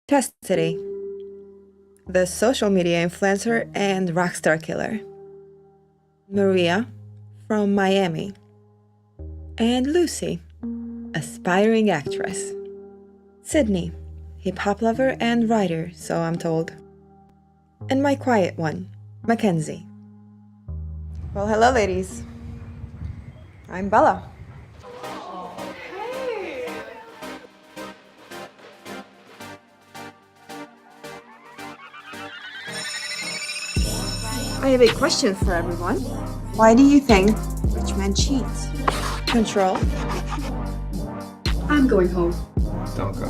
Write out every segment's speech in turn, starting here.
Chastity, the social media influencer and rockstar killer. Maria, from Miami. And Lucy, aspiring actress. Sydney, hip-hop lover and writer, so I'm told. And my quiet one, Mackenzie. Well, hello, ladies. I'm Bella. Hey! I have a question for everyone. Why do you think rich men cheat? Control? I'm going home. Don't go.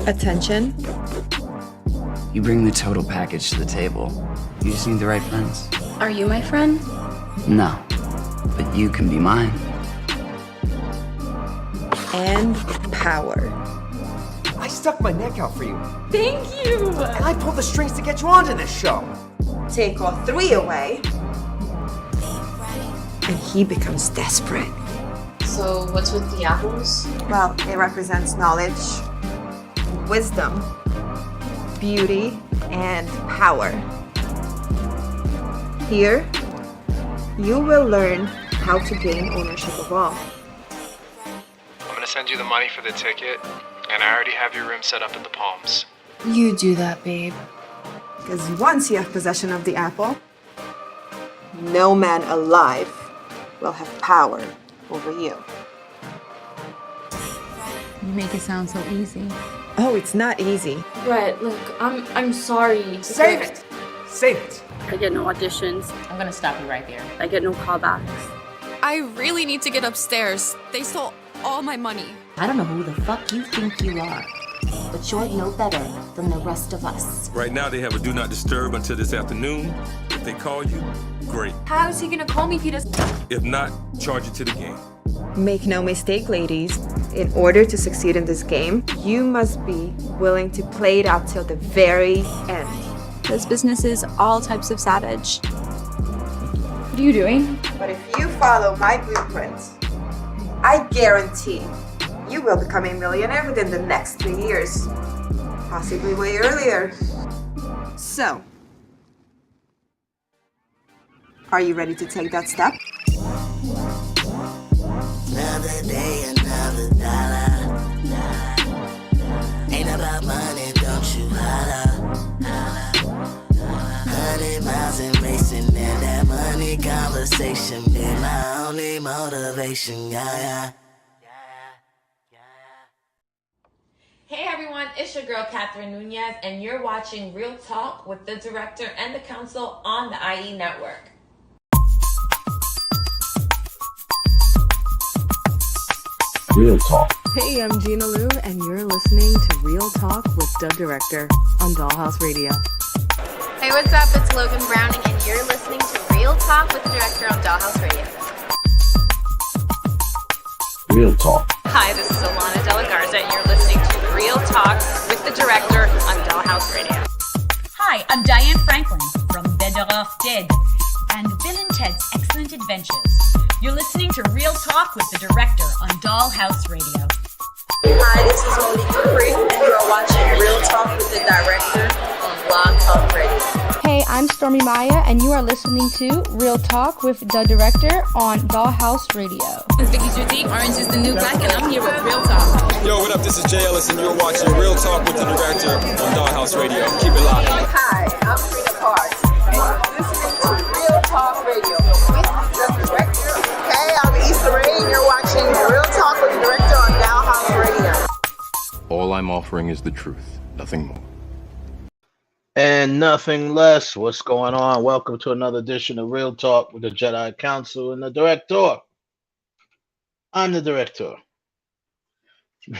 Attention? You bring the total package to the table. You just need the right friends. Are you my friend? No, but you can be mine. And power. I stuck my neck out for you. Thank you! And I pulled the strings to get you onto this show. Take all three away, and he becomes desperate. So, what's with the apples? Well, it represents knowledge, wisdom, beauty, and power. Here, you will learn how to gain ownership of all. I'm gonna send you the money for the ticket, and I already have your room set up at the Palms. You do that, babe. Because once you have possession of the apple, no man alive will have power over you. You make it sound so easy. Oh, it's not easy. Brett, look, I'm sorry. Save it! Save it! I get no auditions. I'm gonna stop you right there. I get no callbacks. I really need to get upstairs. They stole all my money. I don't know who the fuck you think you are, but you're no better than the rest of us. Right now they have a do not disturb until this afternoon. If they call you, great. How is he gonna call me if he doesn't? If not, charge it to the game. Make no mistake, ladies. In order to succeed in this game, you must be willing to play it out till the very end. This business is all types of savage. What are you doing? But if you follow my blueprint, I guarantee you will become a millionaire within the next 3 years. Possibly way earlier. So, are you ready to take that step? Another day, another dollar. Ain't about money, don't you holla. 100 miles in racing, and that money conversation be my only motivation, yeah. Hey everyone, it's your girl Catherine Nunez, and you're watching Real Talk with the director and the counsel on the IE network. Real Talk. Hey, I'm Gina Lou, and you're listening to Real Talk with the Director on Dollhouse Radio. Hey, what's up? It's Logan Browning, and you're listening to Real Talk with the Director on Dollhouse Radio. Real Talk. Hi, this is Alana De La Garza, and you're listening to Real Talk with the Director on Dollhouse Radio. Hi, I'm Diane Franklin from Better Off Dead and Bill and Ted's Excellent Adventures. You're listening to Real Talk with the Director on Dollhouse Radio. Hi, this is Monique Capri, and you are watching Real Talk with the Director on Blog Talk Radio. Hey, I'm Stormy Maya, and you are listening to Real Talk with the Director on Dollhouse Radio. It's Vicky Judy. Orange is the new black, and I'm here with Real Talk. Yo, what up? This is Jay Ellis, and you're watching Real Talk with the Director on Dollhouse Radio. Keep it locked. Hi, I'm Frida Parks, and you're listening to Real Talk Radio with the Director. Hey, I'm Issa Rae, and you're watching Real Talk with the Director on Dollhouse Radio. All I'm offering is the truth, nothing more. And nothing less. What's going on? Welcome to another edition of Real Talk with the Jedi Council and the Director. I'm the Director.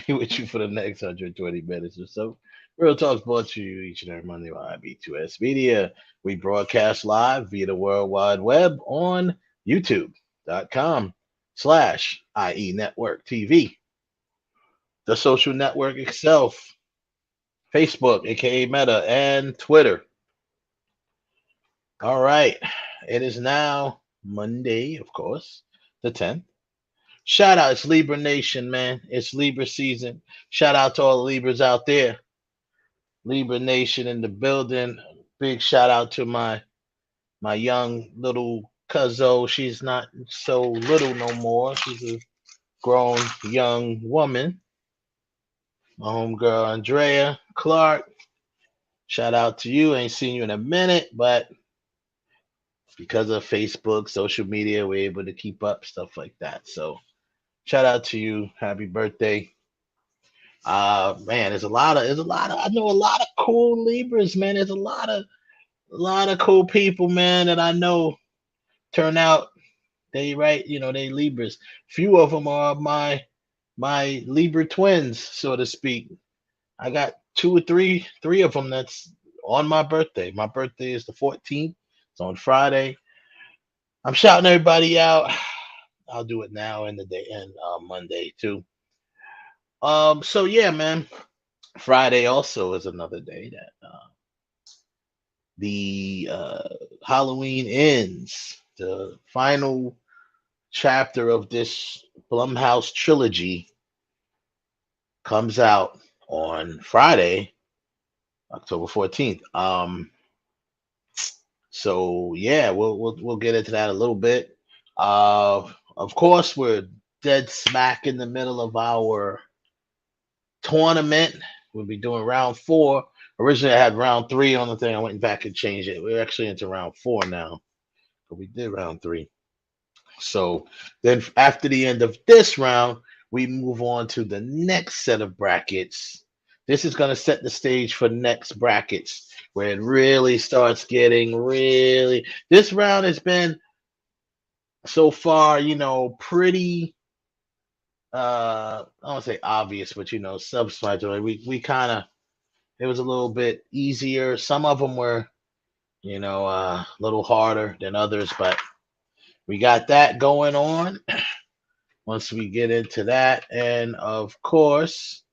Be with you for the next 120 minutes or so. Real Talk's brought to you each and every Monday by B2S Media. We broadcast live via the World Wide Web on YouTube.com/IE Network TV. The social network itself, Facebook, aka Meta, and Twitter. All right. It is now Monday, of course, the 10th. shout out. It's Libra Nation, man. It's Libra season. Shout out to all the Libras out there. Libra Nation in the building. Big shout out to my young little cuzzo. She's not so little no more. She's a grown young woman. My homegirl Andrea Clark. Shout out to you. Ain't seen you in a minute, but because of Facebook, social media, we're able to keep up stuff like that. So shout out to you. Happy birthday. Man, there's a lot of I know a lot of cool Libras, man. There's a lot of cool people, man, that I know turn out they they Libras. Few of them are my Libra twins, so to speak. I got two or three of them that's on my birthday. My birthday is the 14th. It's on Friday. I'm shouting everybody out. I'll do it now in the day and Monday too. So yeah, man. Friday also is another day that the Halloween ends. The final chapter of this Blumhouse trilogy comes out on Friday, October 14th. So yeah, we'll get into that a little bit. Of course, we're dead smack in the middle of our tournament. We'll be doing round 4. Originally, I had round 3 on the thing. I went back and changed it. We're actually into round 4 now, but we did round 3. So then, after the end of this round, we move on to the next set of brackets. This is going to set the stage for next brackets, where it really starts getting really. This round has been so far, pretty. I don't want to say obvious, but self-explanatory. We kind of, it was a little bit easier. Some of them were, a little harder than others, but we got that going on. Once we get into that, and of course,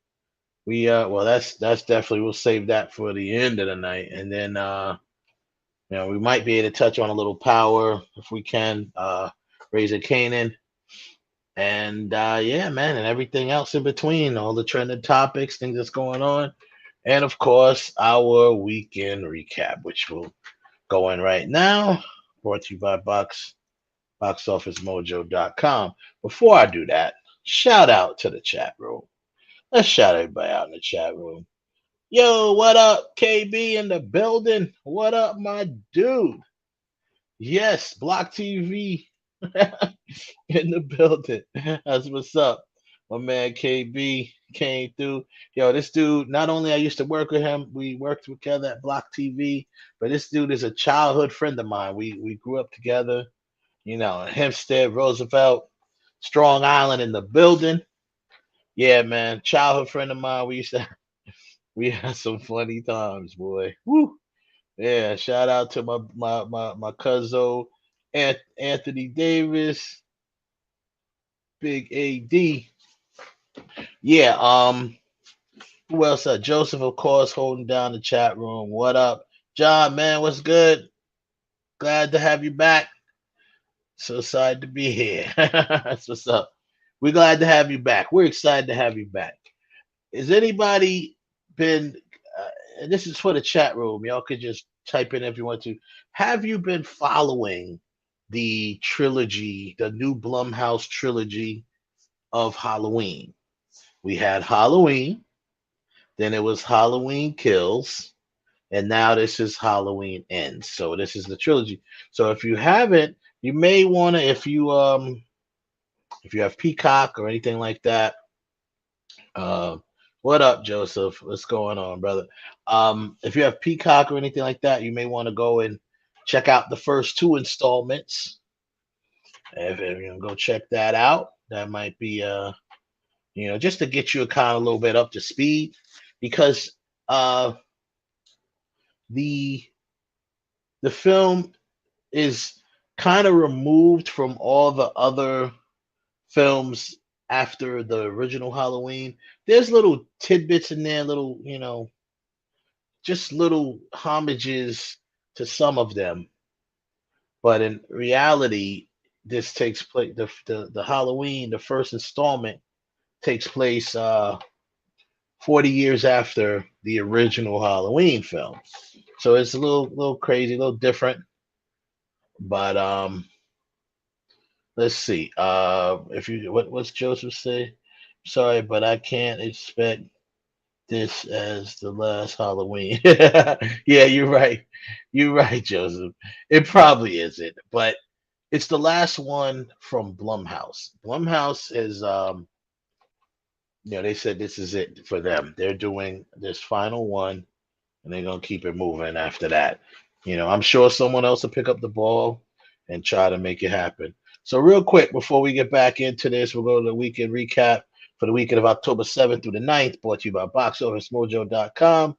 we that's definitely, we'll save that for the end of the night, and then we might be able to touch on a little power if we can, Raise a Canaan. And yeah, man, and everything else in between, all the trending topics, things that's going on, and of course our weekend recap, which will go in right now, brought to you by boxofficemojo.com. Before I do that, shout out to the chat room. Let's shout everybody out in the chat room. Yo, what up, KB in the building? What up, my dude? Yes, Block TV in the building. That's what's up. My man KB came through. Yo, this dude, not only I used to work with him, we worked together at Block TV, but this dude is a childhood friend of mine. We grew up together, Hempstead, Roosevelt, Strong Island in the building. Yeah, man, childhood friend of mine. We had some funny times, boy. Woo. Yeah, shout out to my cousin Anthony Davis, Big AD. Yeah, who else? Joseph, of course, holding down the chat room. What up? John, man, what's good? Glad to have you back. So excited to be here. That's what's up. We're glad to have you back. We're excited to have you back. Has anybody been, and this is for the chat room, y'all could just type in if you want to. Have you been following the trilogy, the new Blumhouse trilogy of Halloween? We had Halloween, then it was Halloween Kills, and now this is Halloween Ends. So this is the trilogy. So if you haven't, you may want to, if you have Peacock or anything like that. What up, Joseph? What's going on, brother? If you have Peacock or anything like that, you may want to go and check out the first 2 installments. If you go check that out, that might be just to get you a little bit up to speed, because the film is kind of removed from all the other films after the original Halloween. There's little tidbits in there, little, just little homages to some of them. But in reality, this takes place. The Halloween, the first installment, takes place 40 years after the original Halloween film. So it's a little crazy, a little different. But let's see. If you what's Joseph say? Sorry, but I can't expect this as the last Halloween. Yeah, you're right. You're right, Joseph. It probably isn't, but it's the last one from Blumhouse. Blumhouse is they said this is it for them. They're doing this final one and they're gonna keep it moving after that. I'm sure someone else will pick up the ball and try to make it happen. So real quick, before we get back into this, we'll go to the weekend recap for the weekend of October 7th through the 9th, brought to you by BoxOfficeMojo.com.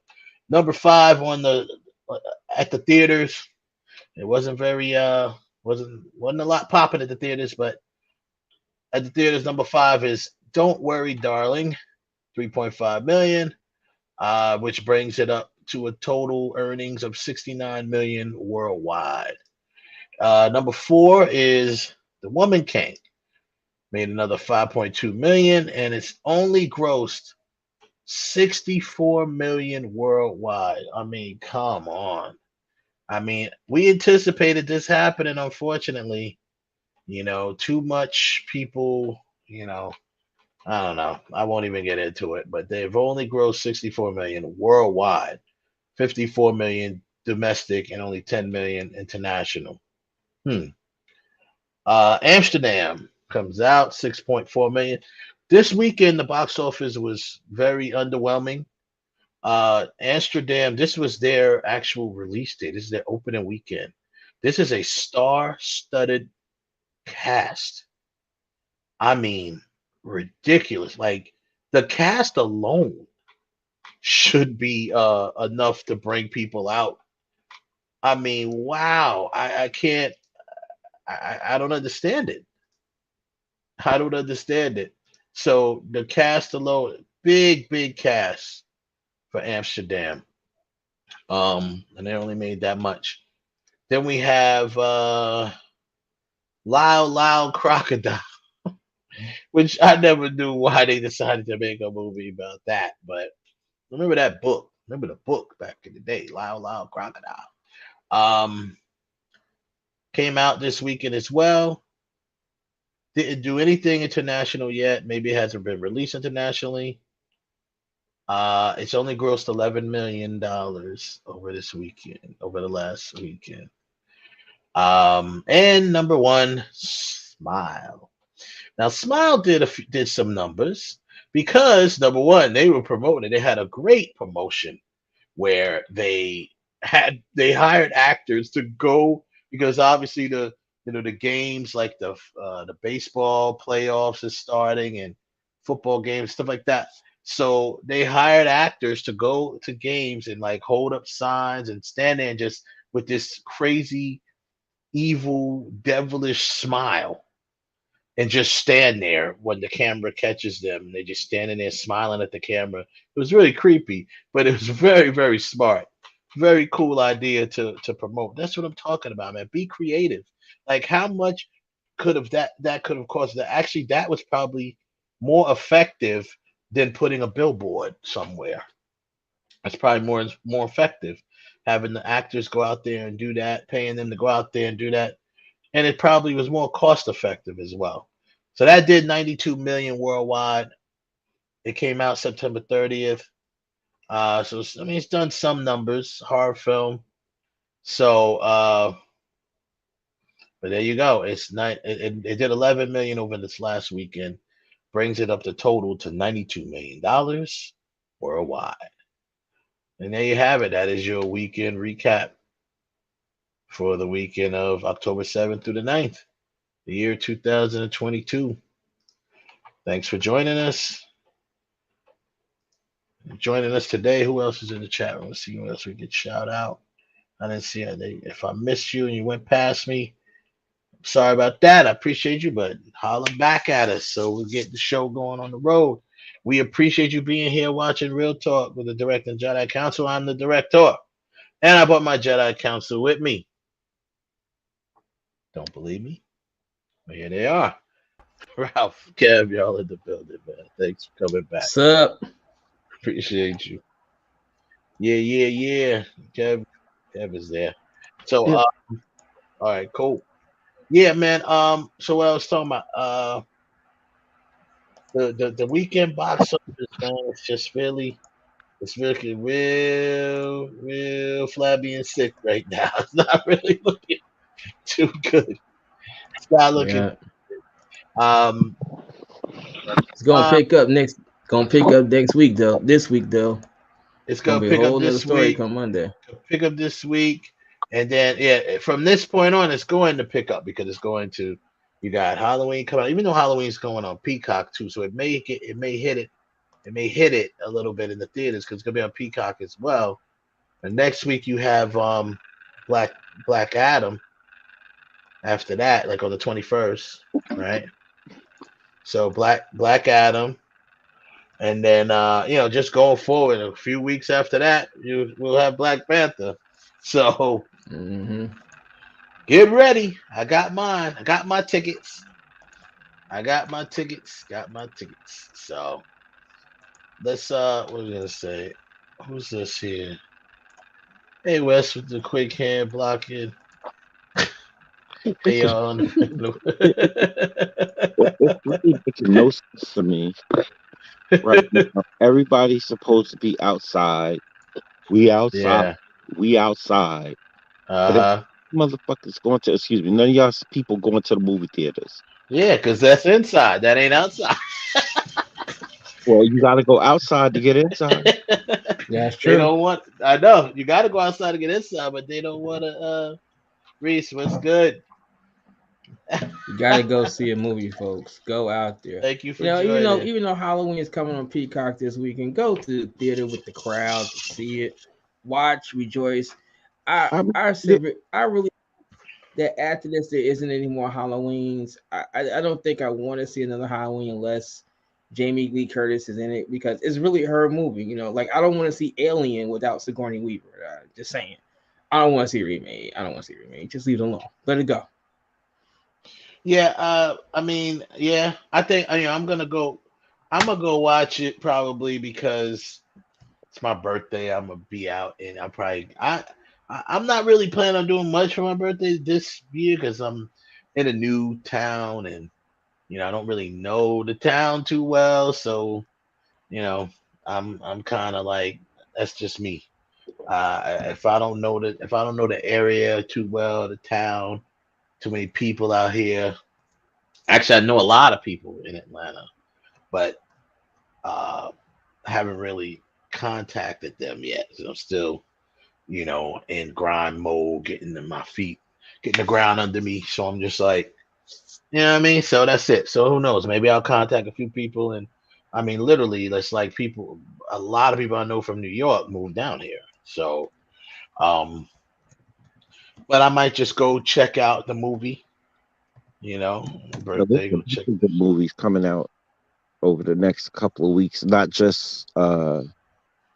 Number 5 on the at the theaters. It wasn't very wasn't a lot popping at the theaters, but at the theaters, number 5 is Don't Worry, Darling, 3.5 million, which brings it up to a total earnings of 69 million worldwide. Number 4 is The Woman King, made another 5.2 million, and it's only grossed 64 million worldwide. I mean, come on. I mean, we anticipated this happening, unfortunately. Too much people, I don't know. I won't even get into it, but they've only grossed 64 million worldwide, 54 million domestic, and only 10 million international. Amsterdam comes out, 6.4 million. This weekend, the box office was very underwhelming. Amsterdam, this was their actual release date. This is their opening weekend. This is a star-studded cast. I mean, ridiculous. Like, the cast alone should be enough to bring people out. I mean, wow. I can't. I don't understand it. I don't understand it. So the cast alone, big cast for Amsterdam. And they only made that much. Then we have Loud Crocodile, which I never knew why they decided to make a movie about that. But remember that book. Remember the book back in the day, Loud Crocodile. Came out this weekend as well. Didn't do anything international yet. Maybe it hasn't been released internationally. It's only grossed $11 million over this weekend, over the last weekend. And number 1, Smile. Now, Smile did some numbers because, number 1, they were promoting. They had a great promotion where they hired actors to go, because obviously the games like the baseball playoffs is starting and football games, stuff like that. So they hired actors to go to games and like hold up signs and stand there and just with this crazy, evil, devilish smile and just stand there when the camera catches them. They just standing there smiling at the camera. It was really creepy, but it was very, very smart. Very cool idea to promote. That's what I'm talking about, man. Be creative. Like, how much could have that could have cost? That actually, that was probably more effective than putting a billboard somewhere. That's probably more effective, having the actors go out there and do that, paying them to go out there and do that, and it probably was more cost effective as well. So that did 92 million worldwide. It came out September 30th. So I mean, it's done some numbers, horror film. So, but there you go. It's not. It did 11 million over this last weekend, brings it up to total to $92 million worldwide. And there you have it. That is your weekend recap for the weekend of October 7th through the 9th, the year 2022. Thanks for joining us. Joining us today. Who else is in the chat room? Let's see who else we could shout out. I didn't see it. If I missed you and you went past me, sorry about that. I appreciate you, but holler back at us so we'll get the show going on the road. We appreciate you being here watching Real Talk with the Director and Jedi Council. I'm the director, and I brought my Jedi Council with me. Don't believe me? Here they are. Ralph, Kev, y'all in the building, man. Thanks for coming back. What's up? Appreciate you. Yeah. Kev is there. So, Yeah. all right, cool. Yeah, man. So what I was talking about, the weekend box office, man, it's looking real flabby and sick right now. It's not really looking too good. It's not looking. It's gonna pick up next. Gonna pick up next week though. This week though. It's gonna be pick a whole up nother this story week. come Monday. Pick up this week, and then from this point on, it's going to pick up because it's going to. You got Halloween coming out, even though Halloween's going on Peacock too, so it may hit it a little bit in the theaters because it's gonna be on Peacock as well. And next week you have Black Adam. After that, like on the 21st, right? So Black Adam, and then just going forward, a few weeks after that, we'll have Black Panther. So get ready. I got mine. I got my tickets. Got my tickets. So let's what was I gonna say? Who's this here? Hey Wes with the quick hand blocking. Hey on. It's really making no sense to me. Right now, everybody's supposed to be outside. We outside. Yeah. We outside. But motherfuckers going to, excuse me, none of y'all people going to the movie theaters. Yeah, because that's inside. That ain't outside. Well, you got to go outside to get inside. That's true. They don't want. I know you got to go outside to get inside, but they don't want to. Reese, what's good? You gotta go see a movie, folks. Go out there. Thank you for even though Halloween is coming on Peacock this weekend, go to the theater with the crowd to see it, watch, rejoice. I really that after this there isn't any more Halloweens. I don't think I want to see another Halloween unless Jamie Lee Curtis is in it because it's really her movie. Like I don't want to see Alien without Sigourney Weaver. Just saying, I don't want to see a remake. Just leave it alone. Let it go. Yeah, I think I'm gonna go watch it probably because it's my birthday. I'm gonna be out, and I'm not really planning on doing much for my birthday this year because I'm in a new town, and I don't really know the town too well, so I'm kind of like that's just me. If I don't know the area too well, the town. Too many people out here. Actually, I know a lot of people in Atlanta, but I haven't really contacted them yet. So I'm still, in grind mode, getting the ground under me. So I'm just like, you know what I mean? So that's it. So who knows? Maybe I'll contact a few people. And literally, it's like a lot of people I know from New York moved down here. So, but I might just go check out the movie, birthday. Go check the movies coming out over the next couple of weeks. Not just new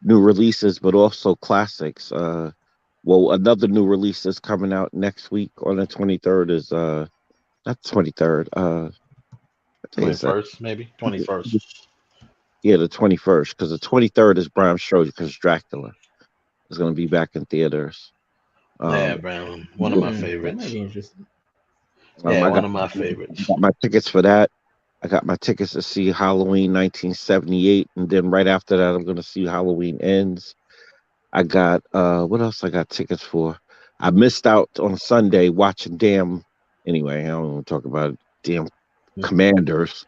releases, but also classics. Another new release that's coming out next week on the 23rd is not 23rd. 21st, maybe 21st. Yeah, the 21st, because the 23rd is Bram Stoker's Dracula. It's going to be back in theaters. Brown, one of my favorites. That might be interesting. One of my favorites. I got my tickets for that. I got my tickets to see Halloween 1978, and then right after that, I'm going to see Halloween Ends. I got what else? I got tickets for. I missed out on Sunday watching Anyway, I don't want to talk about damn Commanders.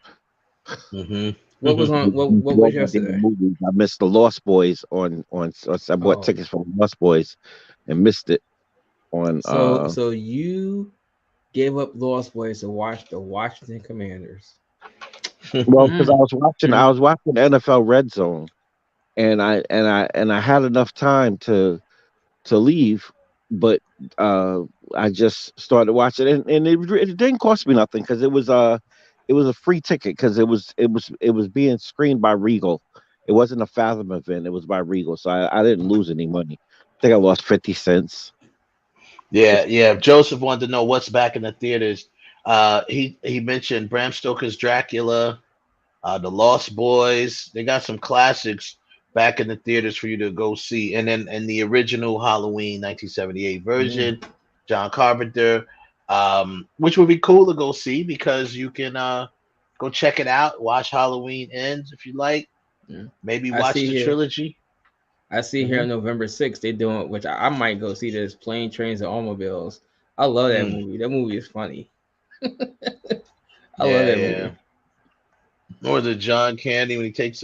Mm-hmm. What was on? What was yesterday? Movies. I missed the Lost Boys on. I bought tickets for the Lost Boys, and missed it on. So you gave up Lost Boys to watch the Washington Commanders. Well, because I was watching NFL Red Zone, and I had enough time to leave, but I just started watching it, and it didn't cost me nothing because it was a free ticket because it was being screened by Regal. It wasn't a Fathom event; it was by Regal, so I didn't lose any money. I think I lost 50 cents. Yeah. Joseph wanted to know what's back in the theaters. He mentioned Bram Stoker's Dracula, The Lost Boys. They got some classics back in the theaters for you to go see. And then in the original Halloween 1978 version, John Carpenter, which would be cool to go see because you can go check it out, watch Halloween Ends if you like. Maybe watch the trilogy. I see here on November 6th, they doing, which I might go see this, Plane, Trains, and Automobiles. I love that movie. That movie is funny. I love that movie. Or the John Candy when he takes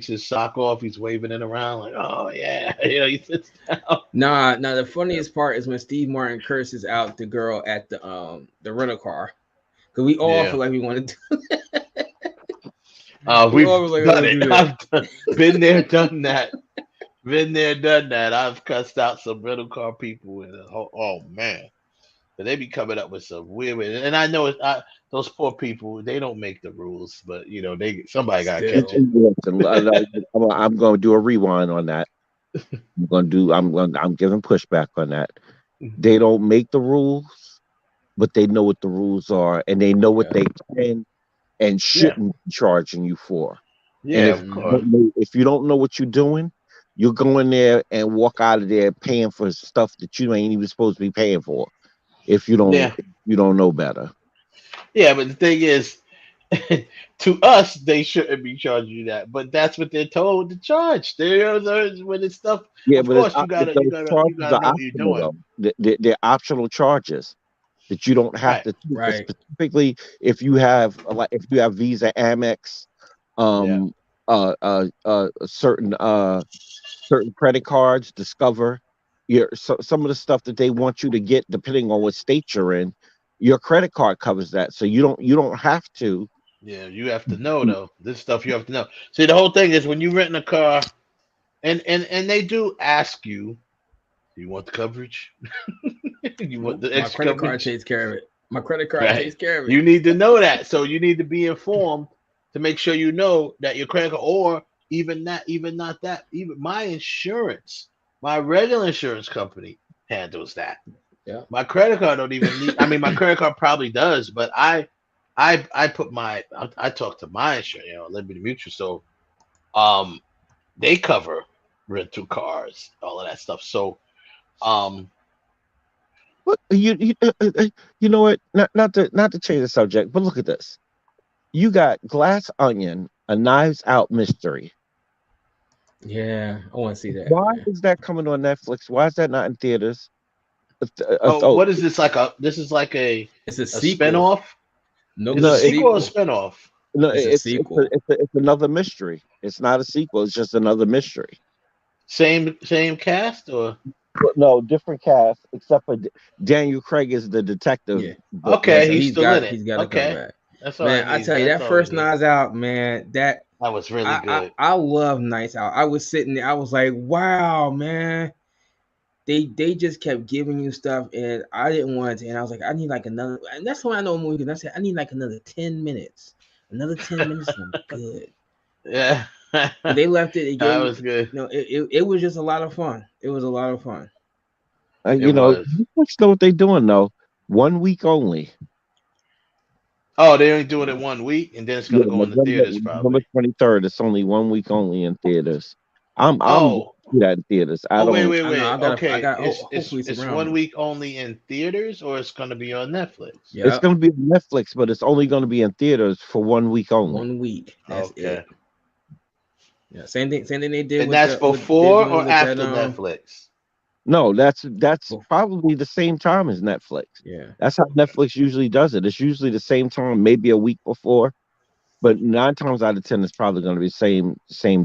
his sock off, he's waving it around like, oh yeah, he sits down. Nah, the funniest part is when Steve Martin curses out the girl at the rental car, because we all feel like we want to do that. We've done it. I've been there, done that. Been there, done that. I've cussed out some rental car people, and oh man, but they be coming up with some weird. And I know those poor people, they don't make the rules, but somebody got to catch it. I'm going to do a rewind on that. I'm giving pushback on that. They don't make the rules, but they know what the rules are, and they know what they can and shouldn't be charging you for. Yeah, and if you don't know what you're doing, you'll go in there and walk out of there paying for stuff that you ain't even supposed to be paying for. If you don't, if you don't know better. Yeah, but the thing is, to us, they shouldn't be charging you that, but that's what they're told to charge. When it's stuff. Yeah, of but course you gotta know what you're doing. They're optional charges that you don't have to. Right. Specifically, if you have Visa, Amex, certain credit cards, Discover, some of the stuff that they want you to get, depending on what state you're in, your credit card covers that. So you don't have to. Yeah, you have to know though. This stuff you have to know. See, the whole thing is when you rent a car, and they do ask you, do you want the coverage? You want the extra credit card coverage? takes care of it. My credit card takes care of it. You need to know that. So you need to be informed to make sure you know that your credit card, or even my insurance, my regular insurance company handles that. Yeah. My credit card don't even need. I mean, my credit card probably does, but I talk to my insurance, Liberty Mutual, so they cover rental cars, all of that stuff. So Look, you know what? Not to change the subject, but look at this. You got Glass Onion, a Knives Out mystery. Yeah, I want to see that. Why is that coming on Netflix? Why is that not in theaters? What is this like? This is like it's a spinoff. No, it's a sequel or spinoff. No, it's a sequel. It's another mystery. It's not a sequel. It's just another mystery. Same cast or no, different cast, except for Daniel Craig is the detective. Yeah. Okay, he's still in it. He's got to come back. That's all man, I tell you, that first Knives Out, man, that was really good. I love Knives Out. I was sitting there, I was like, wow, man. They just kept giving you stuff, and I didn't want to. And I was like, I need like another. And that's when I know a movie. Because I said, I need like another 10 minutes. Another 10 minutes, and I'm good. Yeah. But they left it. That was good. No, it was just a lot of fun. It was a lot of fun. You know what they're doing though. 1 week only. Oh, they're only doing it 1 week, and then it's gonna go in the theaters probably. November 23rd. It's only 1 week only in theaters. I'm that in theaters. Wait. Okay, it's 1 week only in theaters, or it's gonna be on Netflix. Yep. It's gonna be on Netflix, but it's only gonna be in theaters for 1 week only. 1 week. That's it. Yeah, same thing they did. And that's before or after Netflix? No, that's probably the same time as Netflix. Yeah, that's how Netflix usually does it. It's usually the same time, maybe a week before, but 9 times out of 10, it's probably going to be same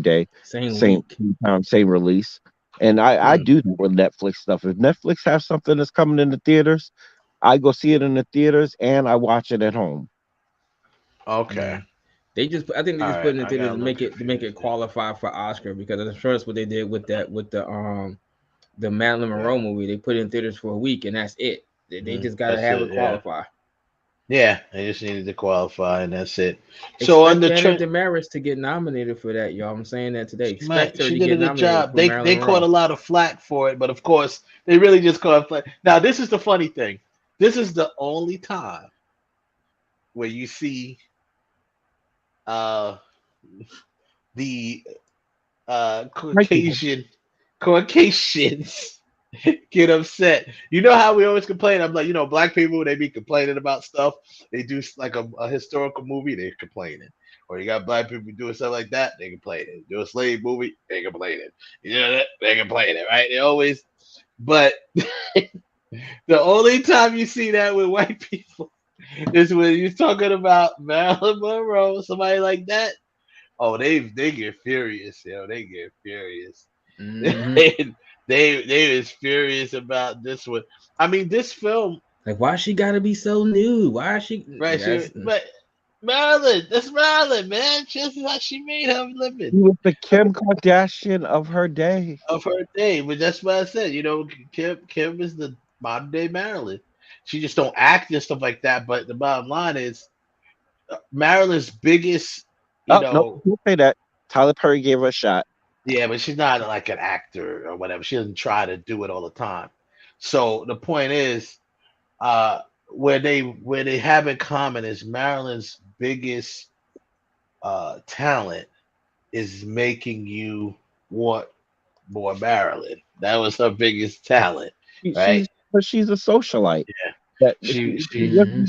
day, same time, same release. And I do that with Netflix stuff. If Netflix has something that's coming in the theaters, I go see it in the theaters and I watch it at home. Okay. I think they just put it in the theaters to make it qualify for Oscar, because I'm sure that's what they did with the Marilyn Monroe movie. They put it in theaters for a week and that's it. They just gotta have it qualify. Yeah, they just needed to qualify and that's it. So on the Damaris to get nominated for that, y'all. I'm saying that today. Expect her to did get a job. They Monroe. caught a lot of flack for it, but of course they really just caught flack. Now this is the funny thing. This is the only time where you see the Caucasians get upset. You know how we always complain? I'm like, black people, they be complaining about stuff. They do like a historical movie, they're complaining. Or you got black people doing stuff like that, they complaining. Do a slave movie, they complaining. They complaining, right? They always, but the only time you see that with white people is when you're talking about Marilyn Monroe, somebody like that. Oh, they get furious, they get furious. Mm-hmm. they is furious about this one. I mean, this film, like, why she gotta be so new? Why is she right? But Marilyn, that's Marilyn, man. Just how she made her living. She was the Kim Kardashian of her day. But that's what I said. Kim is the modern day Marilyn. She just don't act and stuff like that. But the bottom line is, Marilyn's biggest. No, don't say that. Tyler Perry gave her a shot. Yeah, but she's not like an actor or whatever. She doesn't try to do it all the time. So the point is, where they have in common is Marilyn's biggest talent is making you want more Marilyn. That was her biggest talent, right? She's a socialite. Yeah. She's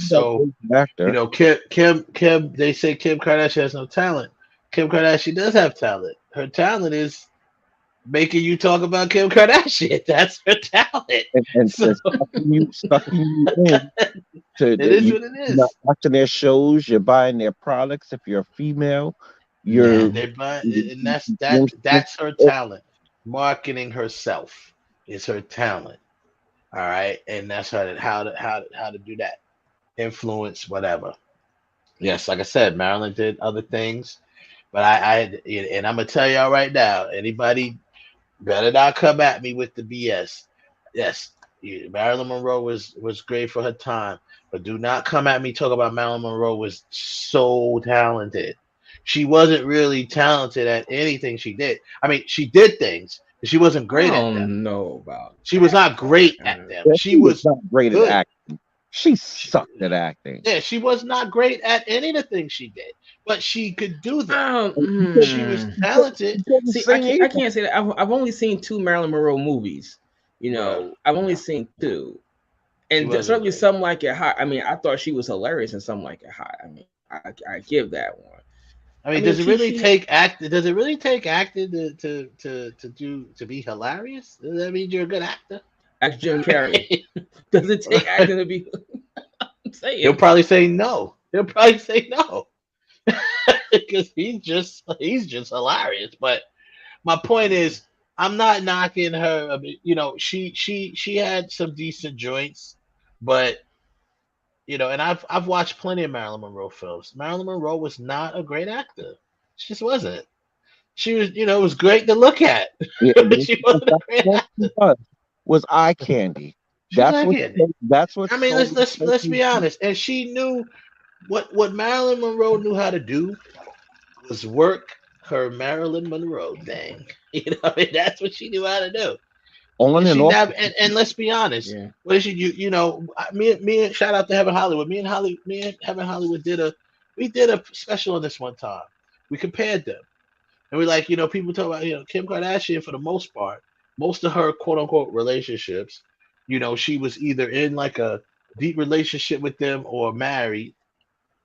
so actor. Kim. They say Kim Kardashian has no talent. Kim Kardashian does have talent. Her talent is making you talk about Kim Kardashian. That's her talent. And sucking you in. It is what it is. You're watching their shows. You're buying their products. If you're a female, they're buying, and that's her talent. Marketing herself is her talent. All right, and that's how to do that. Influence, whatever. Yes, like I said, Marilyn did other things, but and I'm gonna tell y'all right now, anybody better not come at me with the BS. Yes, Marilyn Monroe was great for her time, but do not come at me talking about Marilyn Monroe was so talented. She wasn't really talented at anything she did. I mean, she did things. She wasn't great at them. Know about. She was not great at them. She was not great at acting. She sucked at acting. Yeah, she was not great at any of the things she did, but she could do them. She was talented. See, I can't say that. I've only seen 2 Marilyn Monroe movies. I've only seen 2, and certainly Something Like It Hot. I mean, I thought she was hilarious in Something Like It Hot. I mean, I give that one. I mean, does it really take acting? Does it really take acting to be hilarious? Does that mean you're a good actor? Ask Jim Carrey. Does it take acting to be? I'm saying. He'll probably say no. Because he's just hilarious. But my point is, I'm not knocking her. I mean, she had some decent joints, but. And I've watched plenty of Marilyn Monroe films. Marilyn Monroe was not a great actor. She just wasn't. She was, it was great to look at. Yeah, but she wasn't a great actor. Was eye candy. That's what. I mean, let's be honest. And she knew what Marilyn Monroe knew how to do was work her Marilyn Monroe thing. That's what she knew how to do. And let's be honest. Yeah. What is she? Me and shout out to Heaven Hollywood. Me and Heaven Hollywood did a special on this one time. We compared them, and we're like, people talk about Kim Kardashian for the most part. Most of her quote unquote relationships, she was either in like a deep relationship with them or married.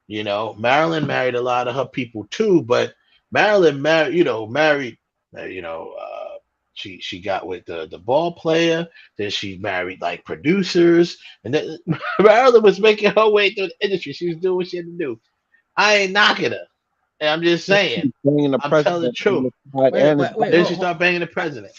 Marilyn married a lot of her people too, but Marilyn married. She got with the ball player, then she married like producers, and then Marilyn was making her way through the industry. She was doing what she had to do. I ain't knocking her. And I'm just saying. I'm telling the truth. Then she started banging the president.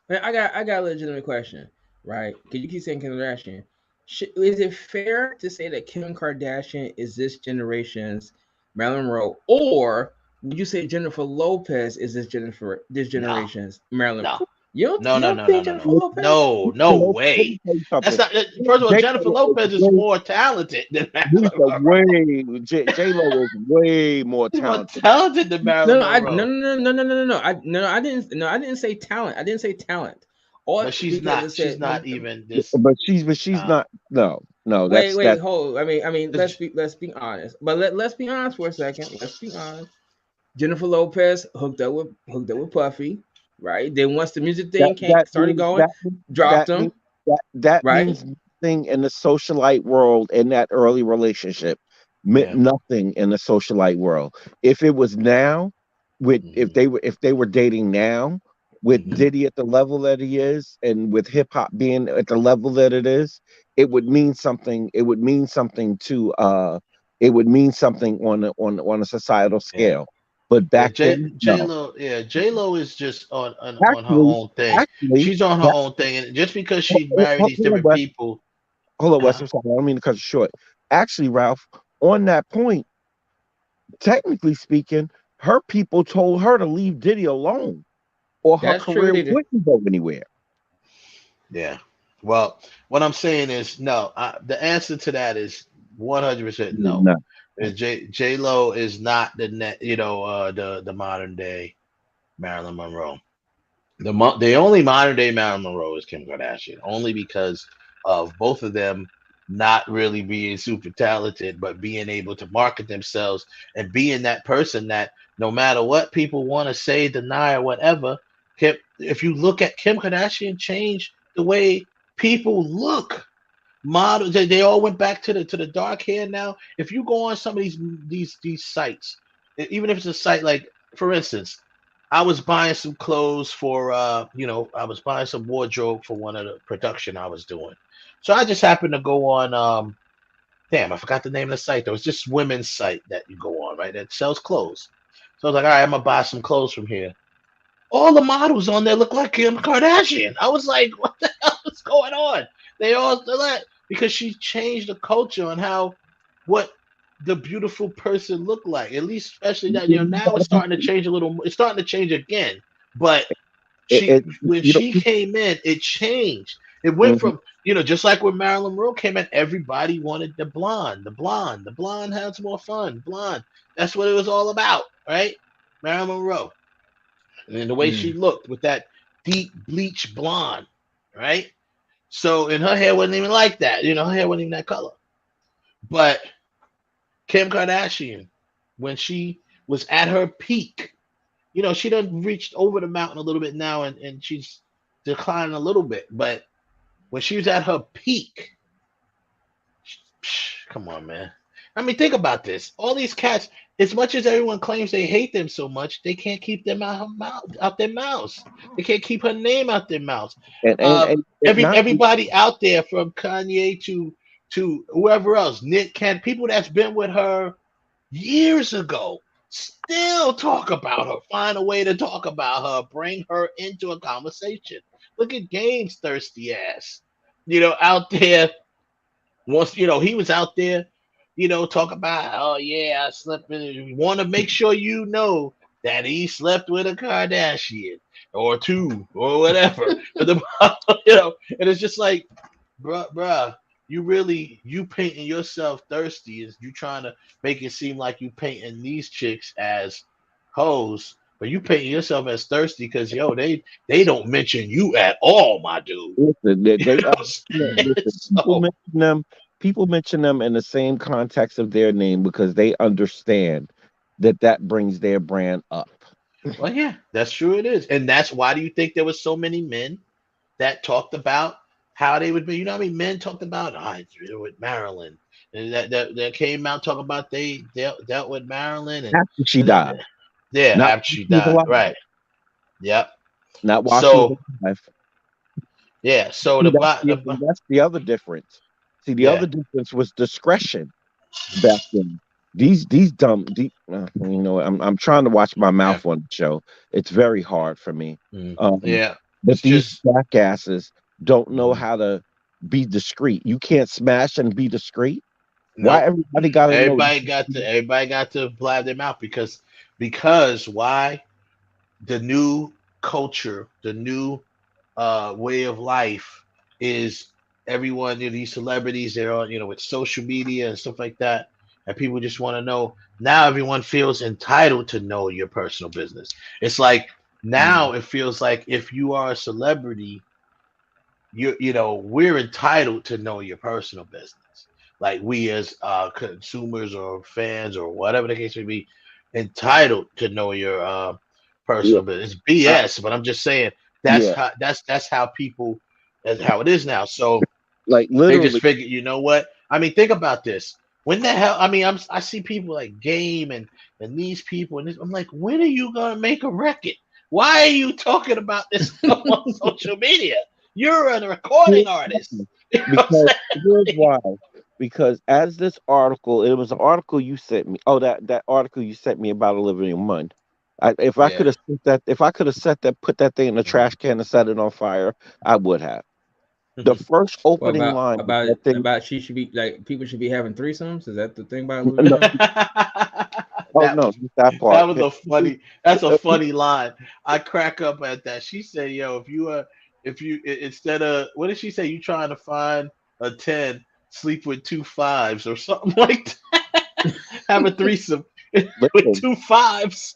Man, I got a legitimate question, right? Because you keep saying Kim Kardashian. Is it fair to say that Kim Kardashian is this generation's Marilyn Monroe, or would you say Jennifer Lopez is this generation's Marilyn? No. No way. That's not. First of all, Jennifer Lopez is more talented than Marilyn Monroe. J-Lo is way more talented. Than Marilyn Monroe. No. I didn't say talent. I didn't say talent. But she's not. She's not even this. But she's not. No. No, Wait, hold. I mean, let's be honest. But let's be honest for a second. Let's be honest. Jennifer Lopez hooked up with Puffy, right? Then once the music thing started going, dropped him. That right? means nothing in the socialite world in that early relationship. Meant nothing in the socialite world. If it was now, if they were dating now, with Diddy at the level that he is, and with hip hop being at the level that it is, it would mean something. It would mean something to it would mean something on a societal scale. But back then, no. J Lo is just on her Actually, own thing. She's on her own thing, and just because she married these different people. Hold on, Wes. I'm sorry. I don't mean to cut you short. Actually, Ralph, on that point, technically speaking, her people told her to leave Diddy alone, or her career wouldn't go anywhere. Yeah. Well, what I'm saying is no. The answer to that is 100% no. J Lo is not the modern day Marilyn Monroe. The only modern day Marilyn Monroe is Kim Kardashian, only because of both of them not really being super talented, but being able to market themselves and being that person that no matter what people want to say, deny, or whatever, if you look at Kim Kardashian, change the way people look. Models, they all went back to the dark hair now. If you go on some of these sites, even if it's a site like, for instance, I was buying some clothes for I was buying some wardrobe for one of the production I was doing. So I just happened to go on I forgot the name of the site. There was this women's site that you go on, right? That sells clothes. So I was like, all right, I'm gonna buy some clothes from here. All the models on there look like Kim Kardashian. I was like, what the hell is going on? They all that because she changed the culture on what the beautiful person looked like. At least, especially that now it's starting to change a little. It's starting to change again. But when she came in, it changed. It went from just like when Marilyn Monroe came in, everybody wanted the blonde. The blonde has more fun. Blonde. That's what it was all about, right? Marilyn Monroe. And the way she looked with that deep bleach blonde, right? So, and her hair wasn't even like that. Her hair wasn't even that color. But Kim Kardashian, when she was at her peak, she done reached over the mountain a little bit now, and she's declining a little bit. But when she was at her peak, come on, man. I mean, think about this. All these cats, as much as everyone claims they hate them so much, they can't keep them out their mouths. They can't keep her name out their mouths. Everybody out there, from Kanye to whoever else, Nick Cannon, people that's been with her years ago, still talk about her, find a way to talk about her, bring her into a conversation. Look at Game's thirsty ass, out there. Once, he was out there, talk about, oh yeah, I slept with it. We want to make sure that he slept with a Kardashian or two or whatever. And it's just like, bruh, you painting yourself thirsty, is you trying to make it seem like you painting these chicks as hoes, but you painting yourself as thirsty because they don't mention you at all, my dude. People mention them in the same context of their name because they understand that brings their brand up. Well, yeah, that's true. It is, and that's why do you think there was so many men that talked about how they would be? How many men talked about with Marilyn, and that came out talking about they dealt with Marilyn after she died. After she died, right? Yep. Not while she was alive. Yeah. So that's the other difference. See, the other difference was discretion back then. These dumb, I'm trying to watch my mouth on the show. It's very hard for me. But these jackasses don't know how to be discreet. You can't smash and be discreet. Nope. Why everybody got to know? Everybody got to blab their mouth because why? The new culture, the new way of life is everyone, these celebrities, they're on, with social media and stuff like that, and people just want to know. Now everyone feels entitled to know your personal business. It's like now it feels like if you are a celebrity, we're entitled to know your personal business. like we as consumers or fans or whatever the case may be, entitled to know your personal business. It's BS, but I'm just saying that's how people that's how it is now. So like they literally, just figured, you know what? I mean, think about this. When the hell? I mean, I see people like Game and these people, and I'm like, when are you gonna make a record? Why are you talking about this stuff on social media? You're a recording artist. You know what I'm because saying? here's why. Because as this article, it was an article you sent me. Oh, that article you sent me about Olivia Munn. If I could have put that thing in the trash can and set it on fire, I would have. The first What opening line of that thing. about she should be like people should be having threesomes? Is that the thing about No, Louis? no, just that part. That was that's a funny line. I crack up at that. She said, "Yo, if you instead of what did she say? You trying to find a 10, sleep with 2 5s or something like that. Have a threesome with 2 5s."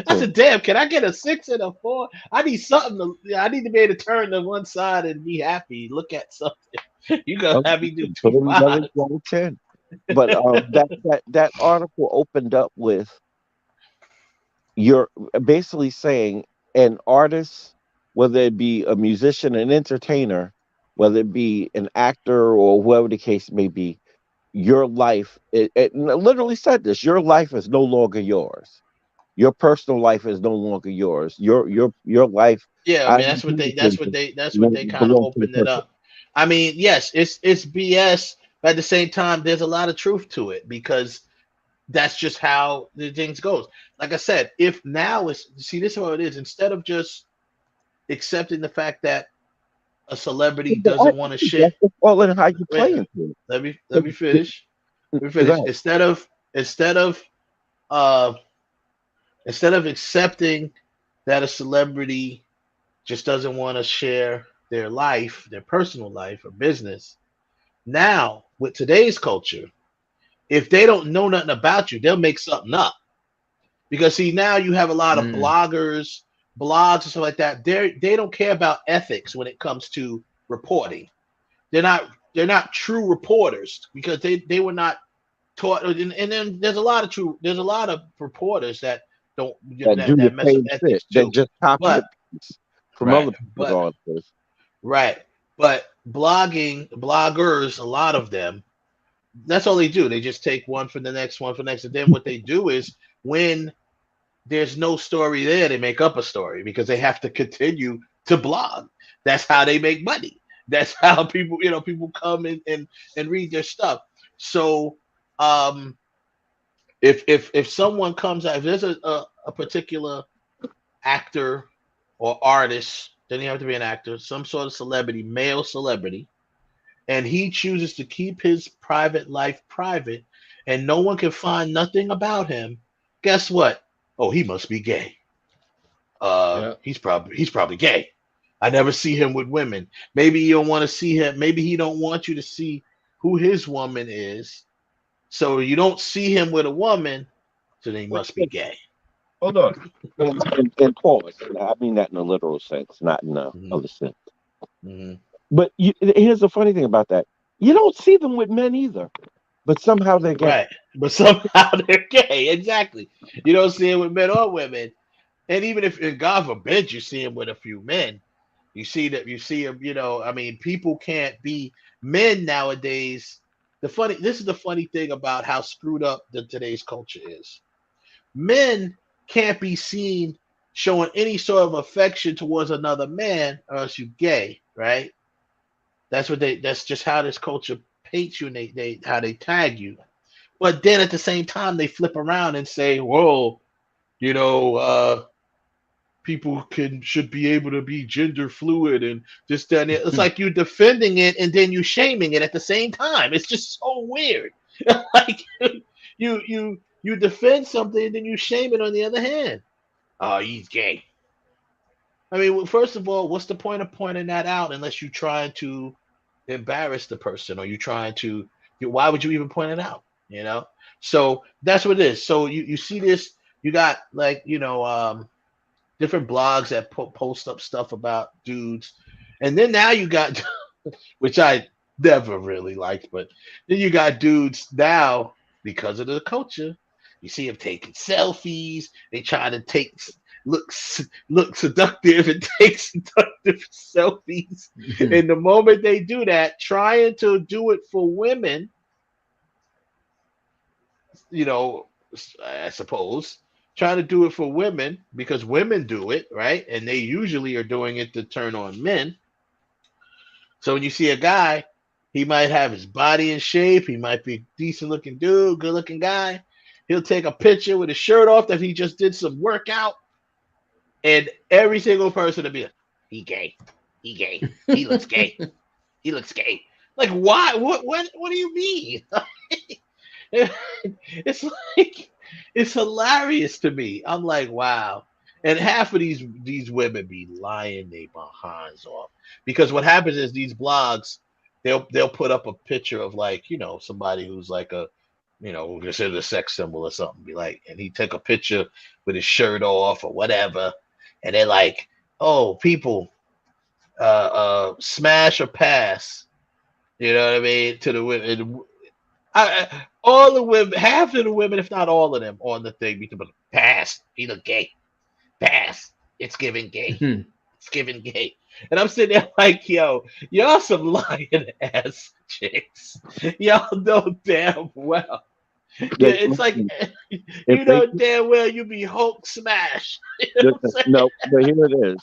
I said, "Damn, can I get a 6 and a 4? I need something I need to be able to turn to one side and be happy. Look at something. You gonna have me do 2 5s." 10. But that article opened up with you're basically saying an artist, whether it be a musician, an entertainer, whether it be an actor or whoever the case may be, your life, it literally said this, your life is no longer yours. Your personal life is no longer yours. Your life. Yeah, I mean that's what they kind of opened it up. I mean, yes, it's BS, but at the same time, there's a lot of truth to it because that's just how the things goes. Like I said, if now this is what it is. Instead of just accepting the fact that a celebrity doesn't want to share. Well, and how you play into it. Let me finish. Instead of accepting that a celebrity just doesn't want to share their life, their personal life or business, now with today's culture, if they don't know nothing about you, they'll make something up. Because see, now you have a lot of blogs and stuff like that. They don't care about ethics when it comes to reporting. They're not true reporters because they were not taught. And then there's a lot of reporters that don't that mess with ethics too. That just copy from other people's articles. Right. But bloggers, a lot of them, that's all they do. They just take one for the next, and then what they do is when there's no story there, they make up a story because they have to continue to blog. That's how they make money. That's how people come in and read their stuff. So if someone comes out, if there's a particular actor or artist, doesn't have to be an actor, some sort of celebrity, male celebrity, and he chooses to keep his private life private and no one can find nothing about him, guess what? Oh, he must be gay. He's probably gay. I never see him with women. Maybe you don't want to see him. Maybe he don't want you to see who his woman is. So you don't see him with a woman, so they must be gay. Hold on. And pause. I mean that in a literal sense, not in a other sense. Mm-hmm. But here's the funny thing about that. You don't see them with men either. But somehow they're gay. Right. But somehow they're gay. Exactly. You don't see it with men or women. And even if, and God forbid, you see him with a few men, you see him, I mean, people can't be men nowadays. This is the funny thing about how screwed up today's culture is. Men can't be seen showing any sort of affection towards another man or else you're gay, right? That's just how this culture paints you and how they tag you. But then at the same time, they flip around and say, whoa, people should be able to be gender fluid and this, that, and it's like you're defending it and then you shaming it at the same time. It's just so weird. Like you defend something and then you shame it on the other hand. Oh, he's gay. I mean, well, first of all, what's the point of pointing that out unless you're trying to embarrass the person or you're trying to, why would you even point it out? So that's what it is. So you see this, you got different blogs that post up stuff about dudes. And then now you got, which I never really liked. But then you got dudes now because of the culture. You see them taking selfies. They try to look seductive and take seductive selfies. And the moment they do that, trying to do it for women, I suppose, trying to do it for women because women do it, right? And they usually are doing it to turn on men. So when you see a guy, he might have his body in shape. He might be a decent looking dude, good looking guy. He'll take a picture with his shirt off that he just did some workout. And every single person will be like, he gay. He gay. He looks gay. He looks gay. Like, why? What do you mean? It's like, it's hilarious to me. I'm like, wow. And half of these women be lying their behinds off. Because what happens is these blogs, they'll put up a picture of like, somebody who's like a, considered a sex symbol or something. Be like, and he took a picture with his shirt off or whatever. And they're like, oh, people, smash or pass. You know what I mean? To the women. All the women, half of the women, if not all of them, on the thing, pass. He look gay. Pass. It's giving gay. It's giving gay. And I'm sitting there like, yo, y'all some lying ass chicks. Y'all know damn well. Yeah, it's like you know damn well you be Hulk smash. No, but here it is.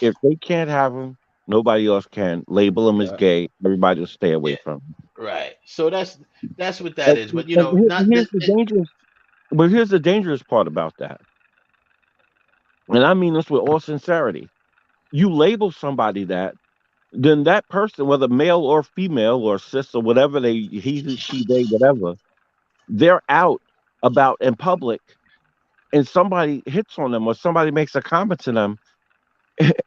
If they can't have them, nobody else can. Label them as gay. Everybody will stay away from them. Right. So that's what that is. But here's the dangerous part about that. And I mean this with all sincerity. You label somebody that, then that person, whether male or female or cis or whatever he, she, they, whatever, they're out about in public and somebody hits on them or somebody makes a comment to them.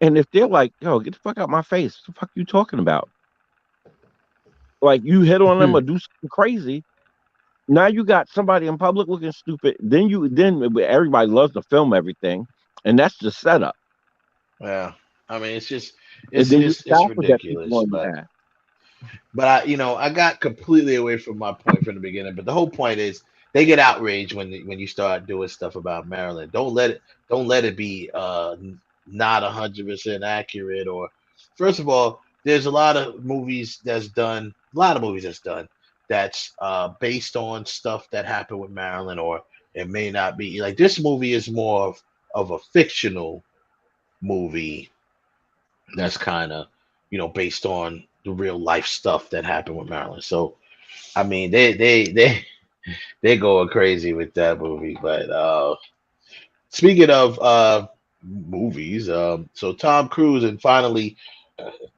And if they're like, yo, get the fuck out my face. What the fuck you talking about? Like you hit on them or do something crazy. Now you got somebody in public looking stupid. Then everybody loves to film everything. And that's the setup. Yeah. I mean, it's ridiculous. But I got completely away from my point from the beginning. But the whole point is they get outraged when you start doing stuff about Marilyn. Don't let it be not 100% accurate. Or first of all, there's a lot of movies that's done that's based on stuff that happened with Marilyn, or it may not be. Like this movie is more of a fictional movie that's kind of based on the real life stuff that happened with Marilyn. So I mean they're going crazy with that movie. But speaking of movies, so Tom Cruise and finally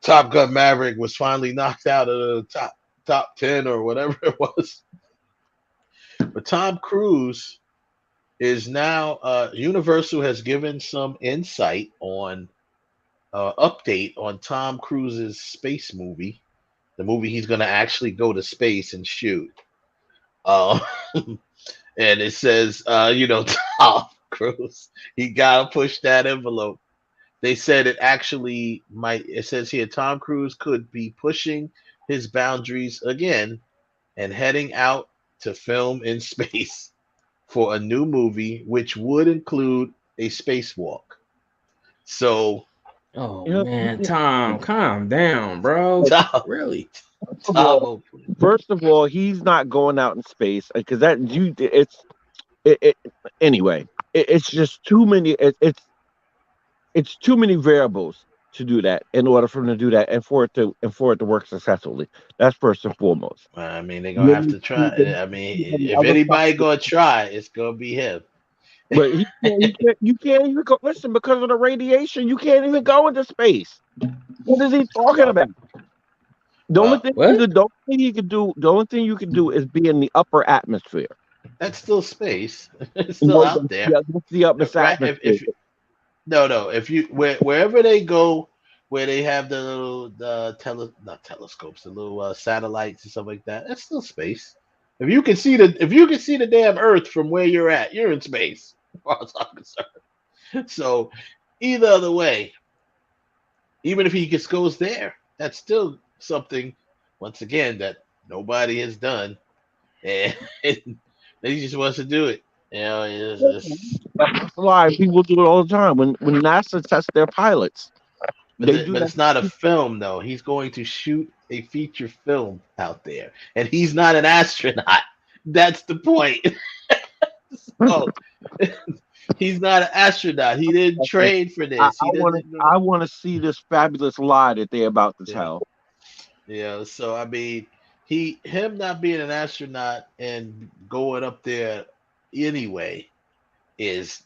Top Gun Maverick was finally knocked out of the top 10 or whatever it was. But Tom Cruise is now Universal has given some insight on update on Tom Cruise's space movie, the movie he's going to actually go to space and shoot. And it says, Tom Cruise, he got to push that envelope. They said it actually might, it says here, Tom Cruise could be pushing his boundaries again and heading out to film in space for a new movie, which would include a spacewalk. So, man, Tom, calm down, bro. Tom, really? First of all, he's not going out in space because it's just too many. It's too many variables to do that in order for him to do that and for it to work successfully. That's first and foremost. I mean, they're gonna have to try. I mean, if anybody gonna try, it's gonna be him. But you can't even go. Listen, because of the radiation, you can't even go into space. What is he talking about? The only thing you can do is be in the upper atmosphere. That's still space. It's still out there. Yeah, that's the upper atmosphere. If you wherever they go, where they have the little not telescopes, the little satellites and stuff like that, that's still space. If you can see the damn Earth from where you're at, you're in space, as far as I'm concerned. So either other way, even if he just goes there, that's still something once again, that nobody has done, and he just wants to do it. You know, That's a lie. People do it all the time. When NASA tests their pilots, but it's not a film though. He's going to shoot a feature film out there, and he's not an astronaut. That's the point. So, he's not an astronaut. He didn't train for this. I want to see this fabulous lie that they're about to tell. Yeah. So I mean, him not being an astronaut and going up there anyway is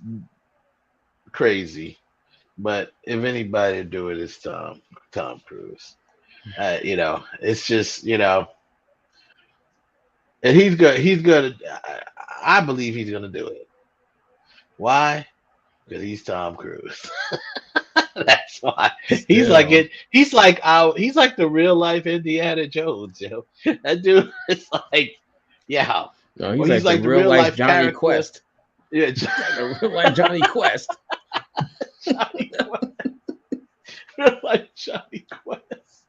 crazy. But if anybody to do it, it's Tom Cruise. You know, it's just, you know, and he's gonna. I believe he's gonna do it. Why? Because he's Tom Cruise. That's why. He's like it. He's like the real life Indiana Jones. You know, that dude is like, yeah. No, he's like the real life Johnny character. Quest. Yeah, the real life Johnny Quest. Johnny Quest. Real life Johnny Quest.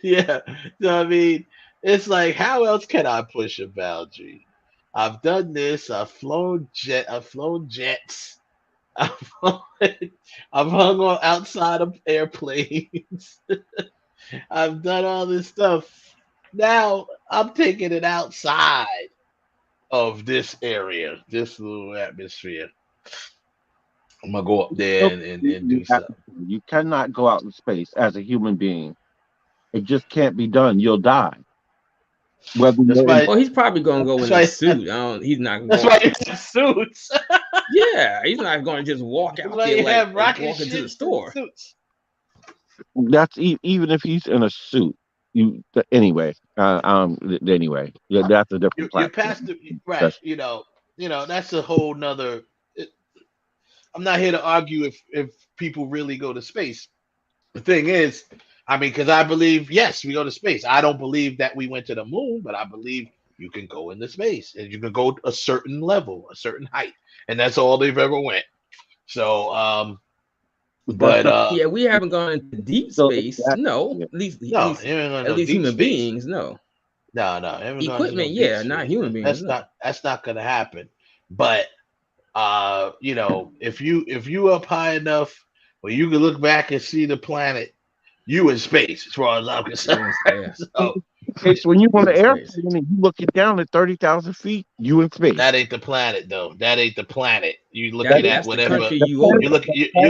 Yeah. So I mean, it's like, how else can I push a boundary? I've done this. I've flown jets. I've hung on outside of airplanes. I've done all this stuff. Now I'm taking it outside of this area, this little atmosphere. I'm gonna go up there and do something. You cannot go out in space as a human being. It just can't be done. You'll die. Well, he's probably gonna go in a suit. He's not. That's why you have suits. Yeah, he's not going to just walk out there like walk into the store. That's even if he's in a suit. Anyway, anyway, yeah, that's a different. You're past the right. You know, that's a whole nother. I'm not here to argue if people really go to space. The thing is, I mean, because I believe, yes, we go to space. I don't believe that we went to the moon, but I believe you can go into space and you can go a certain level, a certain height, and that's all they've ever went. So, yeah, we haven't gone into deep space. No, at least human beings. No. Equipment, yeah, not human beings. That's not gonna happen. But you know, if you up high enough where you can look back and see the planet, you in space, as far as I'm concerned. So when you on the airplane and you looking down at 30,000 feet, you in space. That ain't the planet, though. That ain't the planet. You looking at whatever. You're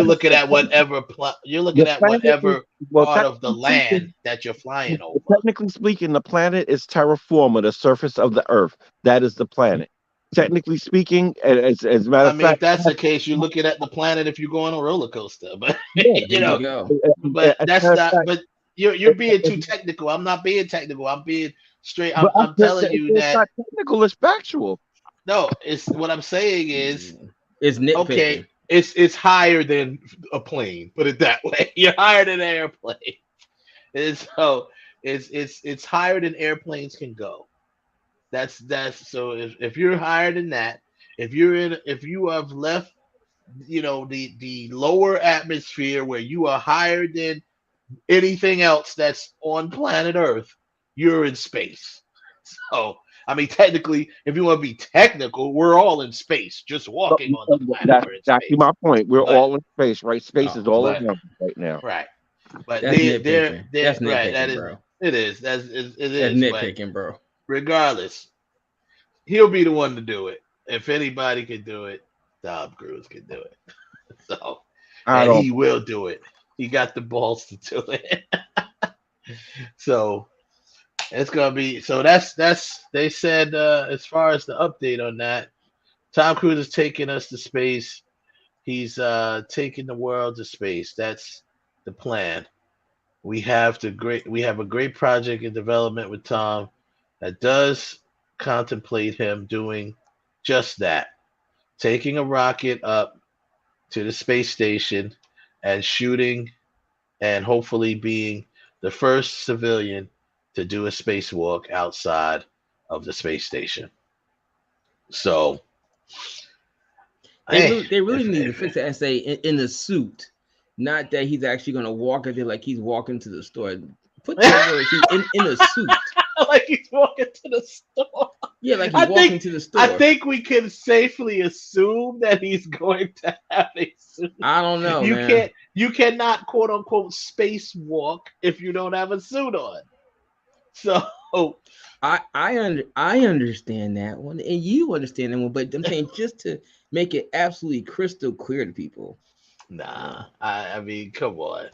looking at whatever. You're looking at whatever part of the land that you're flying over. Technically speaking, the planet is terra firma, the surface of the Earth. That is the planet. Technically speaking, as a matter of fact, if that's the case, you're looking at the planet if you go on a roller coaster. But you know, but that's not. But you're being too technical. I'm not being technical. I'm being straight. I'm telling you that it's not technical. It's factual. No, it's what I'm saying is it's nitpicking. Okay. It's higher than a plane. Put it that way. You're higher than an airplane, and so it's higher than airplanes can go. That's so if you're higher than that, if you have left, you know, the lower atmosphere where you are higher than anything else that's on planet Earth, you're in space. So I mean, technically, if you want to be technical, we're all in space, just walking on the planet. That's exactly my point. We're all in space, right? Space is all around right now. Right. But that's nitpicking. Right. That is bro. It is. It is. That's nitpicking, bro. Regardless, he'll be the one to do it. If anybody can do it, Tom Cruise can do it. So, and he will do it. He got the balls to do it. So it's gonna be. So that's. They said as far as the update on that, Tom Cruise is taking us to space. He's taking the world to space. That's the plan. We have a great project in development with Tom that does contemplate him doing just that, taking a rocket up to the space station and shooting and hopefully being the first civilian to do a spacewalk outside of the space station. So they really need to fix the essay in the suit, not that he's actually going to walk out there like he's walking to the store. Put the words in a suit. like he's walking to the store. Yeah, like he's walking to the store. I think we can safely assume that he's going to have a suit. I don't know, man. You cannot quote unquote spacewalk if you don't have a suit on. So I understand that one, and you understand that one, but I'm saying just to make it absolutely crystal clear to people. Nah, I mean, come on.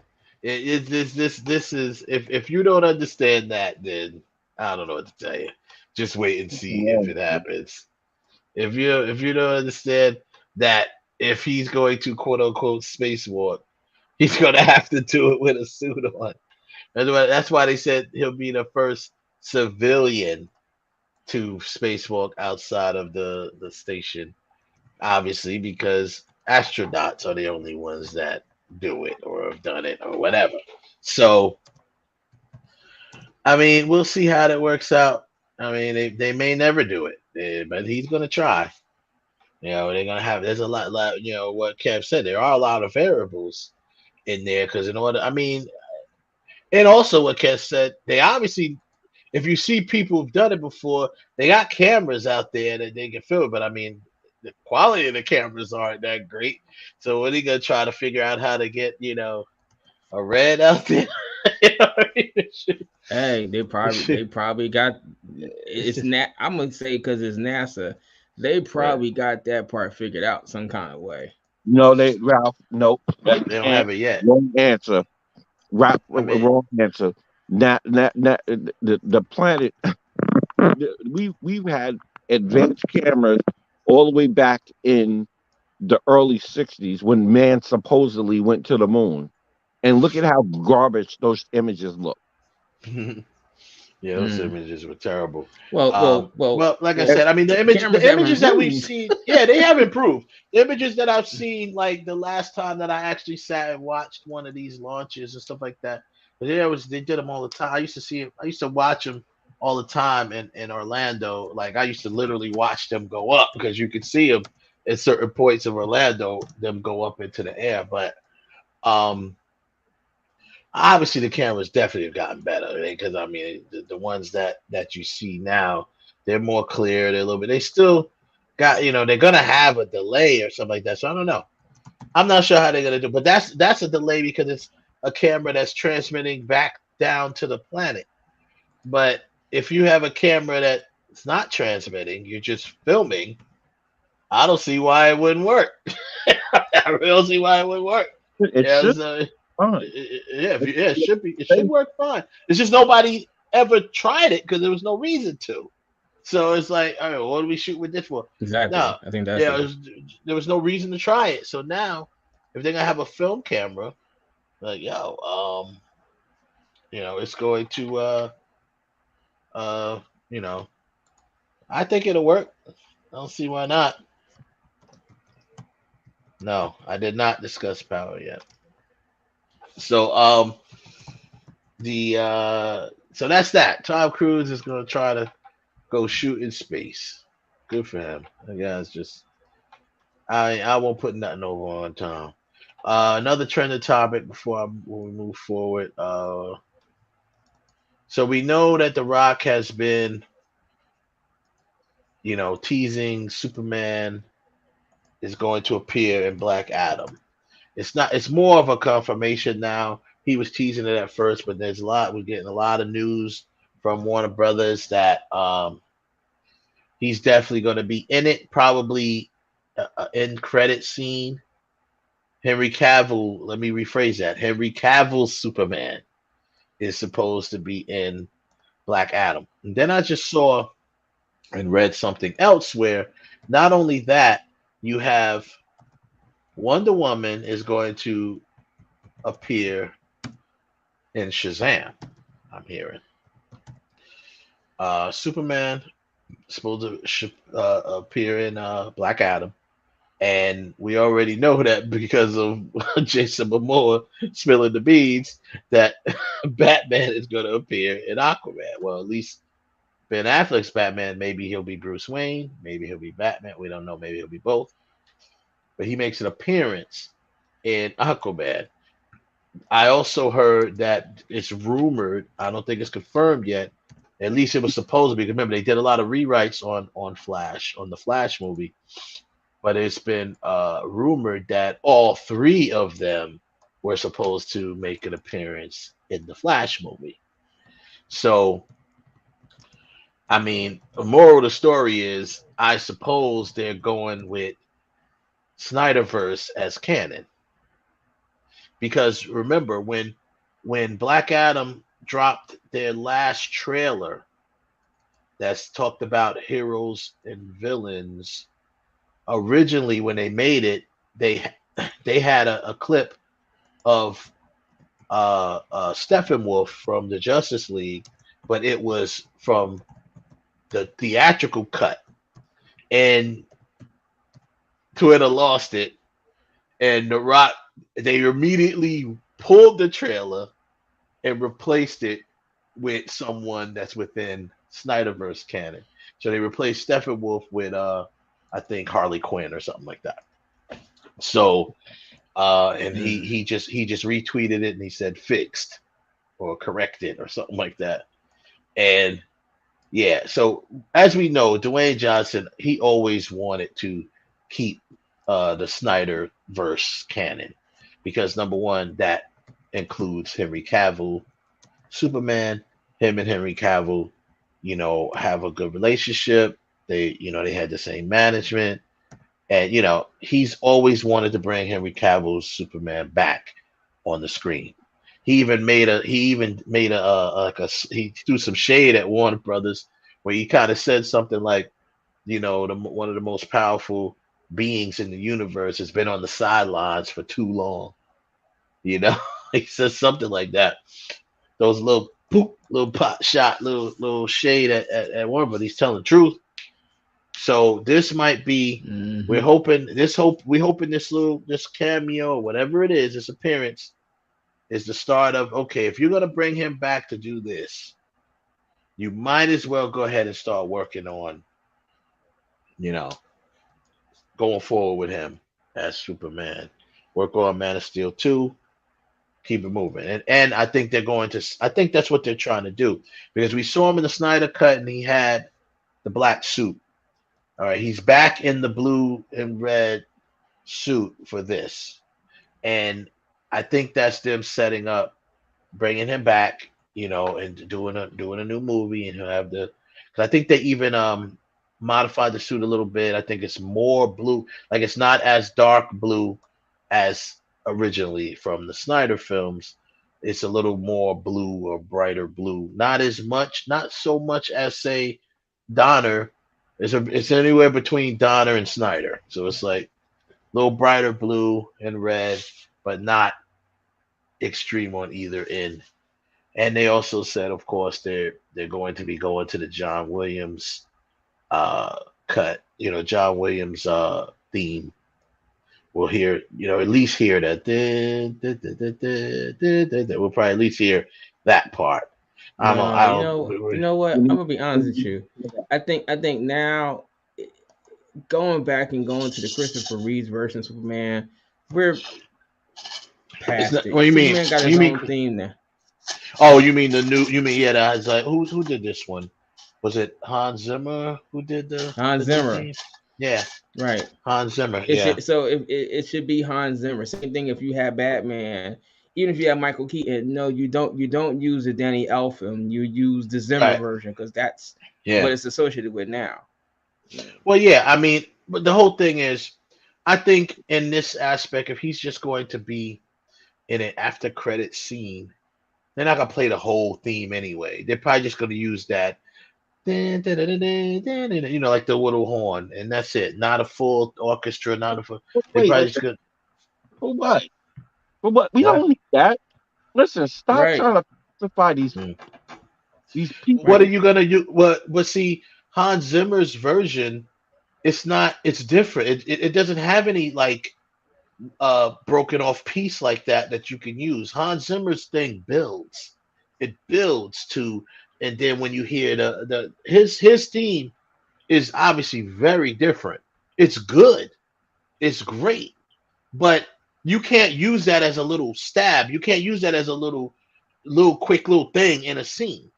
This is if you don't understand that, then I don't know what to tell you. Just wait and see if it happens. If you don't understand that if he's going to quote unquote spacewalk, he's gonna have to do it with a suit on. That's why they said he'll be the first civilian to spacewalk outside of the station. Obviously, because astronauts are the only ones that do it or have done it or whatever. So, I mean, we'll see how that works out. I mean, they may never do it, but he's going to try. You know, they're going to have, there's a lot, you know, what Kev said, there are a lot of variables in there because in order, I mean, and also what Kev said, they obviously, if you see people who've done it before, they got cameras out there that they can film it, but I mean, the quality of the cameras aren't that great. So what are you gonna try to figure out how to get, you know, a red out there? You know what I mean? Hey, they probably got it's I'm gonna say because it's NASA, they probably got that part figured out some kind of way. No, Ralph, nope. They don't have it yet. Wrong answer. Ralph, wrong answer. The planet. We've had advanced cameras all the way back in the early 60s when man supposedly went to the moon. And look at how garbage those images look. Yeah, those images were terrible. Well, like I said, I mean, the images that we've seen, yeah, they have improved. The images that I've seen, like the last time that I actually sat and watched one of these launches and stuff like that, they did them all the time. I used to watch them all the time in Orlando. Like I used to literally watch them go up because you could see them at certain points of Orlando, them go up into the air. But obviously the cameras definitely have gotten better because I mean the ones that you see now, they're more clear. They're a little bit. They still got, you know, they're gonna have a delay or something like that. So I don't know. I'm not sure how they're gonna do, but that's a delay because it's a camera that's transmitting back down to the planet. But if you have a camera that's not transmitting, you're just filming, I don't see why it wouldn't work. I really don't see why it wouldn't work. It should work fine. It's just nobody ever tried it because there was no reason to. So it's like, all right, what do we shoot with this for? Exactly. No, I think that's there was no reason to try it. So now, if they're gonna have a film camera, like you know, it's going to you know, I think it'll work. I don't see why not. No, I did not discuss power yet. So so that's that. Tom Cruise is gonna try to go shoot in space. Good for him. The guy's just I won't put nothing over on Tom. Another trending topic before we move forward. So we know that The Rock has been, you know, teasing Superman is going to appear in Black Adam. It's more of a confirmation now. He was teasing it at first, but we're getting a lot of news from Warner Brothers that he's definitely going to be in it, probably an end credit scene. Henry Cavill, let me rephrase that. Henry Cavill's Superman is supposed to be in Black Adam. And then I just saw and read something else where not only that, you have Wonder Woman is going to appear in Shazam, I'm hearing. Superman is supposed to appear in Black Adam. And we already know that because of Jason Momoa spilling the beans that Batman is going to appear in Aquaman. Well, at least Ben Affleck's Batman, maybe he'll be Bruce Wayne, maybe he'll be Batman. We don't know. Maybe he'll be both. But he makes an appearance in Aquaman. I also heard that it's rumored, I don't think it's confirmed yet, At least it was supposed to be. Remember, they did a lot of rewrites on Flash, on the Flash movie. But it's been rumored that all three of them were supposed to make an appearance in the Flash movie. So, I mean, the moral of the story is, I suppose they're going with Snyderverse as canon. Because remember, when Black Adam dropped their last trailer that's talked about heroes and villains, originally when they made it, they had a clip of Steppenwolf from the Justice League, but it was from the theatrical cut, and Twitter lost it, and The Rock, they immediately pulled the trailer and replaced it with someone that's within Snyderverse canon. So they replaced Steppenwolf with I think Harley Quinn or something like that. So and he just retweeted it and he said fixed or corrected or something like that. And yeah, so as we know, Dwayne Johnson, he always wanted to keep the Snyderverse canon because number one, that includes Henry Cavill, Superman. Him and Henry Cavill, you know, have a good relationship. They, you know, they had the same management, and you know, he's always wanted to bring Henry Cavill's Superman back on the screen. He threw some shade at Warner Brothers where he kind of said something like, you know, one of the most powerful beings in the universe has been on the sidelines for too long. You know, he says something like that. Those little pot shot, little shade at Warner, but he's telling the truth. So this might be, we're hoping this cameo or whatever it is, this appearance is the start of, okay, if you're gonna bring him back to do this, you might as well go ahead and start working on, you know, going forward with him as Superman. Work on Man of Steel 2. Keep it moving. And I think I think that's what they're trying to do. Because we saw him in the Snyder Cut and he had the black suit. All right, he's back in the blue and red suit for this. And I think that's them setting up, bringing him back, you know, and doing a new movie, and he'll have because I think they even modified the suit a little bit. I think it's more blue, like it's not as dark blue as originally from the Snyder films. It's a little more blue or brighter blue. Not so much as say Donner. It's anywhere between Donner and Snyder. So it's like a little brighter blue and red, but not extreme on either end. And they also said, of course, they're going to be going to the John Williams cut. You know, John Williams theme. We'll hear, you know, at least hear that. We'll probably at least hear that part. You know what? I'm gonna be honest with you. I think now, going back and going to the Christopher Reeve's version of Superman, we're past it. What do you mean? Superman got his own theme now. Oh, you mean the new? You mean it's like who did this one? Was it Hans Zimmer who did the Hans Zimmer? Theme? Yeah, right. Hans Zimmer. It should be Hans Zimmer. Same thing if you have Batman. Even if you have Michael Keaton, no, you don't use the Danny Elfman. You use the Zimmer version because that's what it's associated with now. Well, yeah, I mean, but the whole thing is, I think in this aspect, if he's just going to be in an after credit scene, they're not gonna play the whole theme anyway. They're probably just gonna use that, you know, like the little horn, and that's it. Not a full orchestra, not a full. They're probably just gonna. For what? For what? We don't need that. Listen, stop trying to justify these people. What are you gonna do? But see, Hans Zimmer's version, it's different. It doesn't have any like broken off piece like that you can use. Hans Zimmer's thing builds. It builds to, and then when you hear his theme is obviously very different. It's good. It's great. But you can't use that as a little stab. You can't use that as a little quick little thing in a scene.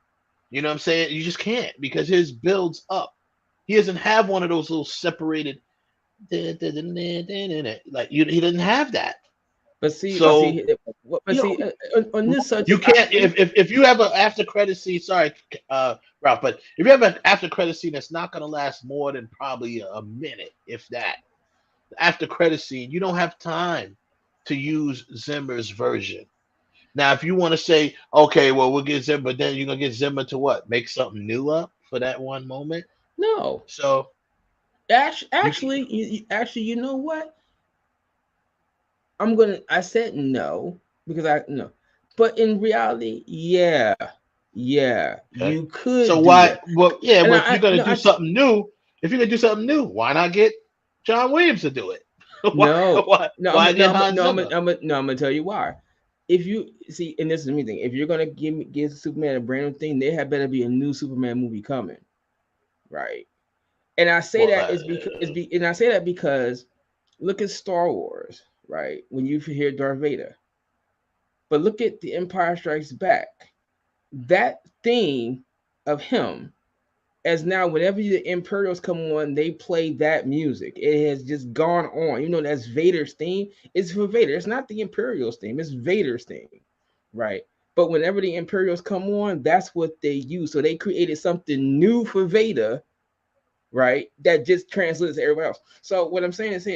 You know what I'm saying? You just can't because his builds up. He doesn't have one of those little separated like he didn't have that. But see, So on this subject, you can't if you have an after credit scene. Sorry, Ralph, but if you have an after credit scene that's not going to last more than probably a minute, if that, after credit scene, you don't have time to use Zimmer's version. Now, if you want to say, okay, well, we'll get Zimmer, but then you're gonna get Zimmer to what? Make something new up for that one moment? No. So actually, you know what? I said no because no, but in reality, yeah, okay. you could. So why? Well, yeah, but if you're gonna do something new, why not get John Williams to do it? Why get Hans Zimmer? I'm gonna tell you why. If you see, and this is me thing, if you're gonna give Superman a brand new thing, there had better be a new Superman movie coming, right? And I say because look at Star Wars, right? When you hear Darth Vader, but look at The Empire Strikes Back. That theme of him, as now whenever the Imperials come on, they play that music. It has just gone on. You know, that's Vader's theme. It's for Vader. It's not the Imperials theme. It's Vader's theme, right? But whenever the Imperials come on, that's what they use. So they created something new for Vader, right? That just translates to everybody else. So what I'm saying is,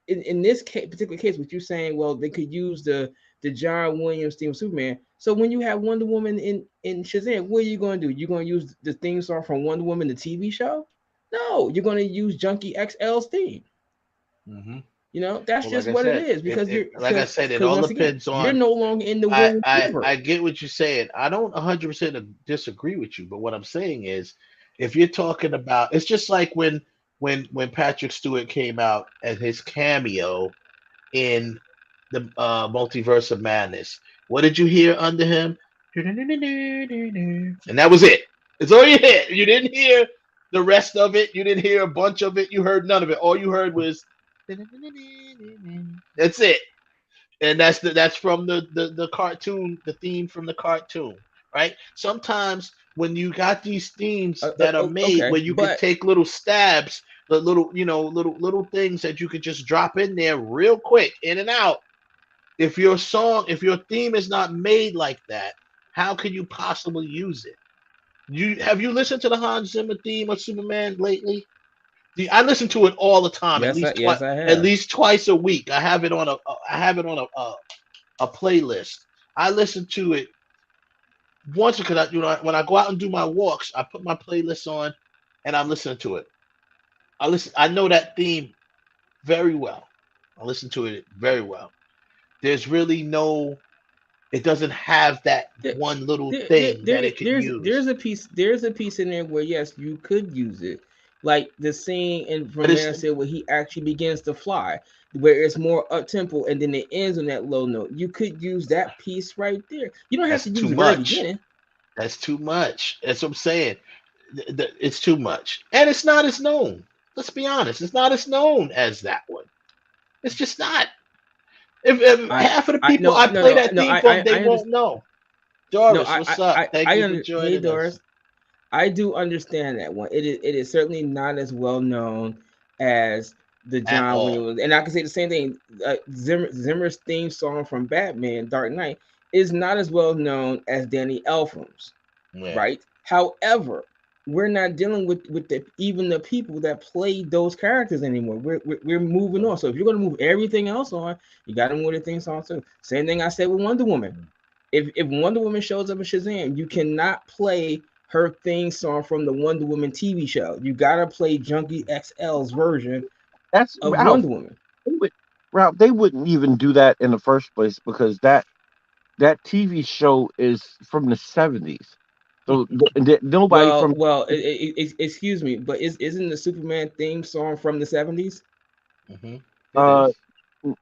in this particular case, what you're saying, well, they could use the John Williams theme of Superman. So when you have Wonder Woman in Shazam, what are you going to do? You're going to use the theme song from Wonder Woman, the TV show? No, you're going to use Junkie XL's theme. Mm-hmm. You know, that's just what it is. Because it all depends on. You're no longer in the Williams universe. I get what you're saying. I don't 100% disagree with you, but what I'm saying is, if you're talking about, it's just like when Patrick Stewart came out and his cameo in the Multiverse of Madness. What did you hear under him? And that was it. It's all you hear. You didn't hear the rest of it. You didn't hear a bunch of it. You heard none of it. All you heard was that's it. And that's from the cartoon, the theme from the cartoon, right? Sometimes when you got these themes that are made where you can take little stabs, the little things that you could just drop in there real quick, in and out. If your theme is not made like that, how can you possibly use it? Have you listened to the Hans Zimmer theme of Superman lately? I listen to it all the time. Yes, I have. At least twice a week. I have it on a playlist. I listen to it once because when I go out and do my walks, I put my playlist on and I'm listening to it. I know that theme very well. I listen to it very well. There's really it doesn't have that one little thing that it can use. There's a piece in there where yes, you could use it. Like the scene from Man said where he actually begins to fly, where it's more up tempo and then it ends on that low note. You could use that piece right there. You don't have to use the very beginning. That's too much. That's what I'm saying. It's too much. And it's not as known. Let's be honest. It's not as known as that one. It's just not. If half of the people I play that theme from, they won't know. Doris, what's up? Thank you for joining us. I do understand that one. It is certainly not as well known as the John Williams, and I can say the same thing. Zimmer's theme song from Batman: Dark Knight is not as well known as Danny Elfman's, right? However, we're not dealing with even the people that played those characters anymore. We're moving on. So if you're going to move everything else on, you got to move the theme song too. Same thing I said with Wonder Woman. If Wonder Woman shows up in Shazam, you cannot play her theme song from the Wonder Woman TV show. You gotta play Junkie XL's version of Wonder Woman. Ralph, they wouldn't even do that in the first place because that TV show is from the 70s. So nobody excuse me, but isn't the Superman theme song from the 70s?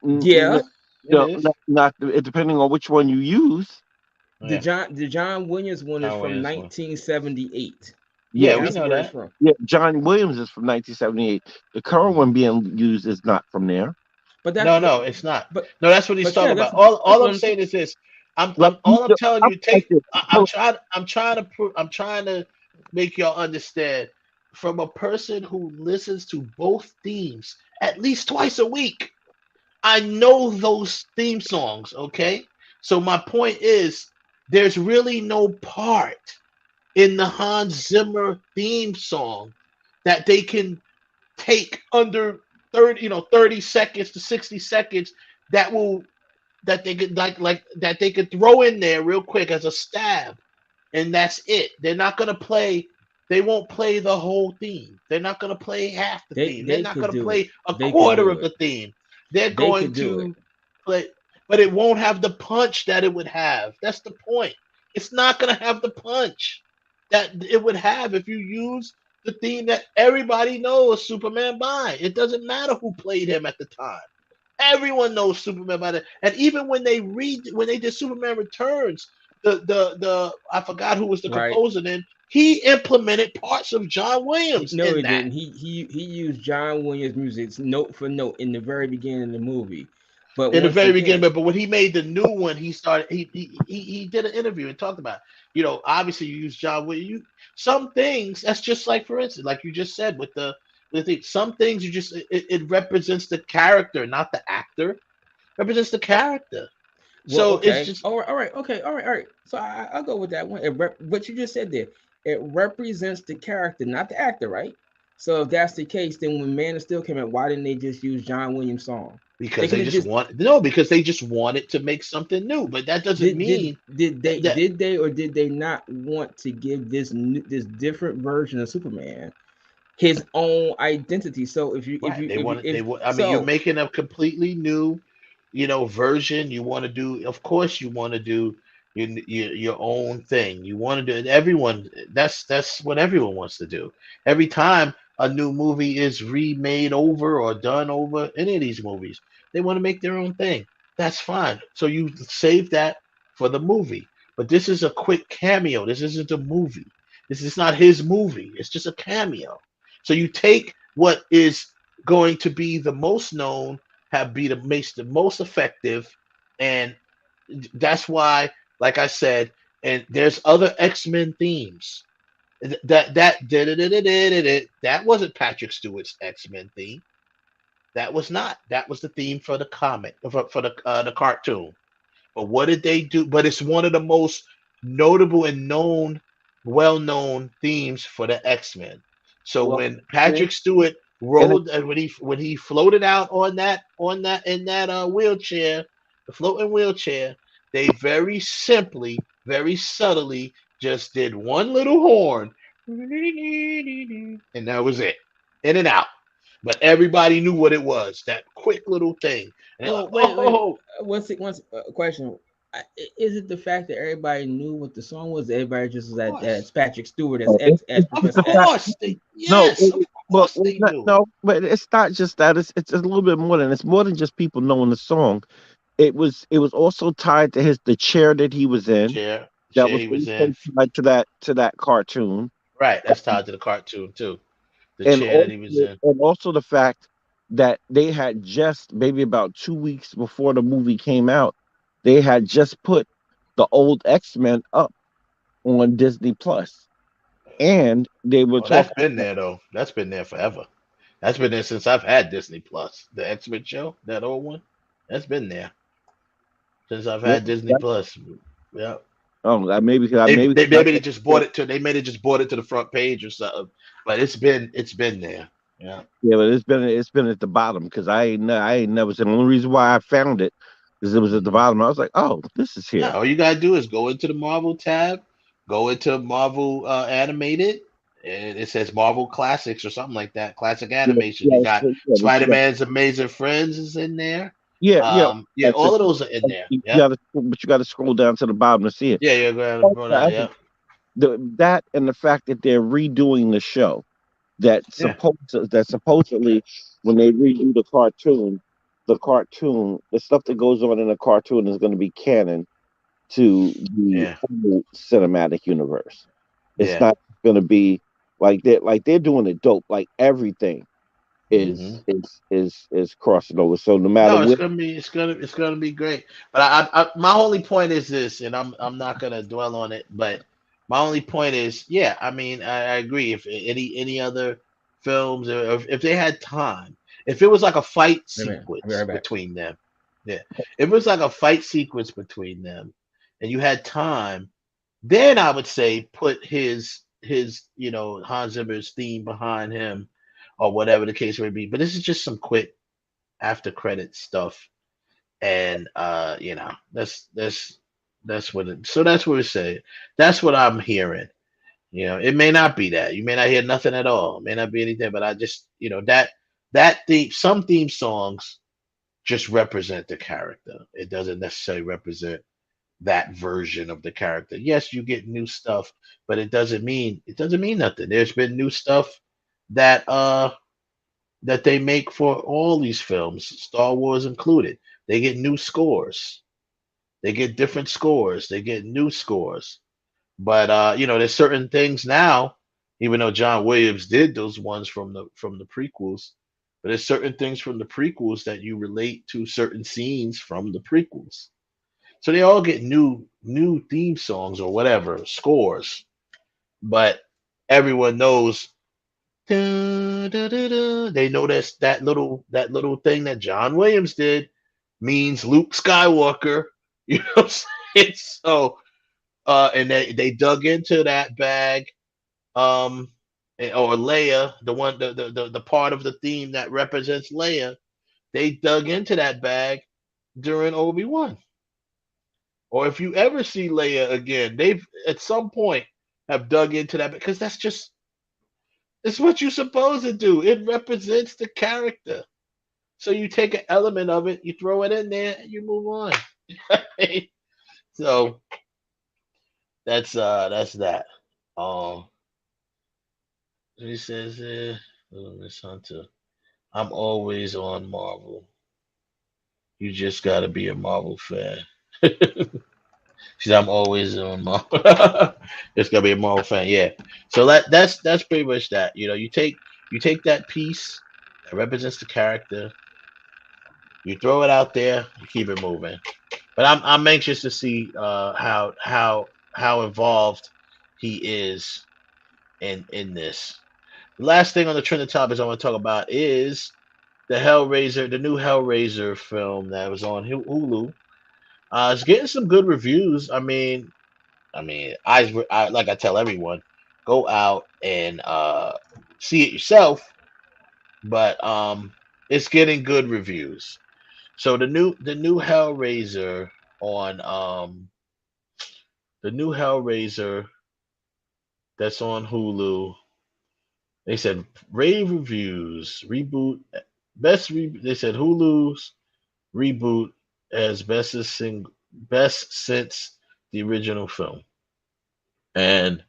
Yeah. Not depending on which one you use. The John Williams one is from 1978. Yeah, we know that. Yeah, John Williams is from 1978. The current one being used is not from there. But no, it's not. But no, that's what he's talking about. All I'm saying is this: all I'm telling you. I'm trying to make y'all understand. From a person who listens to both themes at least twice a week, I know those theme songs. Okay, so my point is, there's really no part in the Hans Zimmer theme song that they can take under 30 seconds to 60 seconds that they could that they could throw in there real quick as a stab, and that's it. They're not gonna play. They won't play the whole theme. They're not gonna play half the theme. They're not gonna play a quarter of the theme. They're going to play, but it won't have the punch that it would have. That's the point. It's not gonna have the punch that it would have if you use the theme that everybody knows Superman by. It doesn't matter who played him at the time. Everyone knows Superman by that. And even when they did Superman Returns, the I forgot who was the composer then. He implemented parts of John Williams. No, he didn't. He used John Williams' music note for note in the very beginning of the movie. But in the very beginning, but when he made the new one, he did an interview and talked about, obviously you use John Williams. Some things, that's just like, for instance, like you just said with the thing, some things it represents the character, not the actor. It represents the character. So it's just all right. So I'll go with that one. What you just said there, it represents the character, not the actor, right? So if that's the case, then when Man of Steel came out, why didn't they just use John Williams' song? Because they just wanted to make something new. But that doesn't mean did they or did they not want to give this different version of Superman his own identity? So you're making a completely new, version. You want to do, of course, you want to do your own thing. You want to do it. Everyone, that's what everyone wants to do. Every time a new movie is remade over or done over, any of these movies, they want to make their own thing. That's fine. So you save that for the movie. But this is a quick cameo. This isn't a movie. This is not his movie. It's just a cameo. So you take what is going to be the most known, makes the most effective, and that's why, like I said, and there's other X-Men themes. That wasn't Patrick Stewart's X-Men theme. That was not. That was the theme for the comic, for the cartoon. But what did they do? But it's one of the most notable and well-known themes for the X-Men. So when Patrick Stewart rode, when he floated out in that wheelchair, the floating wheelchair, they very simply, very subtly just did one little horn, and that was it, in and out. But everybody knew what it was. That quick little thing. Wait. Once question. Is it the fact that everybody knew what the song was? Everybody just was as Patrick Stewart as Professor X? No, but it's not just that. It's a little bit more than it's more than just people knowing the song. It was also tied to the chair that he was in. That was tied to that cartoon. Right, that's tied to the cartoon too. The chair that he was in, and also the fact that they had just maybe about 2 weeks before the movie came out, they had just put the old X-Men up on Disney Plus, and they were. That's been there though. That's been there forever. That's been there since I've had Disney Plus. The X-Men show, that old one, that's been there since I've had Disney Plus. Yeah. Oh, maybe they just bought it to. They may have just bought it to the front page or something. But it's been there. Yeah. Yeah, but it's been at the bottom because I ain't never seen. The only reason why I found it is it was at the bottom. I was like, oh, this is here. Yeah, all you gotta do is go into the Marvel tab, go into Marvel Animated, and it says Marvel Classics or something like that. Classic animation. You got Spider-Man's Amazing Friends is in there. Yeah, all of those are in there. But you got to scroll down to the bottom to see it. Yeah, that and the fact that they're redoing the show, that supposedly when they redo the cartoon, the stuff that goes on in the cartoon is going to be canon to the whole cinematic universe. It's not going to be like they're doing it dope, like everything is is crossing over. So no matter No, what, it's gonna be great. But my only point is this, and I'm not gonna dwell on it. But my only point is, yeah, I mean, I agree. If any other films, or if they had time, if it was like a fight Wait a minute. I'll be sequence right back. between them, yeah, if it was like a fight sequence between them, and you had time, then I would say put his Hans Zimmer's theme behind him, or whatever the case may be. But this is just some quick after credit stuff, and that's what it, so that's what it said. That's what I'm hearing. It may not be that, you may not hear nothing at all, it may not be anything, but I just, that theme, some theme songs just represent the character. It doesn't necessarily represent that version of the character. Yes, you get new stuff, but it doesn't mean nothing. There's been new stuff that that they make for all these films, Star Wars included. They get new scores. They get different scores. They get new scores. But there's certain things now, even though John Williams did those ones from the prequels, but there's certain things from the prequels that you relate to certain scenes from the prequels. So they all get new theme songs or whatever, scores. But everyone knows, they know that little thing that John Williams did means Luke Skywalker. You know what I'm saying? So and they dug into that bag, or Leia, the one the part of the theme that represents Leia, they dug into that bag during Obi-Wan. Or if you ever see Leia again, they've at some point have dug into that, because it's what you're supposed to do. It represents the character. So you take an element of it, you throw it in there, and you move on. So that's that. He says, Miss Hunter, I'm always on Marvel. You just gotta be a Marvel fan. She said, I'm always on Marvel. Just gotta be a Marvel fan. Yeah. So that's pretty much that. You take that piece that represents the character, you throw it out there, you keep it moving. But I'm anxious to see how involved he is in this. The last thing on the trending topics I want to talk about is the new Hellraiser film that was on Hulu. It's getting some good reviews. I like I tell everyone, go out and see it yourself. But it's getting good reviews. So the new Hellraiser that's on Hulu. They said rave reviews, reboot, they said Hulu's reboot as best since the original film. And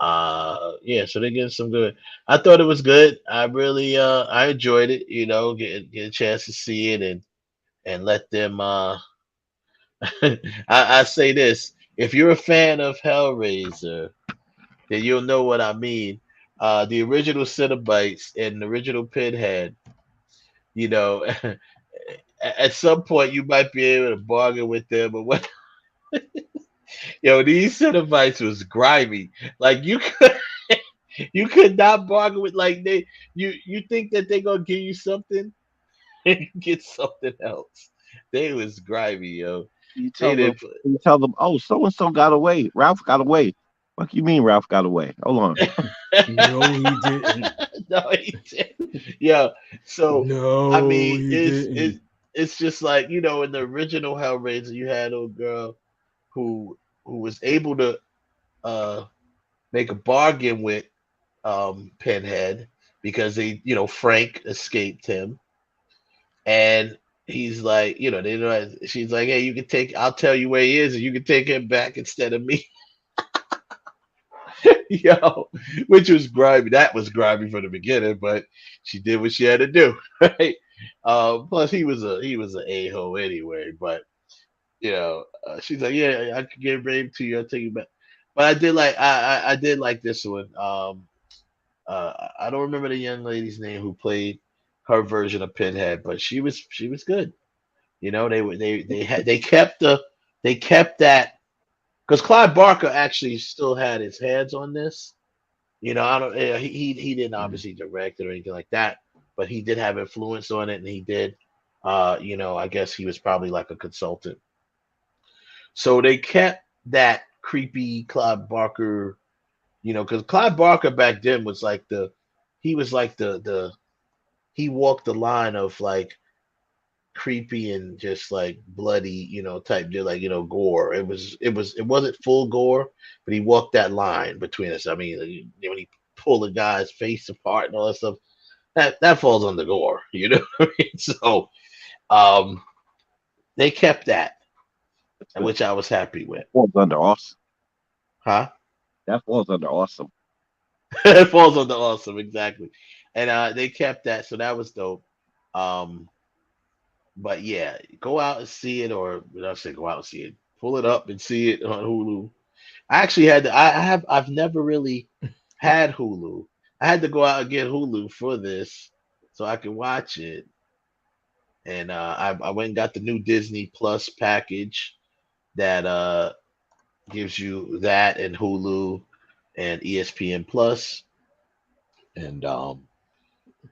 so they're getting some good. I thought it was good. I really I enjoyed it, get a chance to see it and let them I say this, if you're a fan of Hellraiser, then you'll know what I mean. The original Cenobites and the original Pinhead, at some point you might be able to bargain with them, but what these Cenobites was grimy. Like you could not bargain with, like, you think that they're gonna give you something and get something else. They was grimy, yo. you tell them, oh, so and so got away. Ralph got away. What you mean Ralph got away? Hold on. No, he didn't. No, he didn't. Yeah. So no, I mean, it's just like, in the original Hellraiser, you had a girl who was able to make a bargain with Pinhead, because Frank escaped him, and he's like, she's like, hey, I'll tell you where he is, and you can take him back instead of me. Which was grimy. That was grimy from the beginning, but she did what she had to do, right? Plus he was an a-hole anyway, but she's like, yeah, I can give Raven to you, I'll take you back. But I did like this one. I don't remember the young lady's name who played her version of Pinhead, but she was good. You know, they kept that because Clive Barker actually still had his hands on this. You know, I don't he didn't obviously direct it or anything like that, but he did have influence on it, and he did. You know, I guess he was probably like a consultant. So they kept that creepy Clive Barker, you know, because Clive Barker back then was like he walked the line of like creepy and just like bloody, you know, type deal, like, you know, gore. It wasn't full gore, but he walked that line between us. I mean, when he pulled the guy's face apart and all that stuff, that falls under gore, you know what I mean? So they kept that, which I was happy with. Falls under awesome. Huh? That falls under awesome. It falls under awesome, exactly. And they kept that, so that was dope. But yeah, go out and see it, or I say go out and see it. Pull it up and see it on Hulu. I actually I've never really had Hulu. I had to go out and get Hulu for this so I could watch it. And I went and got the new Disney Plus package that gives you that and Hulu and ESPN Plus. And so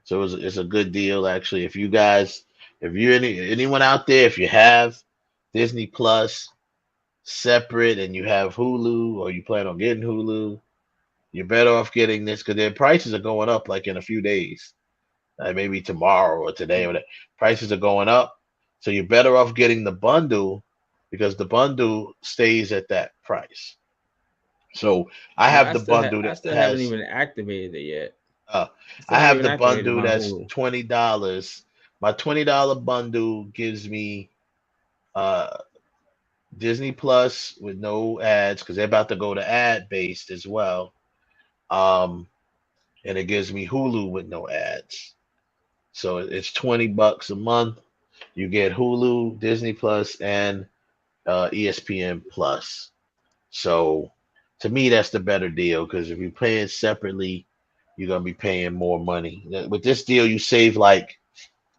it's a good deal actually. If you're anyone out there, if you have Disney Plus separate and you have Hulu or you plan on getting Hulu, you're better off getting this because their prices are going up like in a few days. Maybe tomorrow or today or whatever. Prices are going up. So you're better off getting the bundle because the bundle stays at that price. So I have the bundle that haven't even activated it yet. I have the bundle that's $20. My $20 bundle gives me Disney Plus with no ads because they're about to go to ad based as well. And it gives me Hulu with no ads. So it's $20 a month. You get Hulu, Disney Plus, and ESPN Plus. So to me, that's the better deal because if you're paying separately, you're gonna be paying more money. With this deal, you save like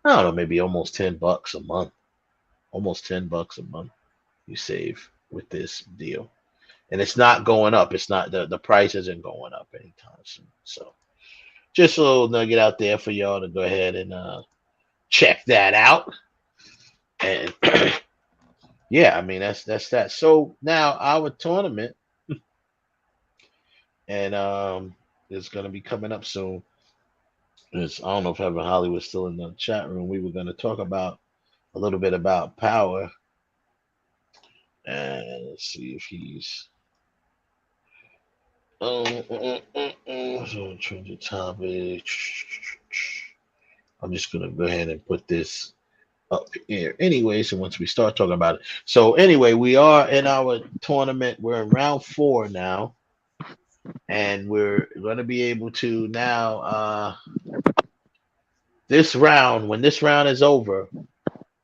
I don't know, maybe almost $10 a month. Almost $10 a month you save with this deal. And it's not going up. It's not the price isn't going up anytime soon. So just a little nugget out there for y'all to go ahead and check that out. And yeah, I mean that's that. So now our tournament and it's gonna be coming up soon. I don't know if Evan Holly was still in the chat room. We were going to talk about a little bit about power. And let's see if he's. So change the topic. I'm just going to go ahead and put this up here anyway. So once we start talking about it. So anyway, we are in our tournament. We're in round 4 now. And we're going to be able to now. This round, when this round is over,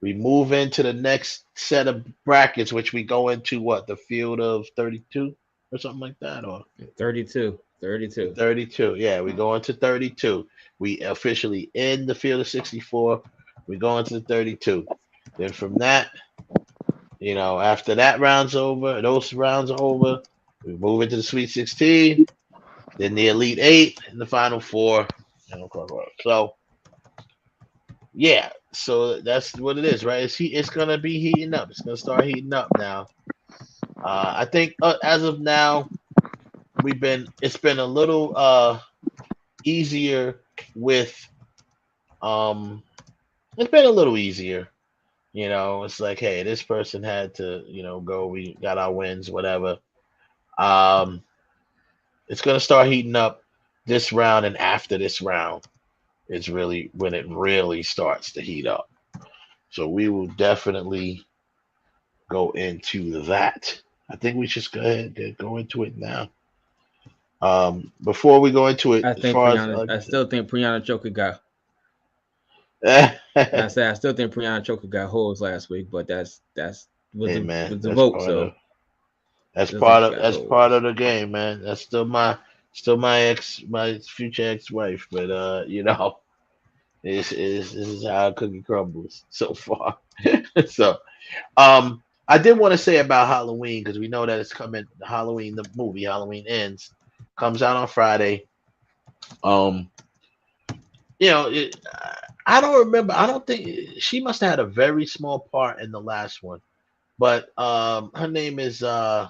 we move into the next set of brackets, which we go into what, the field of 32 or something like that, or 32. Yeah, we go into 32. We officially end the field of 64. We go into the 32. Then from that, you know, after that round's over, those rounds are over, we move into the Sweet 16, then the Elite 8, and the Final 4. So. Yeah, so that's what it is, right? It's gonna be heating up. It's gonna start heating up now. I think as of now, it's been a little easier with it's been a little easier. You know, it's like, hey, this person had to, you know, go. We got our wins, whatever. It's gonna start heating up this round and after this round. It's really when it really starts to heat up. So we will definitely go into that. I think we should go ahead and go into it now. Before we go into it, I still think Brianna Joker got. I still think Brianna Joker got holes last week, but that's the vote. So that's part of the game, man. That's still my Still my future ex-wife, but this is how a cookie crumbles so far. So, I did want to say about Halloween because we know that it's coming. Halloween, the movie Halloween Ends, comes out on Friday. Um, I don't remember. I don't think she must have had a very small part in the last one, but her name is what's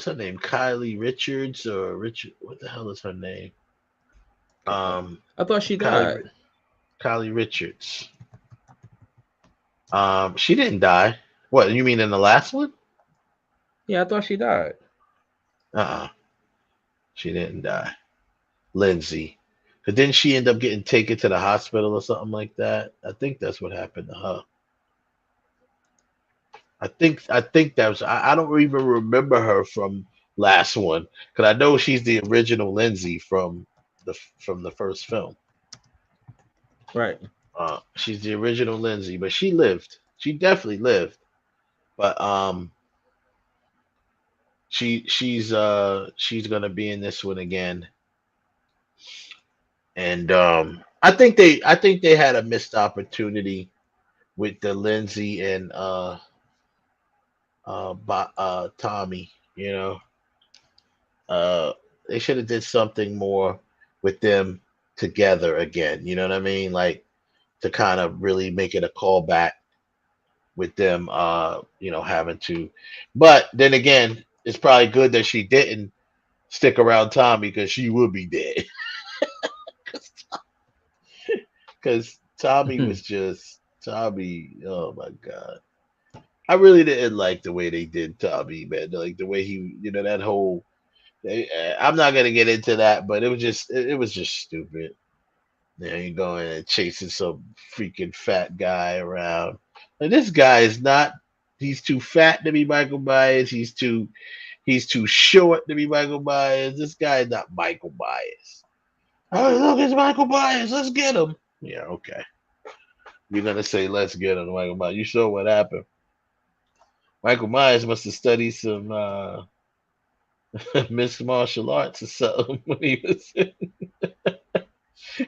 her name? Kylie Richards or Richard? What the hell is her name? I thought she Kylie, died. Kylie Richards. She didn't die. What, you mean in the last one? Yeah, I thought she died. She didn't die. Lindsay. But didn't she end up getting taken to the hospital or something like that? I think that's what happened to her. I think that was. I don't even remember her from last one because I know she's the original Lindsay from the first film. Right. She's the original Lindsay, but she lived. She definitely lived. But she's gonna be in this one again. And I think they had a missed opportunity with the Lindsay and Tommy. They should have did something more with them together again. You know what I mean? Like to kind of really make it a callback with them. Having to. But then again, it's probably good that she didn't stick around Tommy because she would be dead. Because Tommy was just Tommy. Oh my god, I really didn't like the way they did Tommy, man. Like the way he, that whole. I'm not gonna get into that, but it was just stupid. You going and chasing some freaking fat guy around. And this guy is not. He's too fat to be Michael Myers. He's too short to be Michael Myers. This guy is not Michael Myers. Oh, look, it's Michael Myers. Let's get him. Yeah, okay. You're gonna say let's get him, Michael Myers. You saw what happened. Michael Myers must have studied some mixed martial arts or something when he was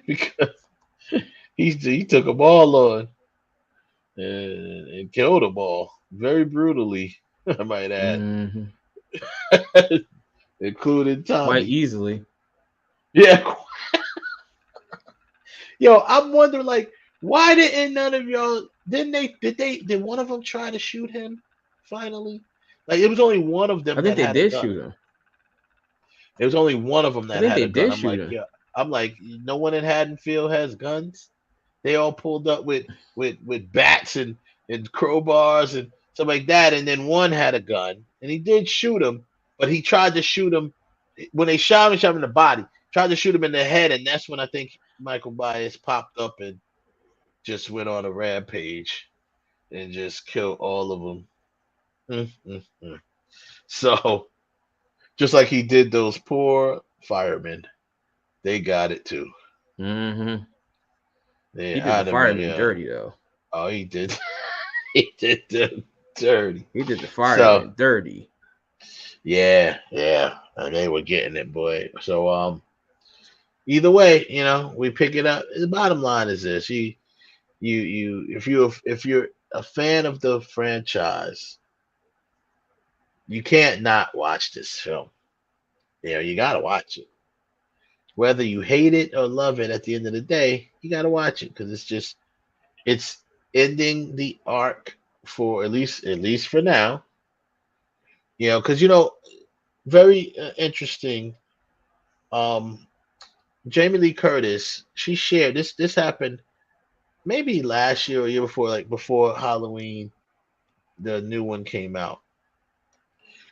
because he took them all on and killed them all very brutally, I might add. Including Tommy. Quite easily. Yeah. Yo, I'm wondering, like, why didn't none of y'all? Did one of them try to shoot him? Finally, like it was only one of them. I think that they had did a gun. shoot him. It was only one of them that had a gun. Did I'm shoot like, him. yeah. I'm like, no one in Haddonfield has guns. They all pulled up with bats and crowbars and stuff like that. And then one had a gun, and he did shoot him, but he tried to shoot him when they shot him. He shot him in the body. Tried to shoot him in the head, and that's when I think Michael Myers popped up and just went on a rampage and just killed all of them. So, just like he did those poor firemen, they got it too. Mm-hmm. Yeah, He did the firemen dirty though. Oh, he did. He did them dirty. He did the firemen dirty. Yeah, and they were getting it, boy. So, either way, we pick it up. The bottom line is this: if you're a fan of the franchise, you can't not watch this film. You gotta watch it. Whether you hate it or love it, at the end of the day, you gotta watch it because it's ending the arc for at least for now. Because very interesting. Jamie Lee Curtis, she shared this. This happened maybe last year or year before, like before Halloween, the new one came out.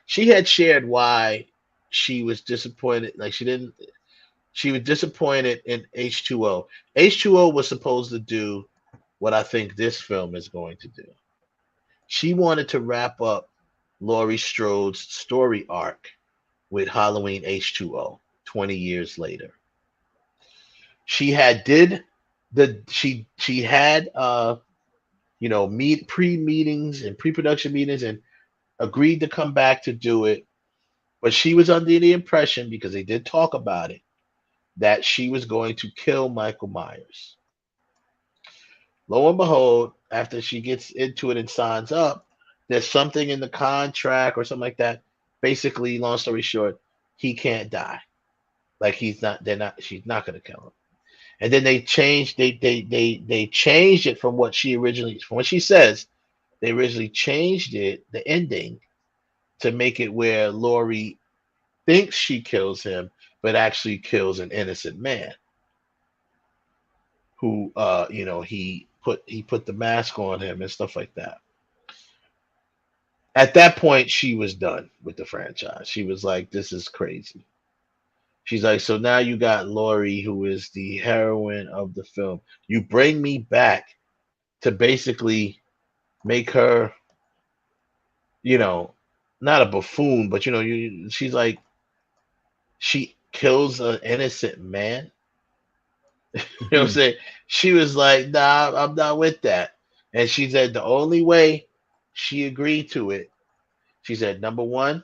She had shared why she was disappointed. Like she was disappointed in H2O. H2O was supposed to do what I think this film is going to do. She wanted to wrap up Laurie Strode's story arc with Halloween H2O 20 years later. She had pre-meetings and pre-production meetings and agreed to come back to do it But she was under the impression, because they did talk about it, that she was going to kill Michael Myers. Lo and behold, after she gets into it and signs up, there's something in the contract or something like that. Basically, long story short, he can't die. Like she's not gonna kill him. And then they changed they changed it from what she says. They originally changed it, the ending, to make it where Laurie thinks she kills him, but actually kills an innocent man who he put the mask on him and stuff like that. At that point, she was done with the franchise. She was like, this is crazy. She's like, so now you got Laurie, who is the heroine of the film. You bring me back to basically make her, not a buffoon, but she's like, she kills an innocent man. You know what I'm saying? She was like, nah, I'm not with that. And she said the only way she agreed to it, she said, number one,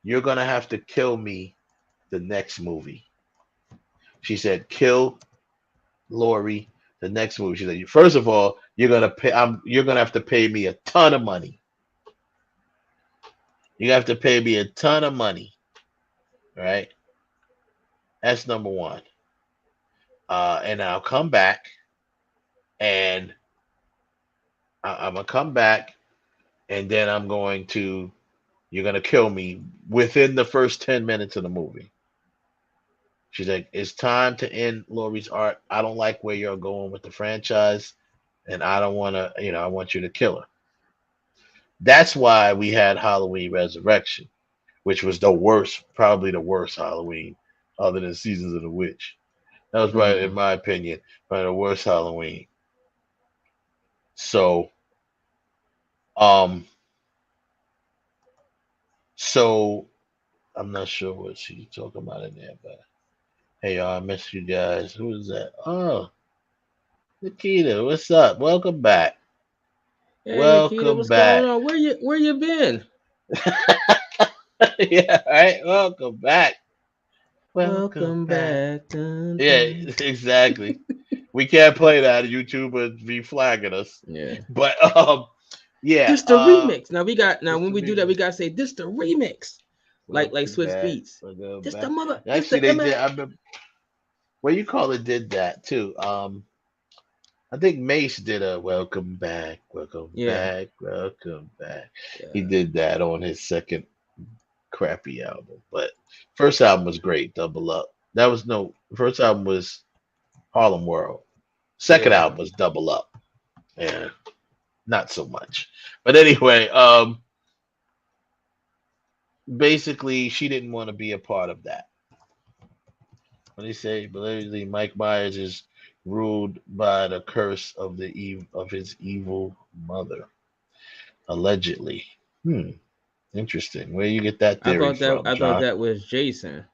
you're going to have to kill me the next movie. She said, kill Laurie the next movie. She said, first of all, you're going to have to pay me a ton of money. You have to pay me a ton of money. Right? That's number one. And I'll come back, and I'm going to come back, and then you're going to kill me within the first 10 minutes of the movie. She's like, it's time to end Laurie's art. I don't like where you're going with the franchise, and I don't want to, I want you to kill her. That's why we had Halloween Resurrection, which was probably the worst Halloween other than Seasons of the Witch. That was probably, in my opinion, probably the worst Halloween. So I'm not sure what she's talking about in there, but hey, y'all, I missed you guys. Who is that? Oh, Nikita, what's up? Welcome back. Hey, Welcome Nikita, what's back. going on? Where you been? Yeah, right. Welcome back. Welcome back. Dun, Yeah, dun. exactly. We can't play that. YouTube would be flagging us. Yeah. But yeah. This the remix. When we do that, we gotta say this the remix. Like Swiss Beats. This the mother. Actually, they did. I remember, did that too. I think Mace did a welcome back. Yeah. He did that on his second crappy album, but first album was great. Double Up. First album was Harlem World. Second album was Double Up. Yeah, not so much. But anyway, basically, she didn't want to be a part of that. What do you say? Allegedly, Mike Myers is ruled by the curse of his evil mother. Allegedly. Interesting. Where you get that theory from? I thought that was Jason.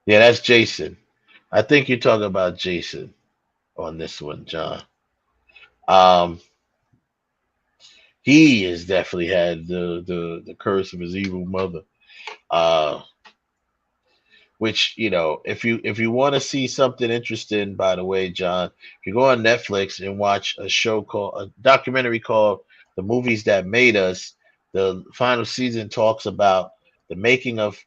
Yeah, that's Jason. I think you're talking about Jason on this one, John. He has definitely had the curse of his evil mother. Which, if you want to see something interesting, by the way, John, if you go on Netflix and watch a documentary called The Movies That Made Us, the final season talks about the making of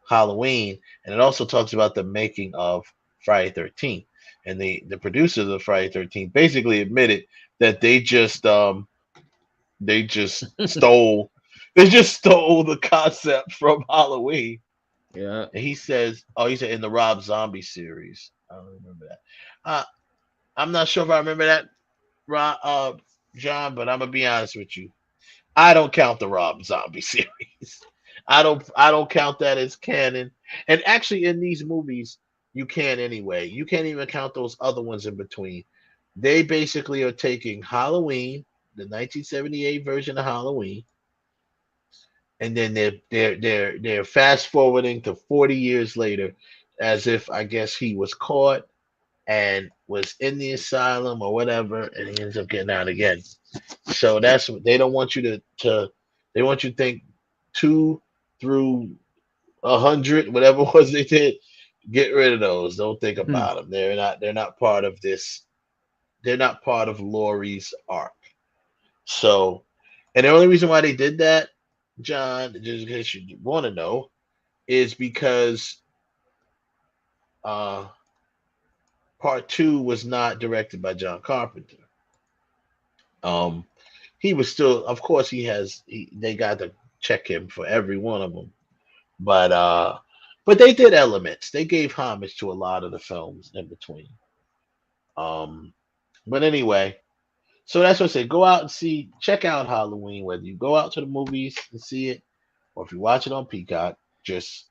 Halloween, and it also talks about the making of Friday 13th. And the producers of Friday 13th basically admitted that they just stole the concept from Halloween. Yeah. And he said in the Rob Zombie series. I don't remember that. I'm not sure if I remember that, John, but I'm gonna be honest with you. I don't count the Rob Zombie series. I don't count that as canon. And actually, in these movies, you can't anyway. You can't even count those other ones in between. They basically are taking Halloween, the 1978 version of Halloween, and then they're fast forwarding to 40 years later, as if I guess he was caught and was in the asylum or whatever, and he ends up getting out again. So that's what they don't want you to they want you to think 2 through 100, whatever it was they did. Get rid of those. Don't think about them. They're not part of this. They're not part of Laurie's arc. So, and the only reason why they did that, John, just in case you want to know, is because part 2 was not directed by John Carpenter. He was still, of course, they got to check him for every one of them, but they did elements. They gave homage to a lot of the films in between. But anyway, so that's what I say. Go out and check out Halloween, whether you go out to the movies and see it, or if you watch it on Peacock, just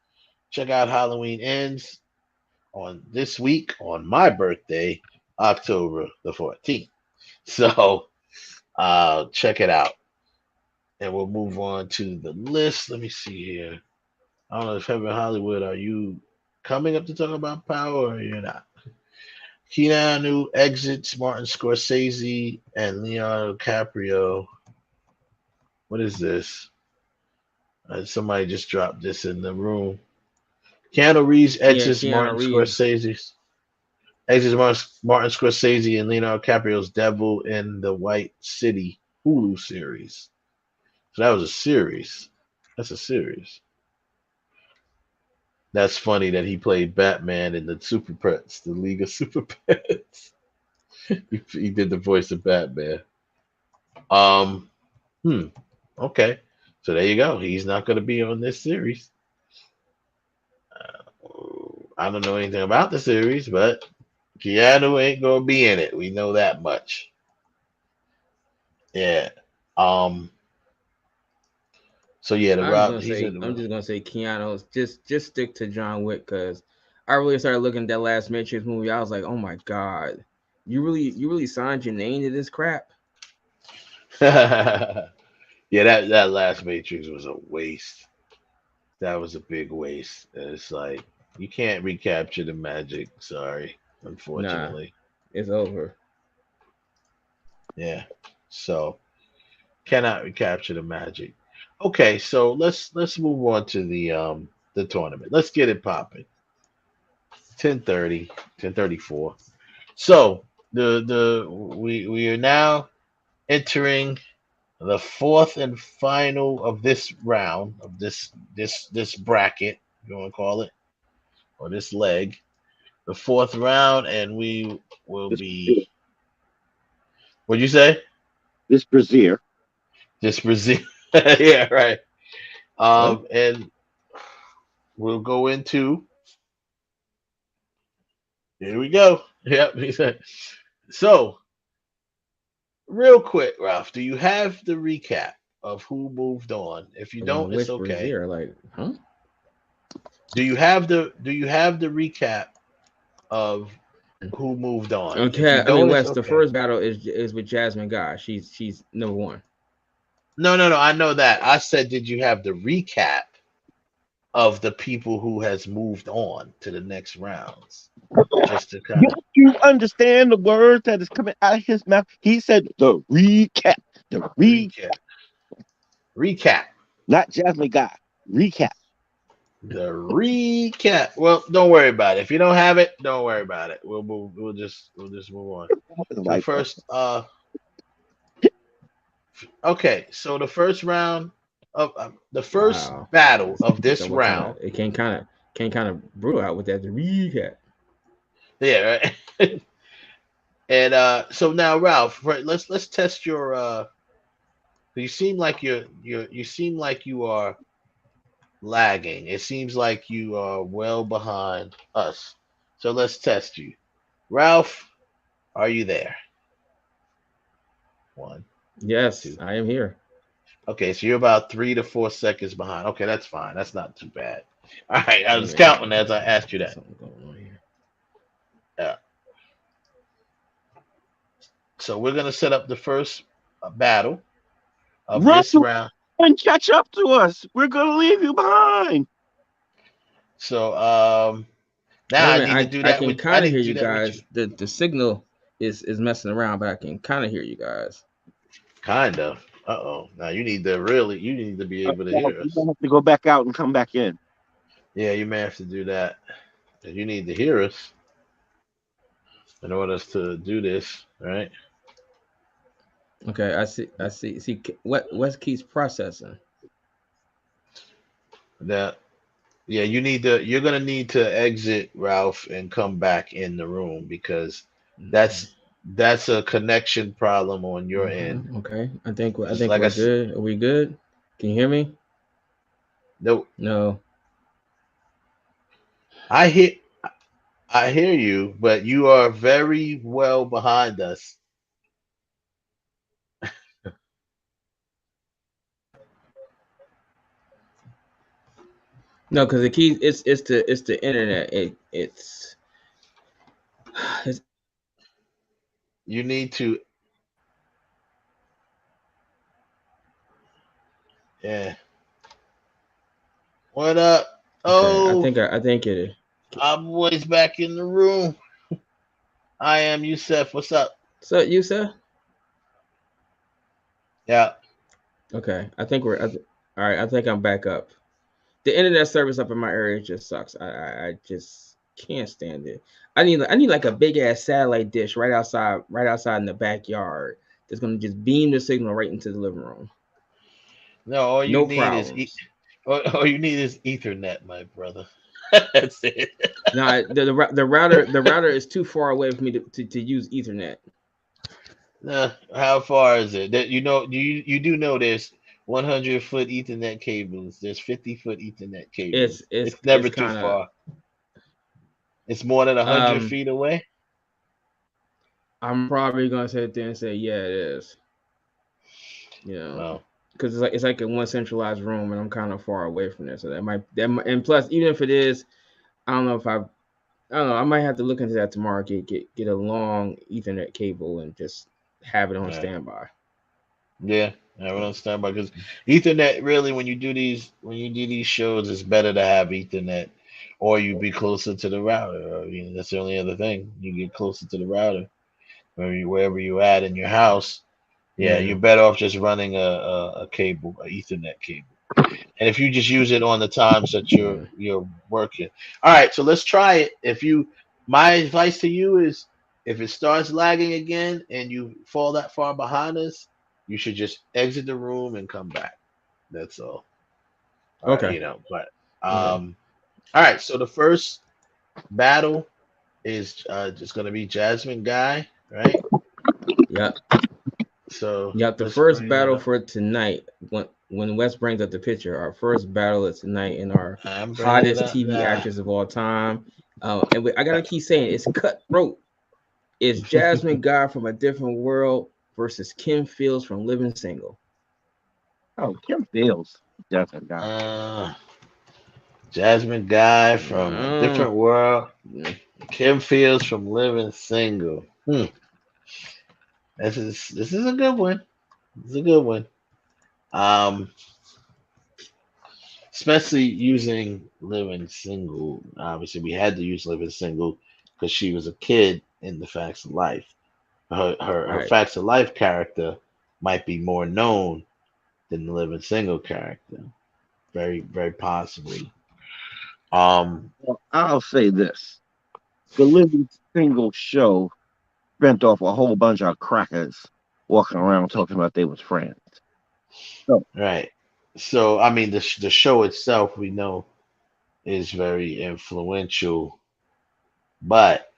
check out Halloween Ends on this week on my birthday, October the 14th. So check it out. And we'll move on to the list. Let me see here. I don't know if Heaven Hollywood, are you coming up to talk about Power or you're not? Keanu exits Martin Scorsese and Leonardo DiCaprio. What is this? Somebody just dropped this in the room. Keanu Reeves exits Martin Scorsese. Exits Martin Scorsese and Leonardo DiCaprio's Devil in the White City Hulu series. So that was a series. That's a series. That's funny that he played Batman in the Super Pets, the League of Super Pets. He did the voice of Batman. Okay. So there you go. He's not going to be on this series. I don't know anything about the series, but Keanu ain't going to be in it. We know that much. Yeah. So yeah, I'm just gonna say Keanu. Just stick to John Wick, because I really started looking at that last Matrix movie. I was like, oh my god, you really signed your name to this crap? Yeah, that last Matrix was a waste. That was a big waste. It's like you can't recapture the magic. Sorry, unfortunately, it's over. Yeah, so cannot recapture the magic. Okay, so let's move on to the tournament. Let's get it popping. 10:34. So we are now entering the fourth and final of this round of this bracket, you want to call it, or this leg. The fourth round, and we will be. What'd you say? This brazier. Yeah, right. And we'll go into. Here we go. Yep, he said. So, real quick, Ralph, do you have the recap of who moved on? If you don't, it's okay. Brazier, like, huh? Do you have the recap of who moved on? Okay, I mean, Wes, the first battle is with Jasmine Guy. She's number one. No. I know that. I said, did you have the recap of the people who has moved on to the next rounds? Just to kind of. You understand the words that is coming out of his mouth? He said the recap. The recap. Not Jasmine Guy. Recap. The recap. Well, don't worry about it. If you don't have it, don't worry about it. We'll move. We'll just move on. So first, okay. So the first round of the first battle of this round. It came kind of brutal out with that. The recap. Yeah. Right. And so now, Ralph, let's test your. You seem like you are lagging. It seems like you are well behind us. So let's test you. Ralph, are you there? 1. Yes, 2. I am here. Okay, so you're about 3 to 4 seconds behind. Okay, that's fine. That's not too bad. All right, I was counting as I asked you that. Something going on here. Yeah. So we're gonna set up the first battle of this round. And catch up to us. We're gonna leave you behind. So now I need to do that. I can kind of hear you guys. The signal is messing around, but I can kind of hear you guys. Kind of. Now you need to be able to hear us. You have to go back out and come back in. Yeah, you may have to do that. And you need to hear us in order to do this, right? Okay, I see. I see. See what keeps processing. That yeah, you're gonna need to exit Ralph and come back in the room because that's a connection problem on your end. Okay, I think 'Cause like we're good. Are we good? Can you hear me? no, No. I hear you, but you are very well behind us. No, because the key it's the internet. It's You need to yeah. What up? okay. Oh, I think it is. our boy's back in the room. I am Yusef. What's up? So you sir? Yeah. Okay, I think we're all right. I think I'm back up. The internet service up in my area just sucks. I just can't stand it. I need like a big ass satellite dish right outside in the backyard that's gonna just beam the signal right into the living room. No, all you No need is problems. all you need is Ethernet, my brother. That's it. No, the router is too far away for me to use Ethernet. How far is it? That you do know there's 100-foot Ethernet cables. There's 50-foot Ethernet cables. It's never It's too kind of far. It's more than 100 feet away. I'm probably gonna sit there and say yeah it is. You know. Well, because it's like in one centralized room, and I'm kind of far away from there. So and plus, even if it is, I don't know if I don't know. I might have to look into that tomorrow. Get a long Ethernet cable and just have it on right. standby. Yeah, I don't understand because Ethernet really when you do these shows, it's better to have Ethernet, or you be closer to the router. That's the only other thing. You get closer to the router, wherever you at in your house. Yeah, you're better off just running a cable, a Ethernet cable. And if you just use it on the times that you're working. All right, so let's try it. My advice to you is if it starts lagging again and you fall that far behind us, you should just exit the room and come back. That's all. Okay. But all right, so the first battle is just gonna be Jasmine Guy, right? Yeah. So the first battle for tonight, when Wes brings up the picture, our first battle of tonight in our hottest TV actress of all time. I gotta keep saying it's cutthroat. It's Jasmine Guy from A Different World versus Kim Fields from Living Single. Oh, Kim Fields, Jasmine Guy. Jasmine Guy from A Different World. Kim Fields from Living Single. This is a good one. This is a good one. Especially using Living Single. Obviously, we had to use Living Single because she was a kid in the Facts of Life. Her Facts of Life character might be more known than the Living Single character. Very, very possibly. Well, I'll say this: the Living Single show spent off a whole bunch of crackers walking around talking about they was friends. So, right. So I mean, the show itself we know is very influential, but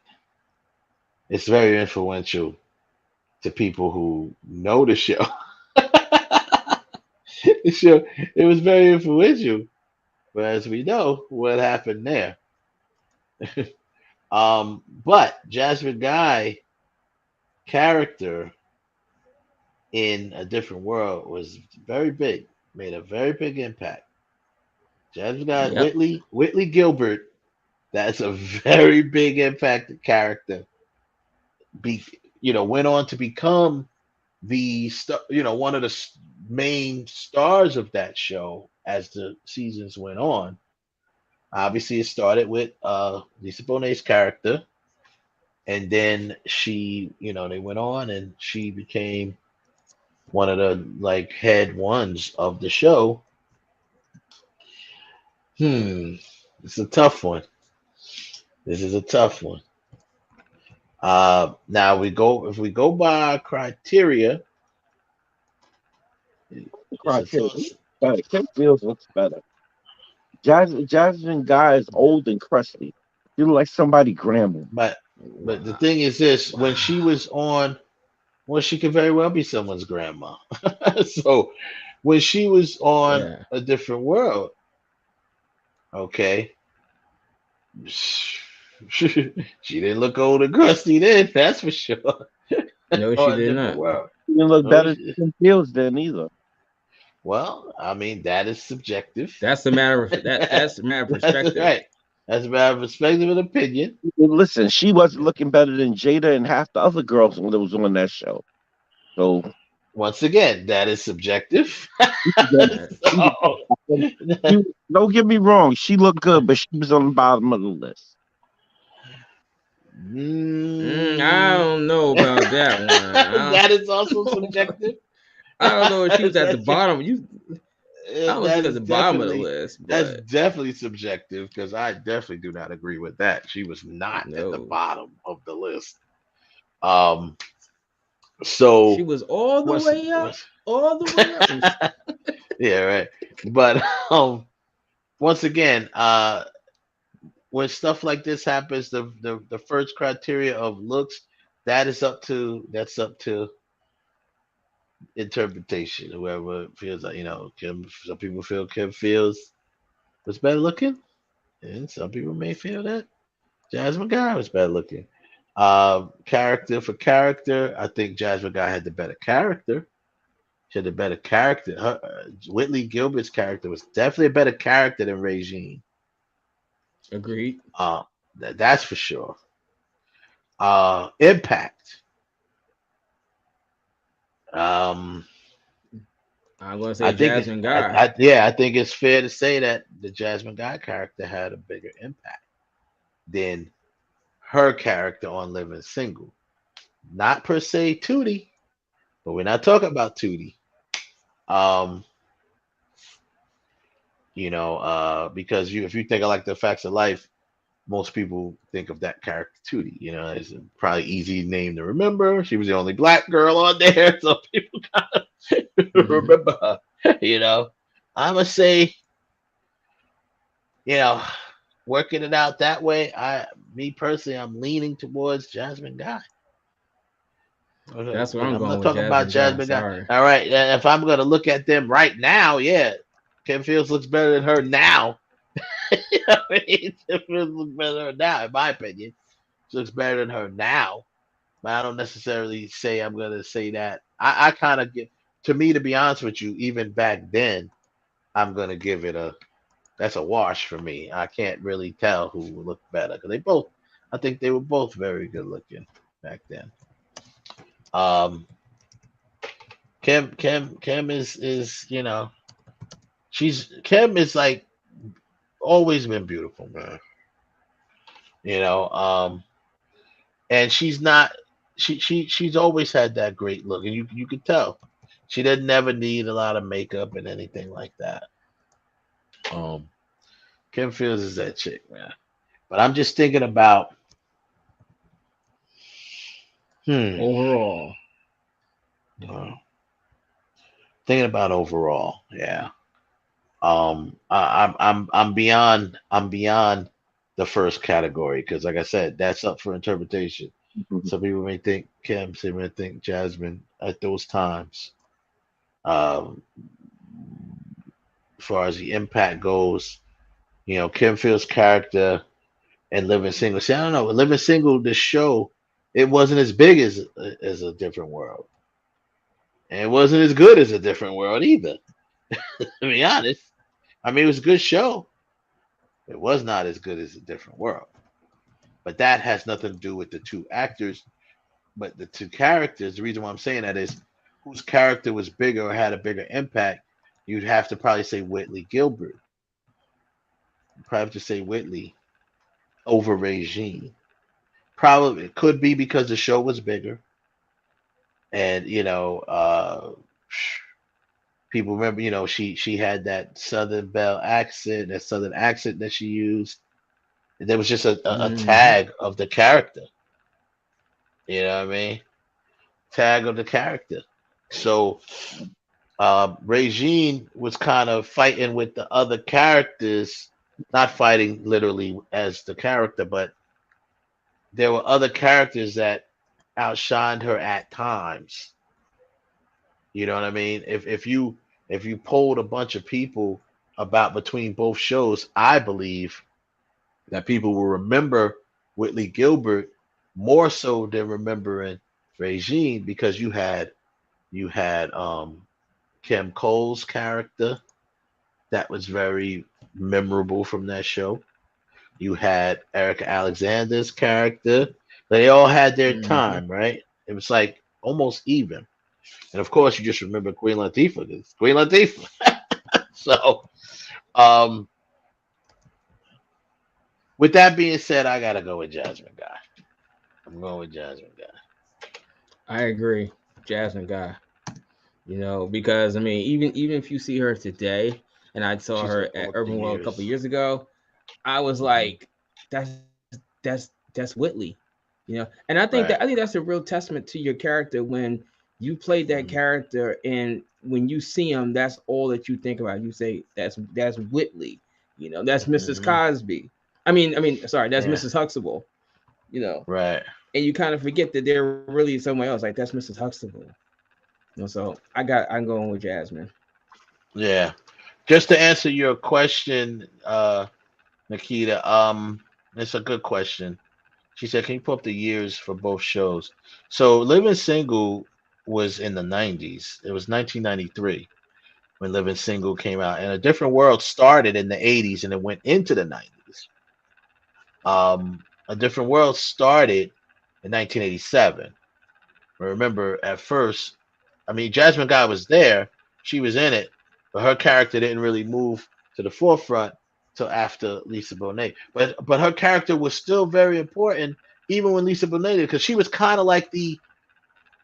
it's very influential to people who know the show. The show it was very influential, but as we know, what happened there. But Jasmine Guy character in A Different World was very big, made a very big impact. Jasmine Guy, Whitley Gilbert, that's a very big impacted character. Went on to become the one of the main stars of that show as the seasons went on. Obviously, it started with Lisa Bonet's character, and then they went on, and she became one of the head ones of the show. It's a tough one. This is a tough one. Now if we go by criteria, Kim Fields looks better. Jasmine Guy is old and crusty. You look like somebody grandma. But the thing is this: when she was on, well, she could very well be someone's grandma. So when she was on A Different World, okay, she didn't look old and crusty then. That's for sure. No, she did not. She didn't look better than Kim Fields then either. Well, I mean, that is subjective. That's a matter of that's a matter of perspective. That's right. That's a matter of perspective and opinion. Listen, she wasn't looking better than Jada and half the other girls that was on that show. So once again, that is subjective. Don't get me wrong, she looked good, but she was on the bottom of the list. I don't know about that one. That is also subjective. I don't know if she was at the bottom. I don't know if she was at the bottom of the list. But that's definitely subjective because I definitely do not agree with that. She was not at the bottom of the list. So she was all the way up. All the way up. Yeah, right. But once again, when stuff like this happens, the first criteria of looks, that's up to interpretation. Whoever feels like, some people feel Kim Fields was better looking, and some people may feel that Jasmine Guy was better looking. Character for character, I think Jasmine Guy had the better character. She had the better character. Whitley Gilbert's character was definitely a better character than Regine. Agreed. That's for sure. Impact. I'm going to say Jasmine Guy. I think it's fair to say that the Jasmine Guy character had a bigger impact than her character on Living Single. Not per se Tootie, but we're not talking about Tootie. Because if you think of like The Facts of Life, most people think of that character Tootie. It's a probably easy name to remember. She was the only black girl on there, so people kind of remember her. I'm gonna say, working it out that way, me personally, I'm leaning towards Jasmine Guy. That's what I'm going not with. talking about Jasmine Guy. All right, if I'm gonna look at them right now, yeah, Kim Fields looks better than her now. Kim Fields looks better than her now, in my opinion. She looks better than her now, but I don't necessarily say I'm gonna say that. I kind of get, to me, to be honest with you, even back then, I'm gonna give it that's a wash for me. I can't really tell who looked better because I think they were both very good looking back then. Kim is Kim is like always been beautiful, man. And she's always had that great look, and you could tell she didn't never need a lot of makeup and anything like that. Kim Fields is that chick, man. But I'm just thinking about overall. Thinking about overall, yeah. I'm beyond the first category because, like I said, that's up for interpretation. Mm-hmm. Some people may think Kim, some may think Jasmine at those times. As far as the impact goes, Kim Fields' character and Living Single. See, I don't know. Living Single, the show, it wasn't as big as A Different World. And it wasn't as good as A Different World either. To be honest. I mean, it was a good show. It was not as good as A Different World. But that has nothing to do with the two actors, but the two characters. The reason why I'm saying that is whose character was bigger or had a bigger impact, you'd have to probably say Whitley Gilbert. You'd probably have to say Whitley over Regine. Probably it could be because the show was bigger. And people remember, she had that Southern Belle accent, that Southern accent that she used. There was just a tag of the character. You know what I mean? Tag of the character. So Regine was kind of fighting with the other characters, not fighting literally as the character, but there were other characters that outshined her at times. You know what I mean? If you polled a bunch of people about between both shows, I believe that people will remember Whitley Gilbert more so than remembering Regine, because you had Kim Cole's character that was very memorable from that show. You had Erica Alexander's character. They all had their time, right? It was like almost even. And of course, you just remember Queen Latifah. It's Queen Latifah. So, with that being said, I gotta go with Jasmine Guy. I'm going with Jasmine Guy. I agree, Jasmine Guy. Because I mean, even if you see her today, and I saw her at Urban World a couple of years ago, I was like, that's Whitley, And I think that's a real testament to your character when you played that character, and when you see him, that's all that you think about. You say that's Whitley, that's Mrs. Cosby. I mean, sorry, that's Mrs. Huxtable, Right. And you kind of forget that they're really somewhere else. Like that's Mrs. Huxtable. So I'm going with Jasmine. Yeah. Just to answer your question, Nikita, it's a good question. She said, can you pull up the years for both shows? So Living Single was in the 90s. It was 1993 when Living Single came out. And A Different World started in the 80s and it went into the 90s. A Different World started in 1987. Remember, at first, Jasmine Guy was there. She was in it, but her character didn't really move to the forefront till after Lisa Bonet. But her character was still very important, even when Lisa Bonet did, because she was kind of like the,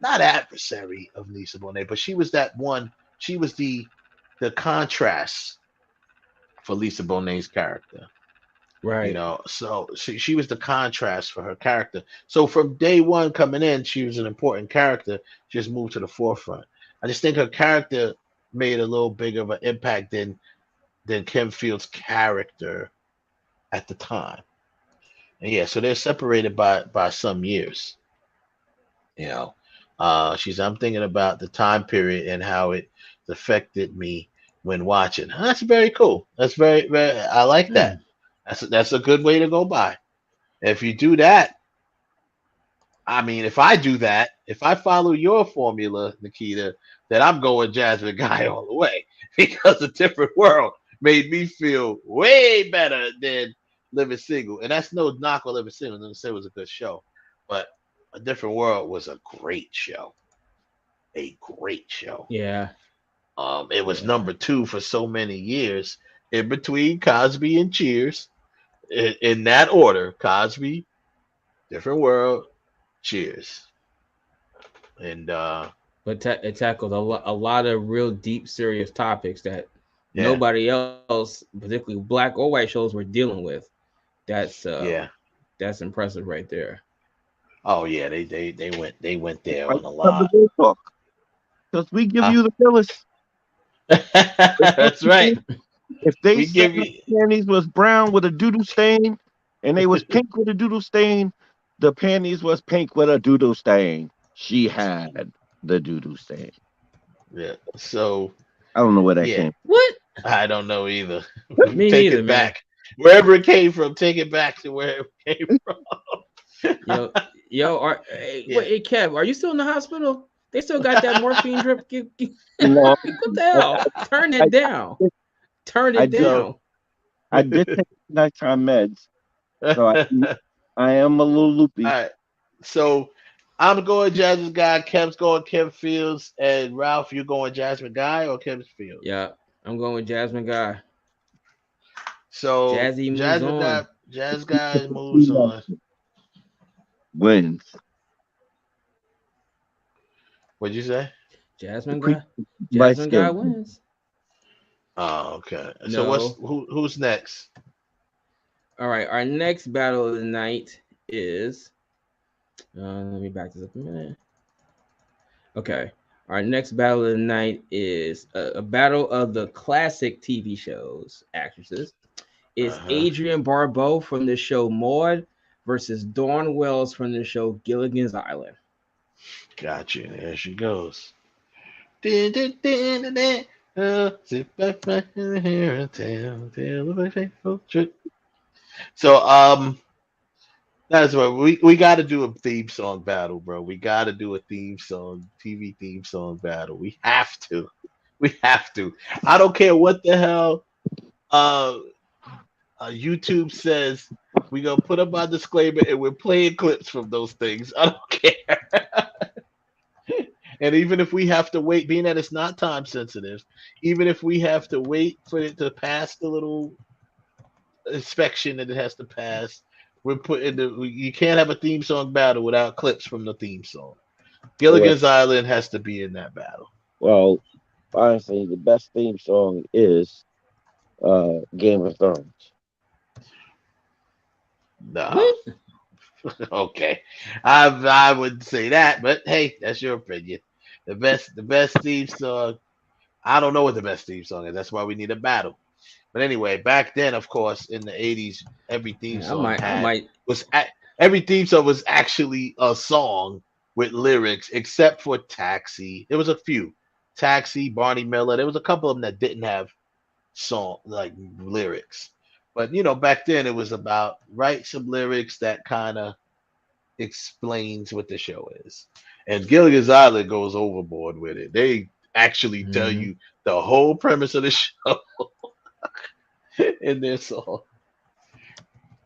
not adversary of Lisa Bonet, but she was that one. She was the contrast for Lisa Bonet's character. Right. So she was the contrast for her character. So from day one coming in, she was an important character. She just moved to the forefront. I just think her character made a little bigger of an impact than Kim Field's character at the time. And yeah, so they're separated by some years. I'm thinking about the time period and how it affected me when watching. That's very cool. That's very, very, I like that. That's a good way to go by. If you do that, if I do that, if I follow your formula, Nikita, then I'm going Jasmine Guy all the way, because A Different World made me feel way better than Living Single. And that's no knock on Living Single. Living Single was a good show, but A Different World was a great show. A great show. Yeah. It was number 2 for so many years, in between Cosby and Cheers. In that order: Cosby, Different World, Cheers. And but it tackled a lot of real deep, serious topics that nobody else, particularly black or white shows, were dealing with. That's impressive right there. Oh yeah, they went there on a lot. Because we give you the fillers. That's right. If they said the panties was brown with a doodle stain and they was pink with a doodle stain, the panties was pink with a doodle stain. She had the doodle stain. Yeah. So I don't know where that came. What? I don't know either. Me take neither, it back. Man. Wherever it came from, take it back to where it came from. Hey, Kev, are you still in the hospital? They still got that morphine drip. No. What the hell? Turn it down. Turn it down. I did take nighttime meds, so I am a little loopy. All right. So I'm going Jasmine Guy. Kev's going Kim Fields, and Ralph, you going Jasmine Guy or Kim Fields? Yeah, I'm going with Jasmine Guy. So Jazz Guy moves on. Wins. What'd you say? Jasmine Pre- guy. light Jasmine guy skin. wins. Oh, okay. So No. who's next? All right. Our next battle of the night is. Let me back this up a minute. Okay. Our next battle of the night is a battle of the classic TV shows actresses. It's Adrienne Barbeau from the show Maude versus Dawn Wells from the show Gilligan's Island. Gotcha. There she goes. Sit back right here and tell my faithful truth. So that's what we got to do a theme song battle, bro. We got to do a theme song, TV theme song battle. We have to. We have to. I don't care what the hell YouTube says. We gonna put up our disclaimer and we're playing clips from those things. I don't care. And even if we have to wait, being that it's not time sensitive, even if we have to wait for it to pass the little inspection that it has to pass, we're putting you can't have a theme song battle without clips from the theme song. Gilligan's Island has to be in that battle. Well, honestly, the best theme song is Game of Thrones. No. Okay. I would say that, but hey, that's your opinion. The best theme song. I don't know what the best theme song is. That's why we need a battle. But anyway, back then, of course, in the 80s, every theme song every theme song was actually a song with lyrics, except for Taxi. There was a few. Taxi, Barney Miller. There was a couple of them that didn't have lyrics. But back then it was about write some lyrics that kind of explains what the show is. And Gilligan's Island goes overboard with it. They actually tell you the whole premise of the show in their song.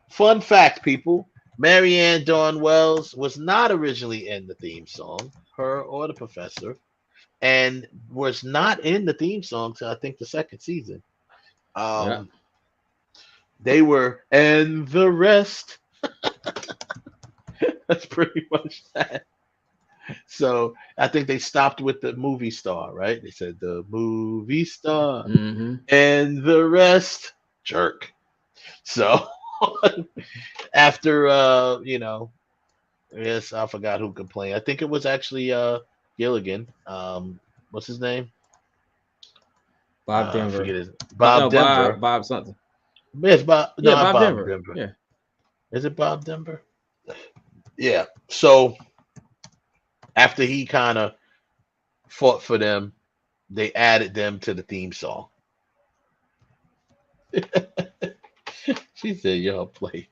Fun fact, people. Marianne Dawn Wells was not originally in the theme song, her or the professor, and was not in the theme song till I think the second season. They were, and the rest. That's pretty much that. So I think they stopped with the movie star, right? They said the movie star and the rest jerk. So after yes, I forgot who complained. I think it was actually Gilligan. What's his name? Bob Denver. I forget his Bob Denver. Bob something. Yes, Bob. No, Yeah, Bob Denver. Denver. Yeah. Is it Bob Denver? Yeah. So after he kind of fought for them, they added them to the theme song. She said, "Y'all play."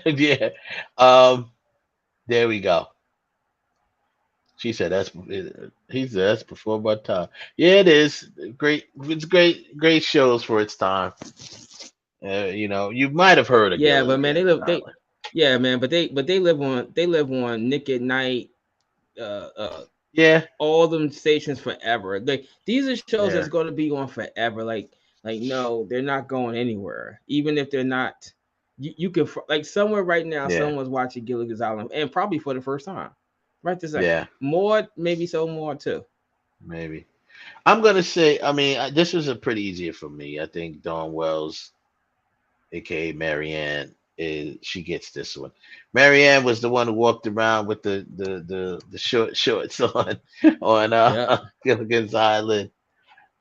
Yeah. There we go. She said, he said, that's before my time. Yeah, it is. Great. It's great shows for its time. You might have heard of Yeah, but man, they live on Nick at Night, all them stations forever. Like these are shows that's going to be on forever. Like no, they're not going anywhere. Even if they're not, you can like somewhere right now, someone's watching Gilligan's Island and probably for the first time. Right this second. Yeah. More, maybe so more too. Maybe. I'm gonna say, this was a pretty easy for me. I think Dawn Wells, aka Marianne, she gets this one. Marianne was the one who walked around with the shorts on Gilligan's Island.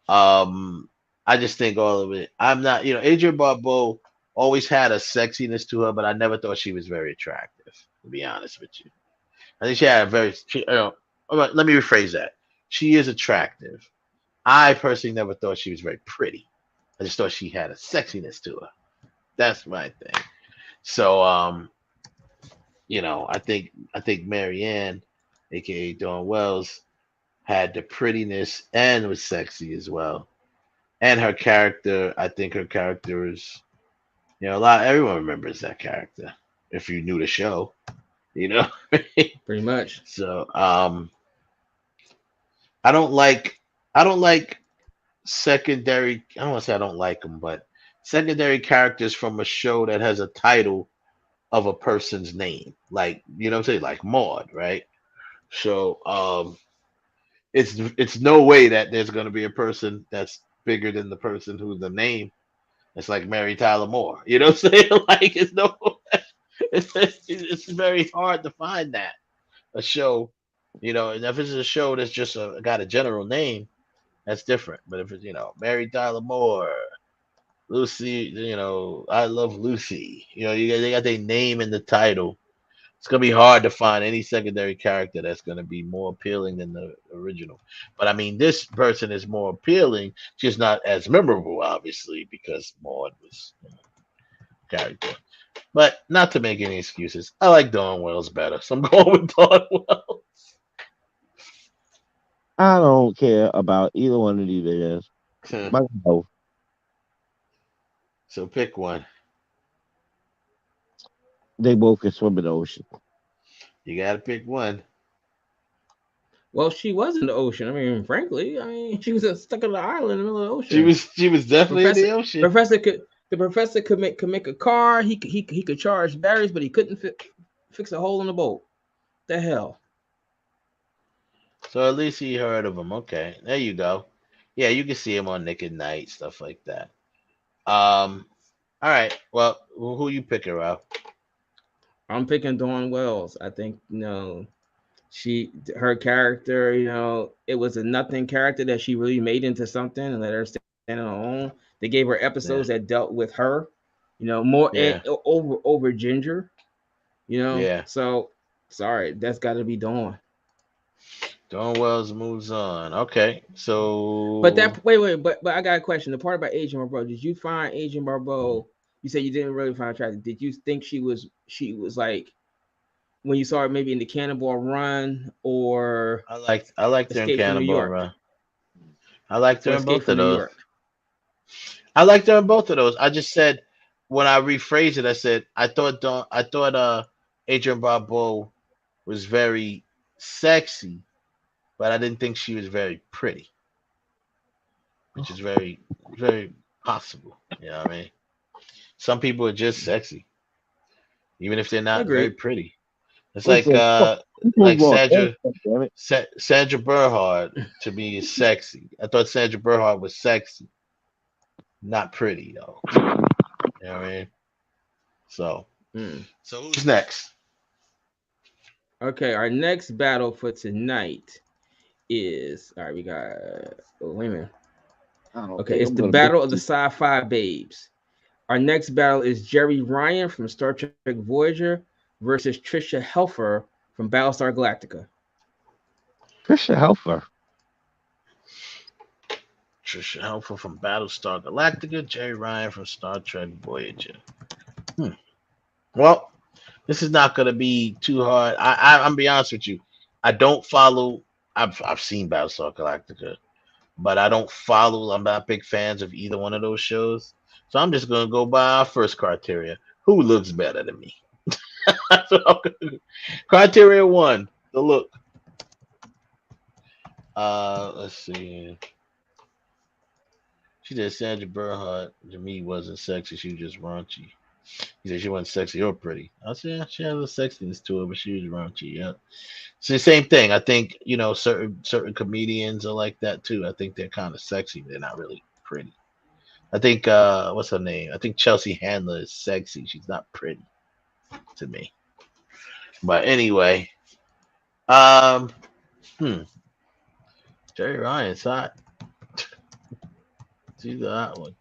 I just think all of it. I'm not, Adrienne Barbeau always had a sexiness to her, but I never thought she was very attractive, to be honest with you. I think she had a very, let me rephrase that. She is attractive. I personally never thought she was very pretty. I just thought she had a sexiness to her. That's my thing. So, I think Marianne, aka Dawn Wells, had the prettiness and was sexy as well. And her character, I think her character is, everyone remembers that character if you knew the show. Pretty much. So I don't like secondary. I don't want to say I don't like them, but secondary characters from a show that has a title of a person's name, like what I'm saying, like Maude, right? So it's no way that there's going to be a person that's bigger than the person who's the name. It's like Mary Tyler Moore. You know what I'm saying? Like it's very hard to find that a show. And if it's a show that's just got a general name, that's different. But if it's Mary Tyler Moore, Lucy, I Love Lucy. They got their name in the title. It's gonna be hard to find any secondary character that's gonna be more appealing than the original. But I mean, this person is more appealing, just not as memorable, obviously, because Maud was character. But not to make any excuses, I like Dawn Wells better, so I'm going with Dawn Wells. I don't care about either one of these guys. Both. So pick one. They both can swim in the ocean. You gotta pick one. Well, she was in the ocean. I mean, frankly, she was stuck on the island in the middle of the ocean. She was definitely in the ocean. The professor could make a car. He could charge batteries, but he couldn't fix a hole in the boat. The hell. So at least he heard of him. Okay, there you go. Yeah, you can see him on Nick at Night, stuff like that. All right. Well, who you picking, Ralph? I'm picking Dawn Wells. I think her character, it was a nothing character that she really made into something and let her stand on her own. They gave her episodes that dealt with her, more over Ginger, Yeah. So sorry, that's got to be Dawn. Dawn Wells moves on. Okay, so but I got a question. The part about Agent Barbeau, did you find Agent Barbeau? You said you didn't really find her attractive. Did you think she was like when you saw her maybe in the Cannonball Run or I liked her in Cannonball Run. I liked her in both of those. I liked her in both of those. I just said when I rephrased it, I said I thought Adrienne Barbeau was very sexy, but I didn't think she was very pretty, which is very, very possible. You know what I mean? Some people are just sexy, even if they're not very pretty. It's like Sandra Bernhard to me is sexy. I thought Sandra Bernhard was sexy, not pretty though. You know what I mean? So who's next? Okay, our next battle for tonight is we got wait a minute. Okay, it's the battle of the sci-fi babes. Our next battle is Jerry Ryan from Star Trek Voyager versus Trisha Helfer from Battlestar Galactica. Trisha Helfer. Trisha Helfer from Battlestar Galactica, Jerry Ryan from Star Trek Voyager. Well, this is not going to be too hard. I'm gonna be honest with you. I don't follow. I've seen Battlestar Galactica, but I don't follow. I'm not big fans of either one of those shows. So I'm just going to go by our first criteria. Who looks better than me? Criteria 1, the look. Let's see. She said Sandra Bernhard to me wasn't sexy. She was just raunchy. He said she wasn't sexy or pretty. I said yeah, she has a sexiness to her, but she was raunchy. Yeah. It's the same thing. I think certain comedians are like that too. I think they're kind of sexy. They're not really pretty. I think what's her name? I think Chelsea Handler is sexy. She's not pretty to me. But anyway, Jerry Ryan's hot. See that one.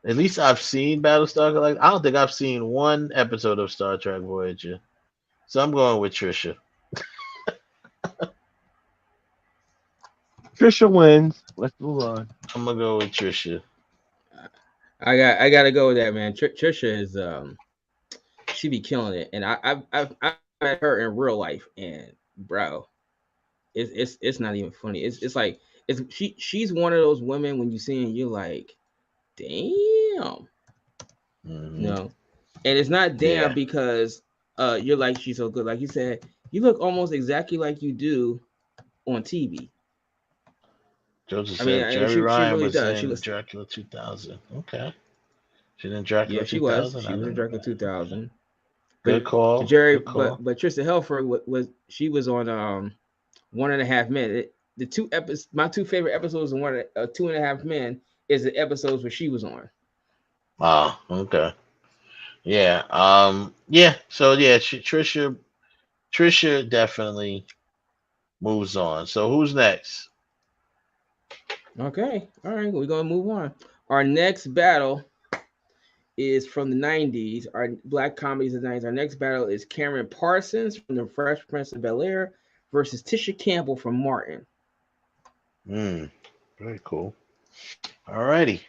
At least I've seen Battlestar Galactica. I don't think I've seen one episode of Star Trek Voyager. So I'm going with Trisha. Trisha wins. Let's move on. I'm gonna go with Trisha. I gotta go with that, man. Trisha is she be killing it, and I've met her in real life, and bro, it's not even funny. It's like she's one of those women when you see and you're like, damn, and it's not damn because you're like she's so good. Like you said, you look almost exactly like you do on TV. Joseph said Jerry Ryan was in Dracula 2000. Okay. She did Dracula 2000? She was in Dracula 2000. Good call. Jerry, Good call. but Trisha Helfer was on 1.5 Men. My two favorite episodes in 2.5 Men is the episodes where she was on. Oh, okay. Yeah. Yeah. So yeah, Trisha definitely moves on. So who's next? Okay. All right. We're gonna move on. Our next battle is from the 90s. Our black comedies of the 90s. Our next battle is Karen Parsons from The Fresh Prince of Bel-Air versus Tisha Campbell from Martin. Very cool. All righty.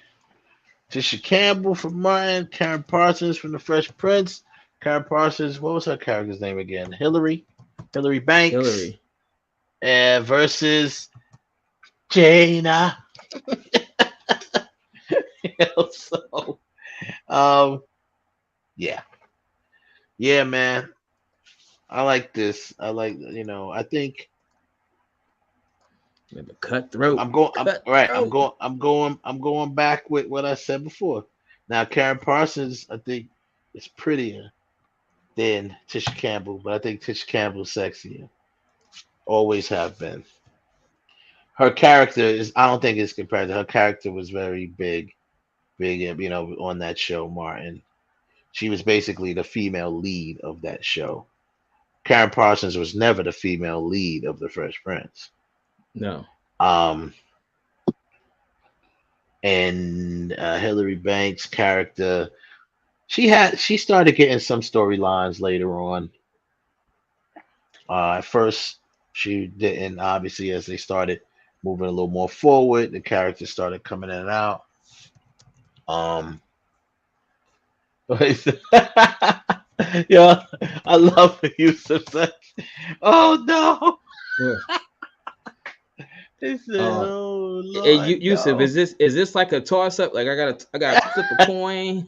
Tisha Campbell from Martin, Karen Parsons from The Fresh Prince. Karen Parsons, what was her character's name again? Hillary Banks. Hillary. And versus Jaina. So, yeah, man. I like this. I think cutthroat. I'm going back with what I said before. Now, Karen Parsons, I think, is prettier than Tisha Campbell, but I think Tisha Campbell's sexier. Always have been. Her character I don't think it's compared to her character was very big, on that show, Martin. She was basically the female lead of that show. Karen Parsons was never the female lead of The Fresh Prince. No. And Hillary Banks' character, she started getting some storylines later on. At first, she didn't. Obviously, as they started moving a little more forward, the characters started coming in and out. Yeah, I love the use of such. Oh no! He said, "Oh Lord, Hey, Yusuf, no." is this like a toss up? Like I gotta flip a coin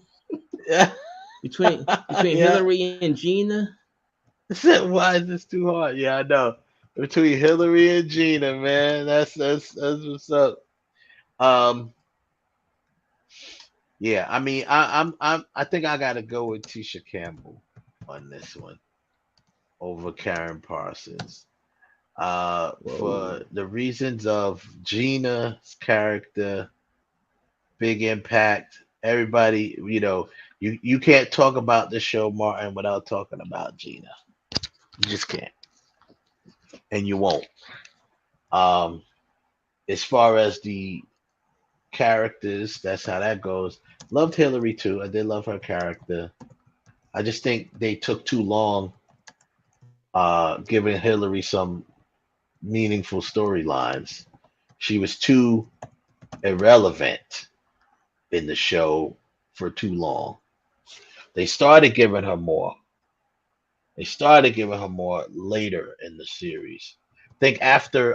between Hillary and Gina. Why is this too hard? Yeah, I know. Between Hillary and Gina, man, that's what's up. Yeah, I mean, I think I gotta go with Tisha Campbell on this one over Karen Parsons. For the reasons of Gina's character, big impact. Everybody, you can't talk about the show, Martin, without talking about Gina. You just can't, and you won't. As far as the characters, that's how that goes. Loved Hillary too. I did love her character. I just think they took too long giving Hillary some meaningful storylines. She was too irrelevant in the show for too long. They started giving her more. Later in the series. I think after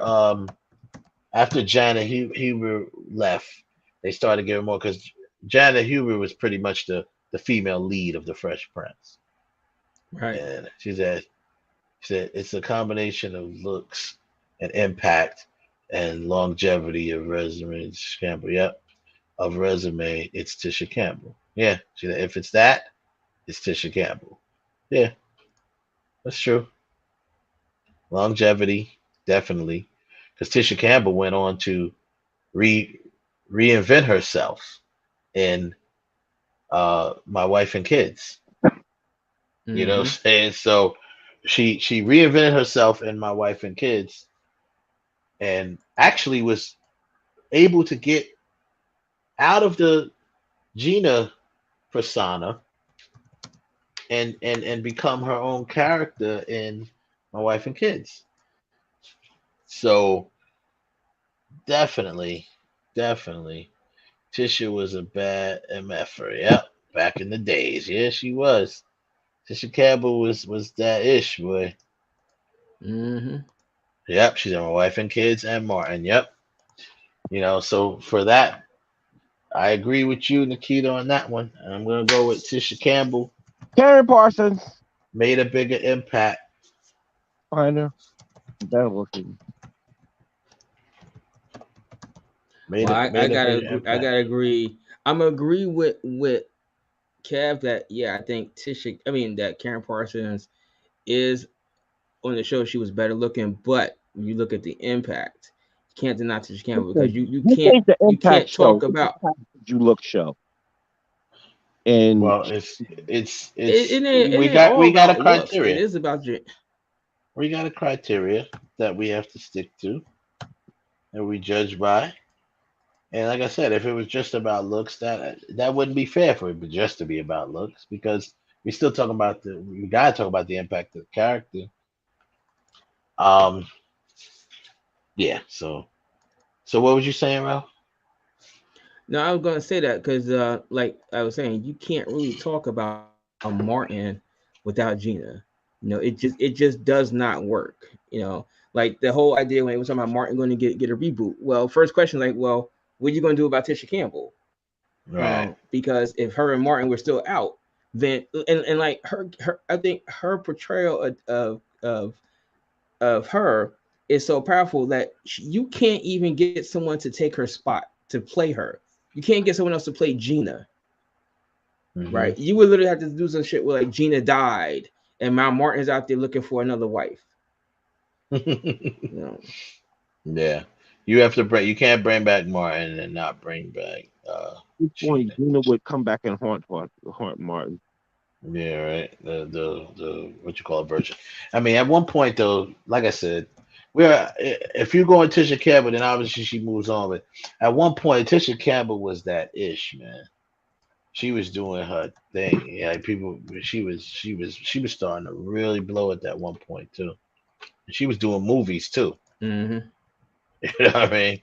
Janet Huber left, they started giving more because Janet Huber was pretty much the female lead of The Fresh Prince. Right. And she said it's a combination of looks and impact and longevity of resume. Campbell, yep. Of resume, it's Tisha Campbell. Yeah. She said if it's that, it's Tisha Campbell. Yeah. That's true. Longevity, definitely. Because Tisha Campbell went on to reinvent herself in My Wife and Kids. Mm-hmm. You know what I'm saying? So she reinvented herself in My Wife and Kids and actually was able to get out of the Gina persona and become her own character in My Wife and Kids. So definitely Tisha was a bad MFer. Yep, back in the days. Yeah, she was. Tisha Campbell was that ish, boy. Mm-hmm. Yep, she's in My Wife and Kids and Martin. Yep. So for that, I agree with you, Nikita, on that one. And I'm gonna go with Tisha Campbell. Karen Parsons made a bigger impact. I know. Better looking. I gotta agree. I'm gonna agree with Kev, that I think that Karen Parsons is on the show. She was better looking, but when you look at the impact, you can't deny Tisha Campbell because you can't the Impact show. talk about You Look show. And well, it's it ain't we all got a about looks. criteria. It is about your. We got a criteria that we have to stick to, and we judge by. And like I said, if it was just about looks, that wouldn't be fair for it just to be about looks, because we still talking about we gotta talk about the impact of the character. Yeah. So what was you saying, Ralph? No, I was gonna say that because, like I was saying, you can't really talk about Martin without Gina. It just does not work. Like the whole idea when it was talking about Martin going to get a reboot. Well, first question, like, well, what are you going to do about Tisha Campbell? Right. Because if her and Martin were still out, then and like her I think her portrayal of her is so powerful that you can't even get someone to take her spot to play her. You can't get someone else to play Gina. Mm-hmm. Right? You would literally have to do some shit where like Gina died and Mount Martin's out there looking for another wife. Yeah. You can't bring back Martin and not bring back Gina would come back and haunt Martin. Yeah, right. The what you call a virgin. I mean, at one point though, like I said, if you go in Tisha Campbell, then obviously she moves on. But at one point, Tisha Campbell was that ish, man. She was doing her thing. Yeah, she was starting to really blow at that one point too. And she was doing movies too. Mm-hmm. You know what I mean?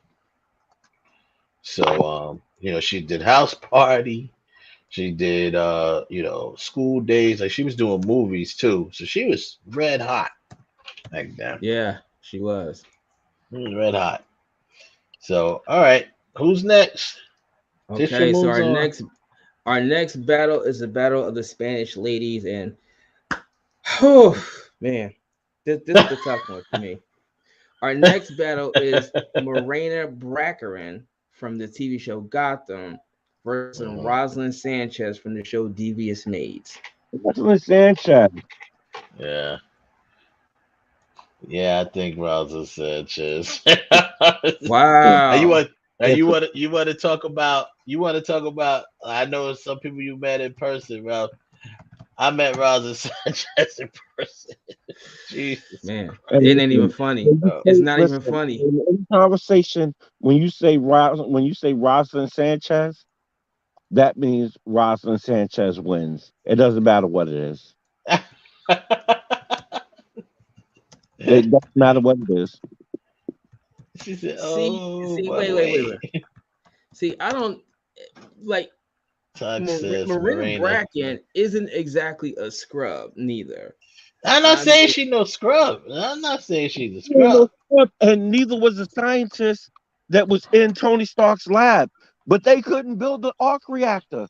So she did House Party. She did School Days. Like she was doing movies too. So she was red hot back then. Yeah, she was. Red hot. So all right, who's next? Okay, so our next battle is the battle of the Spanish ladies, and man, this is a tough one for me. Our next battle is Morena Baccarin from the TV show Gotham versus Roslyn Sanchez from the show Devious Maids. Roslyn Sanchez. Yeah. Yeah, I think Roslyn Sanchez. Wow. You want to talk about? I know some people you met in person, Ralph. I met Roslyn Sanchez in person. Jesus, man, it ain't even funny. It's not even funny. In any conversation, when you say Roslyn Sanchez, that means Roslyn Sanchez wins. It doesn't matter what it is. It doesn't matter what it is. She said, wait. See, I don't like. Marina Bracken isn't exactly a scrub, neither. I'm not saying she's no scrub. I'm not saying she's a scrub. And neither was the scientist that was in Tony Stark's lab. But they couldn't build the arc reactor.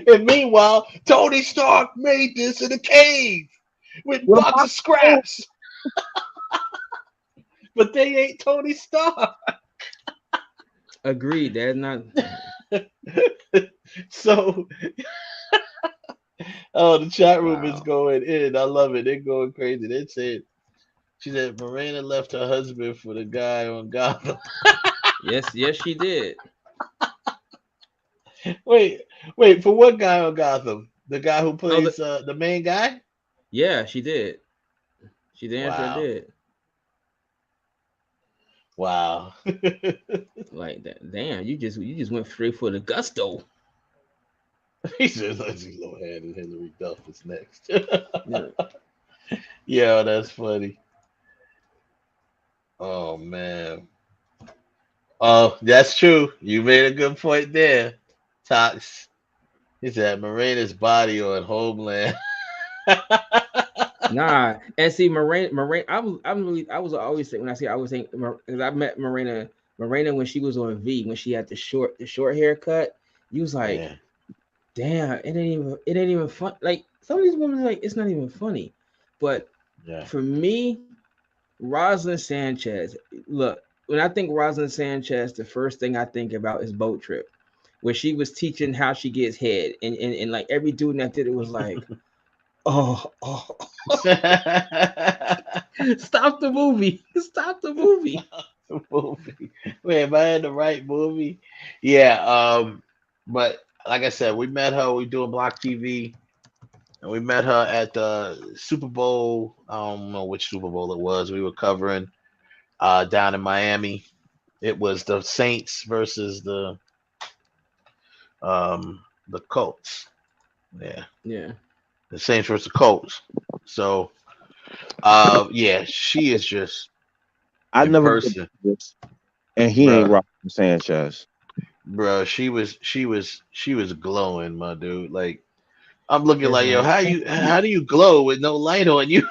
And meanwhile, Tony Stark made this in a cave with lots of scraps. But they ain't Tony Stark. Agreed. That's not. So, the chat room is going in. I love it. They're going crazy. They said, she said, Miranda left her husband for the guy on Gotham. Yes, she did. Wait, for what guy on Gotham? The guy who plays the main guy? Yeah, she did. She damn sure did. Wow. Like that. Damn, you just went straight for the gusto. He says Lindsay Lohan and Hilary Duff is next. Yeah, that's funny. Oh man. Oh, that's true. You made a good point there, Tox. He said Miranda's body on Homeland. Nah, and see, Miranda. I was always saying when I was saying because I met Miranda when she was on V when she had the short haircut. You was like, damn, it ain't even fun. Like some of these women are like, it's not even funny. But for me, Roslyn Sanchez, look, when I think Roslyn Sanchez, the first thing I think about is Boat Trip, where she was teaching how she gets head, and like every dude that did it was like, oh. Stop the movie. Stop the movie. Movie. Wait, am I in the right movie? Yeah. But like I said, we met her. We doing Block TV, and we met her at the Super Bowl. I don't know which Super Bowl it was. We were covering down in Miami. It was the Saints versus the Colts. Yeah. Yeah. The Saints versus the Colts. So, yeah, she is just. I never person. This, and he ain't Roslyn Sanchez. Bro, she was glowing, my dude. Like, I'm looking like, yo, how do you glow with no light on you?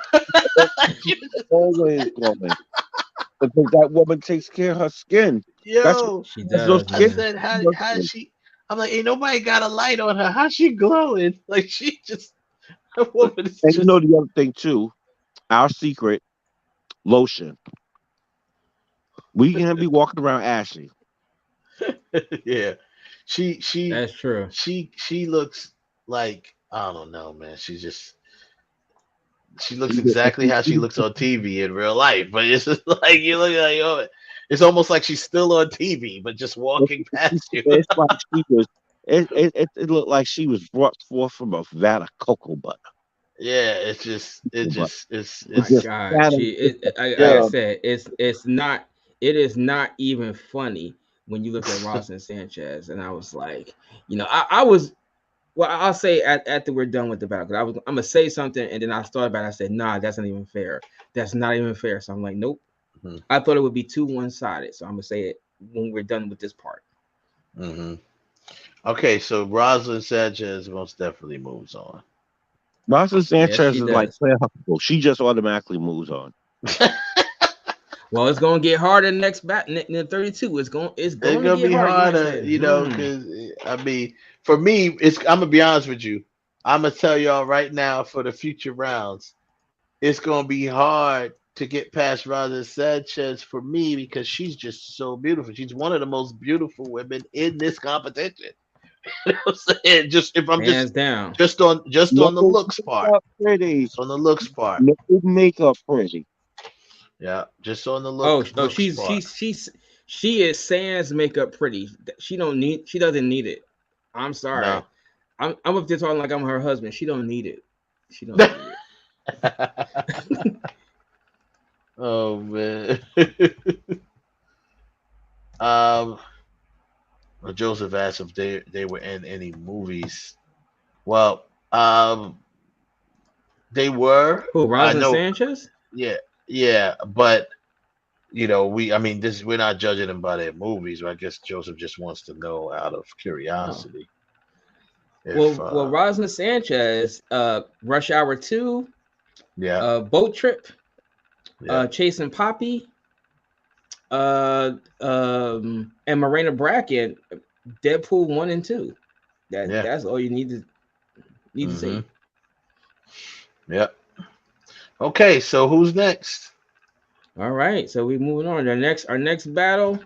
Always glowing. Because that woman takes care of her skin. Yo, she does. I said, how she? I'm like, ain't nobody got a light on her. How's she glowing? Like, she just. A woman is and just... you know the other thing too, our secret lotion. We can't be walking around ashy. Yeah, she. That's true. She looks like, I don't know, man. She looks exactly how she looks on TV in real life. But it's just like you look like, oh, it's almost like she's still on TV, but just walking past you. It's like she was. It looked like she was brought forth from a vat of cocoa butter. Yeah, it's my God. Like I said, it is not even funny when you look at Roslyn Sanchez. And I was like, I'll say after we're done with the battle, because I'm gonna say something, and then I thought about it. I said, nah, that's not even fair. That's not even fair. So I'm like, nope. Mm-hmm. I thought it would be too one-sided. So I'm gonna say it when we're done with this part. Mm-hmm. Okay, so Roslyn Sanchez most definitely moves on. Roslyn Sanchez is like Claire Huxtable. She just automatically moves on. Well, it's gonna get harder next in 32. It's gonna be harder, because I mean, for me, I'm gonna be honest with you. I'm gonna tell y'all right now, for the future rounds, it's gonna be hard to get past Roslyn Sanchez for me, because she's just so beautiful. She's one of the most beautiful women in this competition. You know what I'm saying? Just if I'm hands down, just on the looks part. Pretty. Just on the looks part. No makeup pretty. Yeah, just on the looks. She is sans makeup pretty. She doesn't need it. I'm sorry. No. I'm up there talking like I'm her husband. She don't need it. She don't need it. Oh man. Joseph asked if they were in any movies. Well, they were. Who, Roslyn Sanchez? Yeah, but we're not judging them by their movies. I guess Joseph just wants to know out of curiosity. Well, Roslyn Sanchez, Rush Hour 2, Boat Trip, Chasing Poppy, and Morena Bracken, Deadpool 1 and 2. That's all you need to see. Yep. Okay, so who's next? All right, so we're moving on. Our next battle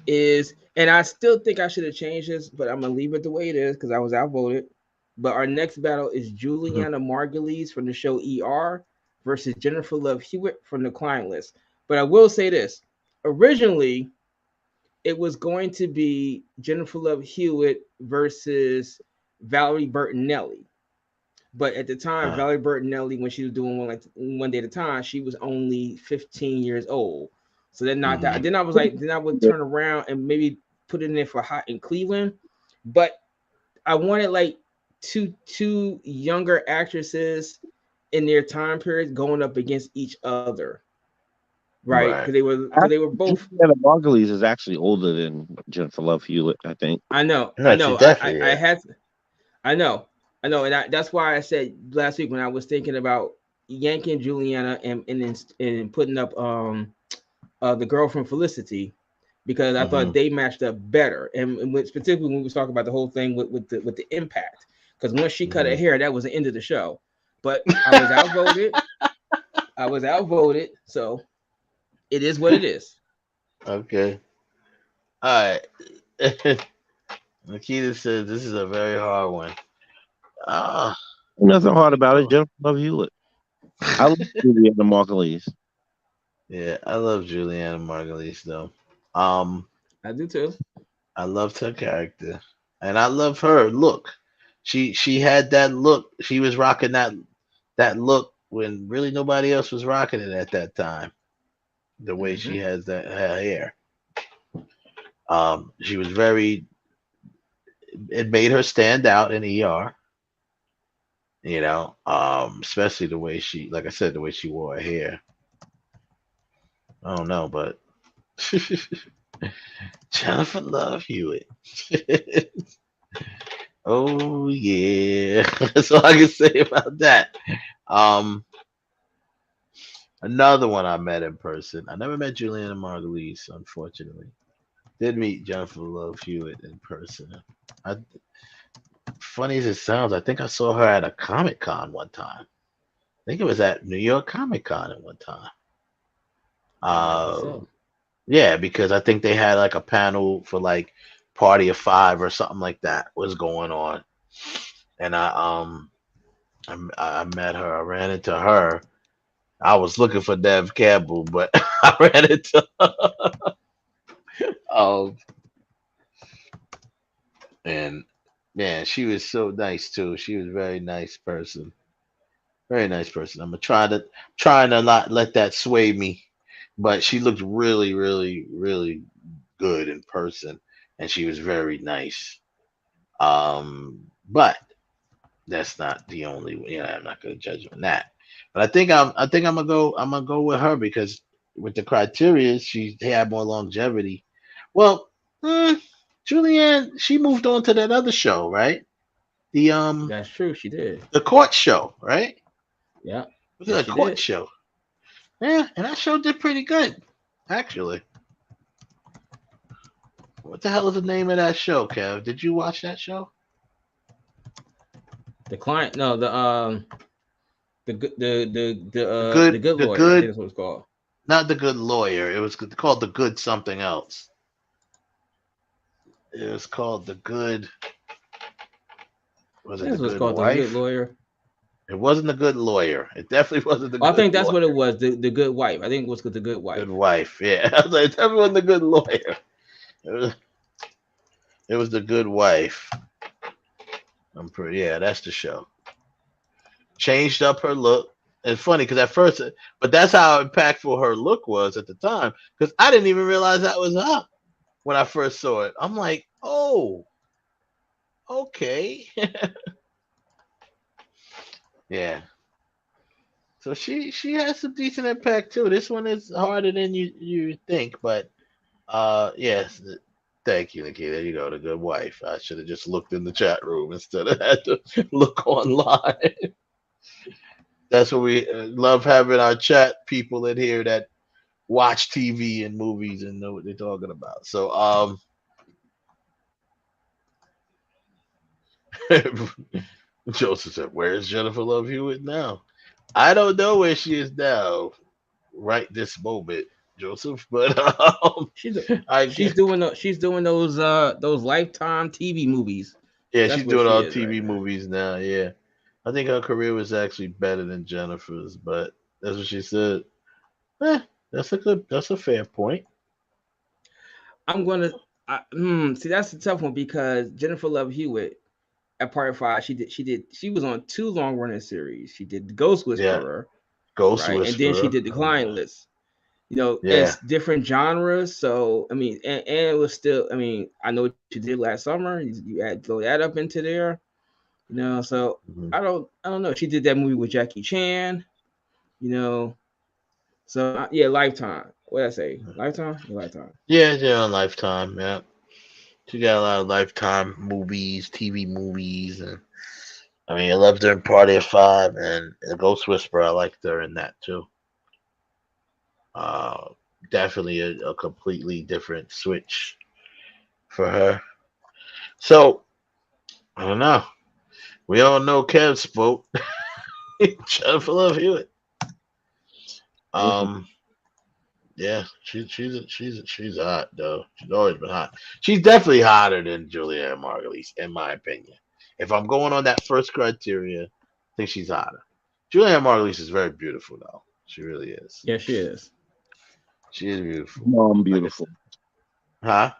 is, and I still think I should have changed this, but I'm gonna leave it the way it is because I was outvoted. But our next battle is Juliana Margulies from the show ER versus Jennifer Love Hewitt from The Client List. But I will say this: originally, it was going to be Jennifer Love Hewitt versus Valerie Bertinelli. But at the time, Valerie Bertinelli, when she was doing one day at a time, she was only 15 years old. So then not that. Then I was like, then I would turn around and maybe put it in there for Hot in Cleveland. But I wanted like two younger actresses in their time periods going up against each other. Right. Because they were both. Juliana Margulies is actually older than Jennifer Love Hewitt, I think. I know. I know, and that's why I said last week when I was thinking about yanking Juliana and putting up the girl from Felicity, because I thought they matched up better, and particularly when we was talking about the whole thing with the impact, because once she cut her hair, that was the end of the show. But I was outvoted. So it is what it is. Okay. All right. Nikita says this is a very hard one. Ah. Nothing hard about it. Jennifer Love Hewitt. I love Juliana Margulies. Yeah, I love Juliana Margulies though. I do too. I loved her character, and I love her look. She had that look. She was rocking that look when really nobody else was rocking it at that time. The way she has that her hair. She was very. It made her stand out in ER. You know, especially the way she, like I said, the way she wore her hair. I don't know, but Jennifer Love Hewitt. Oh yeah, that's all I can say about that. Another one I met in person. I never met Juliana Margulies, unfortunately. Did meet Jennifer Love Hewitt in person. I, funny as it sounds, I think I saw her at a Comic Con one time. I think it was at New York Comic Con at one time. Yeah, because I think they had like a panel for like Party of Five or something like that was going on, and I met her. I ran into her. I was looking for Dev Campbell, but I ran into her. And man, she was so nice too. She was a very nice person. Very nice person. I'm trying to not let that sway me, but she looked really, really, really good in person, and she was very nice. But that's not the only. I'm not going to judge on that. But I think I'm gonna go with her because with the criteria, she had more longevity. Well, Julianne, she moved on to that other show, right? That's true. She did. The court show, right? Yeah. Was it a court show? Yeah, and that show did pretty good, actually. What the hell is the name of that show, Kev? Did you watch that show? The client, no, the good lawyer. I think that's what it's called. Not the Good Lawyer. It was called the Good something else. It was called the Good. Was it the Good called Wife? The Good Lawyer. It wasn't the Good Lawyer. It definitely wasn't the. I Good think that's Lawyer. what it was. The Good Wife. I think it was the Good Wife. Good Wife. Yeah, I was like, it definitely wasn't the Good Lawyer. It was the Good Wife. Yeah, that's the show. Changed up her look. And funny because at first, but that's how impactful her look was at the time. Because I didn't even realize that was her when I first saw it. I'm like, oh, okay. Yeah. So she has some decent impact too. This one is harder than you think, but yes. Thank you, Nikki. There you go, the Good Wife. I should have just looked in the chat room instead of had to look online. That's what we love having our chat people in here that watch TV and movies and know what they're talking about. So Joseph said, "Where's Jennifer Love Hewitt now?" I don't know where she is now, right this moment, Joseph. But she's doing those Lifetime TV movies. Yeah, she's doing all TV movies now. Yeah, I think her career was actually better than Jennifer's, but that's what she said. That's a fair point. I'm gonna see that's a tough one because Jennifer Love Hewitt at Part 5, she was on 2 long running series. She did the Ghost Whisperer, Ghost right? Whisperer, and then she did the Client List. It's different genres. So I mean, and it was still. I mean, I know what you did last summer. You had to throw that up into there. So I don't know. She did that movie with Jackie Chan. So yeah, Lifetime. What did I say? Lifetime? Lifetime. Yeah, on Lifetime. Yeah, she got a lot of Lifetime movies, TV movies, and I mean, I loved her in Party of Five and the Ghost Whisperer. I liked her in that too. Definitely a completely different switch for her. So I don't know. We all know Kev's vote. Jennifer Love Hewitt. Yeah, she's hot though. She's always been hot. She's definitely hotter than Julianne Margulies, in my opinion. If I'm going on that first criteria, I think she's hotter. Julianne Margulies is very beautiful though. She really is. Yeah, she is. She is beautiful. Mom beautiful. Huh?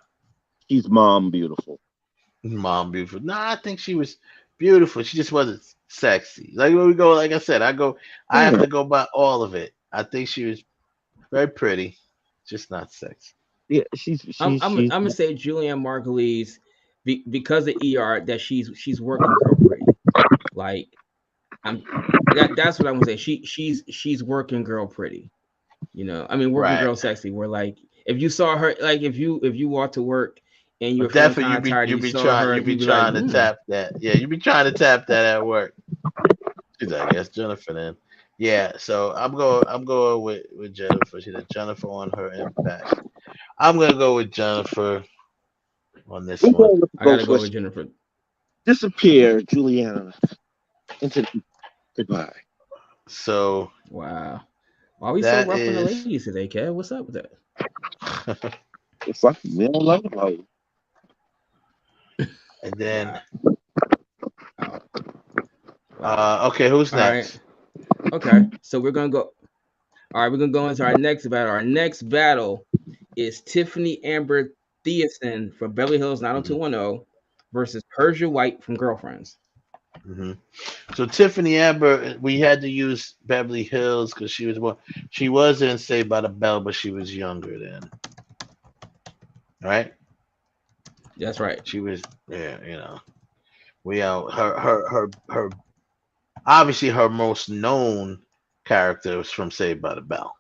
She's mom beautiful. Mom beautiful. Nah, I think she was beautiful. She just wasn't sexy. Like when we go, like I said, I have to go by all of it. I think she was very pretty, just not sexy. Yeah, I'm gonna say Julianne Margulies because of ER that she's working girl pretty. Like that's what I'm gonna say. She's working girl pretty. You know, I mean working girl sexy. Where like if you saw her, like if you walked to work and you're feeling kind of tired, you saw her, you'd be trying to tap that. Yeah, you'd be trying to tap that at work. She's like, yes, Jennifer then. Yeah, so I'm going with Jennifer. She said Jennifer on her impact. I'm gonna go with Jennifer on this one. I gotta go with Jennifer. Disappear, Juliana. Into goodbye. So wow. Why are we so rough on the ladies today, Kev? What's up with that? It's like we don't like about you. And then okay, who's next? Right. Okay, so we're gonna go. All right, we're gonna go into our next battle. Our next battle is Tiffany Amber Thiessen from Beverly Hills 90210 versus Persia White from Girlfriends. Mm-hmm. So Tiffany Amber, we had to use Beverly Hills because she was in Saved by the Bell, but she was younger then. Right? That's right. She was, yeah, you know. We her obviously her most known character was from Saved by the Bell.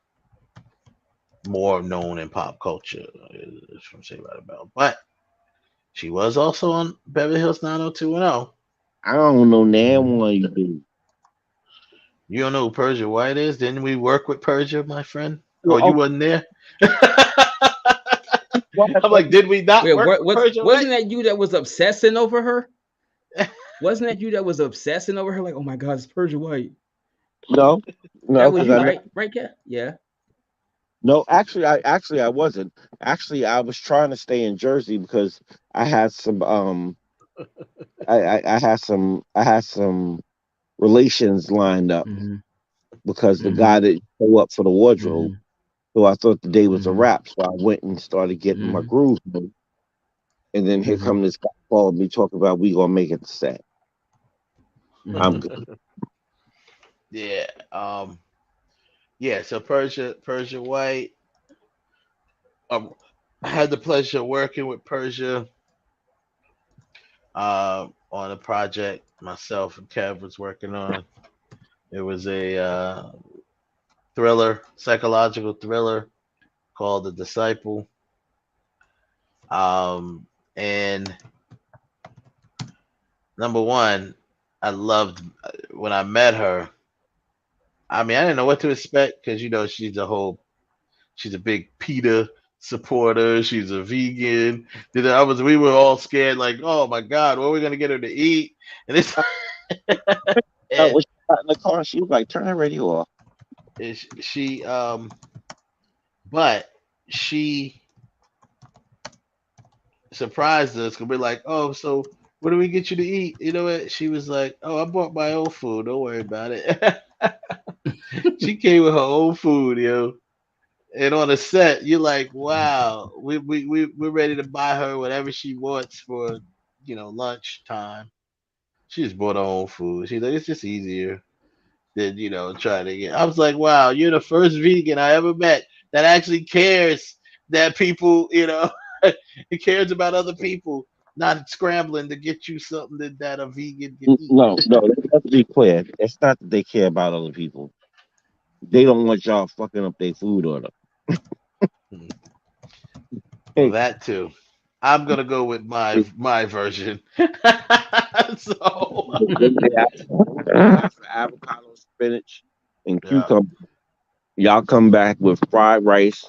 More known in pop culture is from Saved by the Bell. But she was also on Beverly Hills 90210. I don't know damn one you do. You don't know who Persia White is? Didn't we work with Persia, my friend? Oh, you wasn't there? I'm like, did we not work with Persia White? Wasn't that you that was obsessing over her? Wasn't that you that was obsessing over her? Like, oh my God, it's Persia White. No, that was you, right? Right, yeah. No, actually, I wasn't. Actually, I was trying to stay in Jersey because I had some I had some relations lined up because the guy that showed up for the wardrobe. So I thought the day was a wrap. So I went and started getting my groove. And then here come this guy calling me talking about we gonna make it the set. I'm good. Yeah. Yeah, so Persia White. I had the pleasure of working with Persia on a project myself and Kev was working on. It was a psychological thriller called The Disciple. And number one, I loved when I met her. I mean, I didn't know what to expect because she's a big PETA supporter. She's a vegan. We were all scared, like, oh my God, what are we gonna get her to eat? And it's I was in the car. She was like, "Turn the radio off." But she surprised us because we're like, oh, so what do we get you to eat? You know what? She was like, oh, I bought my own food. Don't worry about it. She came with her own food, yo. And on the set, you're like, wow, we're ready to buy her whatever she wants for, lunch time. She just bought her own food. She's like, it's just easier than, trying to get. I was like, wow, you're the first vegan I ever met that actually cares that people, it cares about other people, not scrambling to get you something that a vegan can eat. No, let's be clear. It's not that they care about other people. They don't want y'all fucking up their food order. Well, that too. I'm gonna go with my version. So avocado, spinach, and cucumber. Y'all come back with fried rice.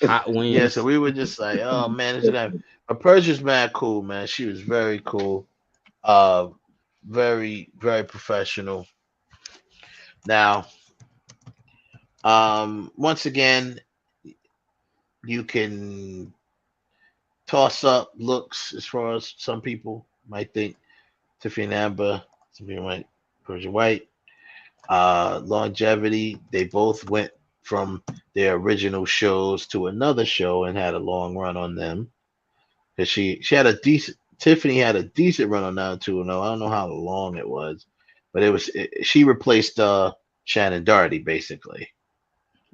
Hot wings. Yeah, so we were just like, oh man, but Persia's mad cool, man. She was very cool. Very, very professional. Now, Once again, you can toss up looks as far as some people might think. Tiffany and Amber, some people might Persia White. Longevity, they both went from their original shows to another show and had a long run on them. Because she had a decent Tiffany had a decent run on 90210. I don't know how long it was, but she replaced Shannon Doherty basically.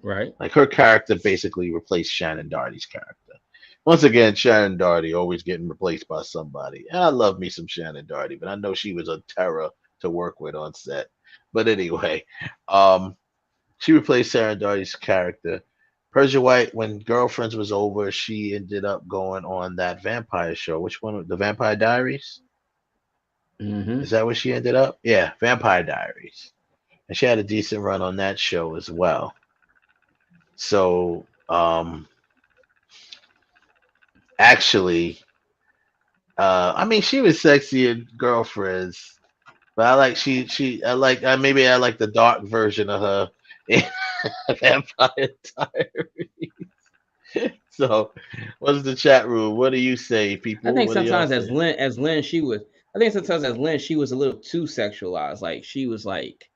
Right. Like her character basically replaced Shannon Doherty's character. Once again, Shannon Doherty always getting replaced by somebody. And I love me some Shannon Doherty, but I know she was a terror to work with on set. But anyway, she replaced Shannon Doherty's character. Persia White, when Girlfriends was over, she ended up going on that vampire show. Which one? The Vampire Diaries? Mm-hmm. Is that where she ended up? Yeah, Vampire Diaries. And she had a decent run on that show as well. So, actually, I mean, she was sexy in Girlfriends, but I like maybe I like the dark version of her in Vampire Diaries. So, what's the chat room? What do you say, people? I think What do y'all sometimes say? as Lynn, she was. I think sometimes as Lynn, she was a little too sexualized. Like she was like,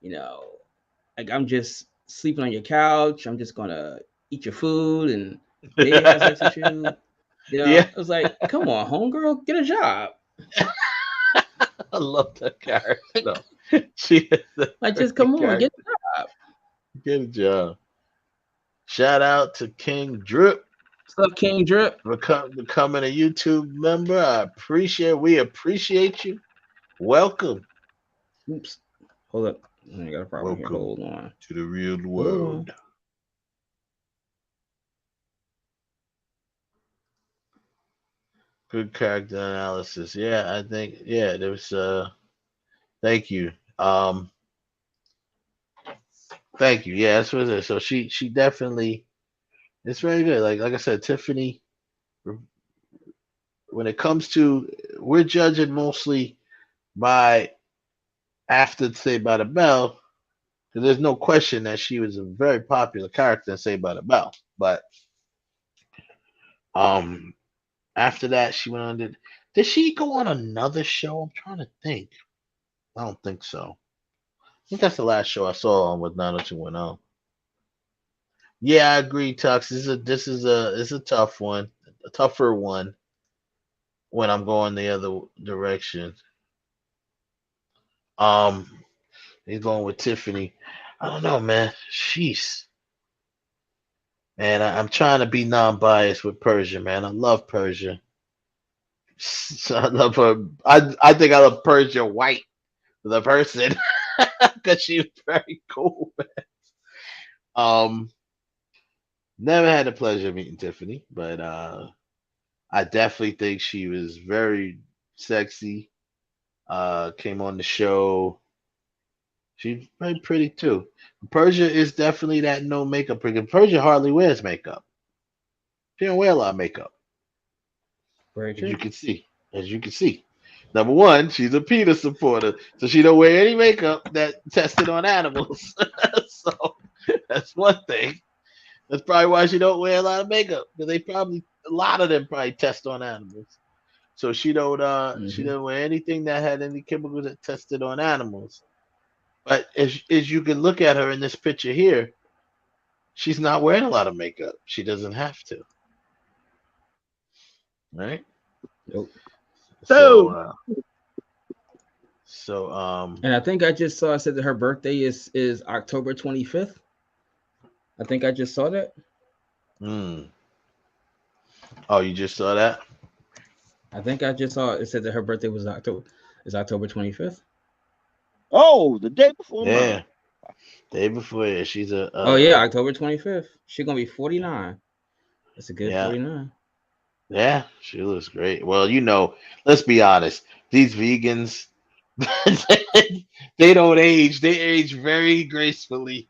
like I'm just sleeping on your couch. I'm just gonna eat your food and maybe have sex with you. Yeah. I was like, come on, homegirl, get a job. I love that character. No. She is like, just come on, get a job. Get a job. Shout out to King Drip. What's up, King Drip? Becoming a YouTube member. We appreciate you. Welcome. Oops. Hold up. I got a problem here. Hold on. To the real world. Good character analysis. Yeah, I think there was thank you. Thank you. Yeah, that's what it is. So she definitely it's very good. Like I said, Tiffany, when it comes to we're judging mostly by after Saved by the Bell, because there's no question that she was a very popular character in Saved by the Bell. But after that she went on did she go on another show? I'm trying to think. I don't think so. I think that's the last show I saw on with 90210. Yeah, I agree, Tux. This is a tough one, a tougher one when I'm going the other direction. He's going with Tiffany. I don't know, man. Sheesh. Man, I'm trying to be non-biased with Persia, man. I love Persia. So I love her. I think I love Persia White, the person, because she was very cool, man. Never had the pleasure of meeting Tiffany, but I definitely think she was very sexy. Came on the show. She's very pretty too. Persia is definitely that no makeup because Persia hardly wears makeup. She don't wear a lot of makeup. Very true. As you can see. Number one, she's a PETA supporter, so she don't wear any makeup that tested on animals. So that's one thing. That's probably why she don't wear a lot of makeup because a lot of them probably test on animals. So she don't wear anything that had any chemicals that tested on animals. But as you can look at her in this picture here, she's not wearing a lot of makeup. She doesn't have to. Right? Nope. So and I think I just saw I said that her birthday is October 25th. I think I just saw that. Oh, you just saw that? I think I just saw it said that her birthday was October 25th. Oh, the day before. Yeah. Day before. Yeah, she's a October 25th. She's gonna be 49. That's a good 49. Yeah, she looks great. Well, let's be honest. These vegans, they don't age. They age very gracefully.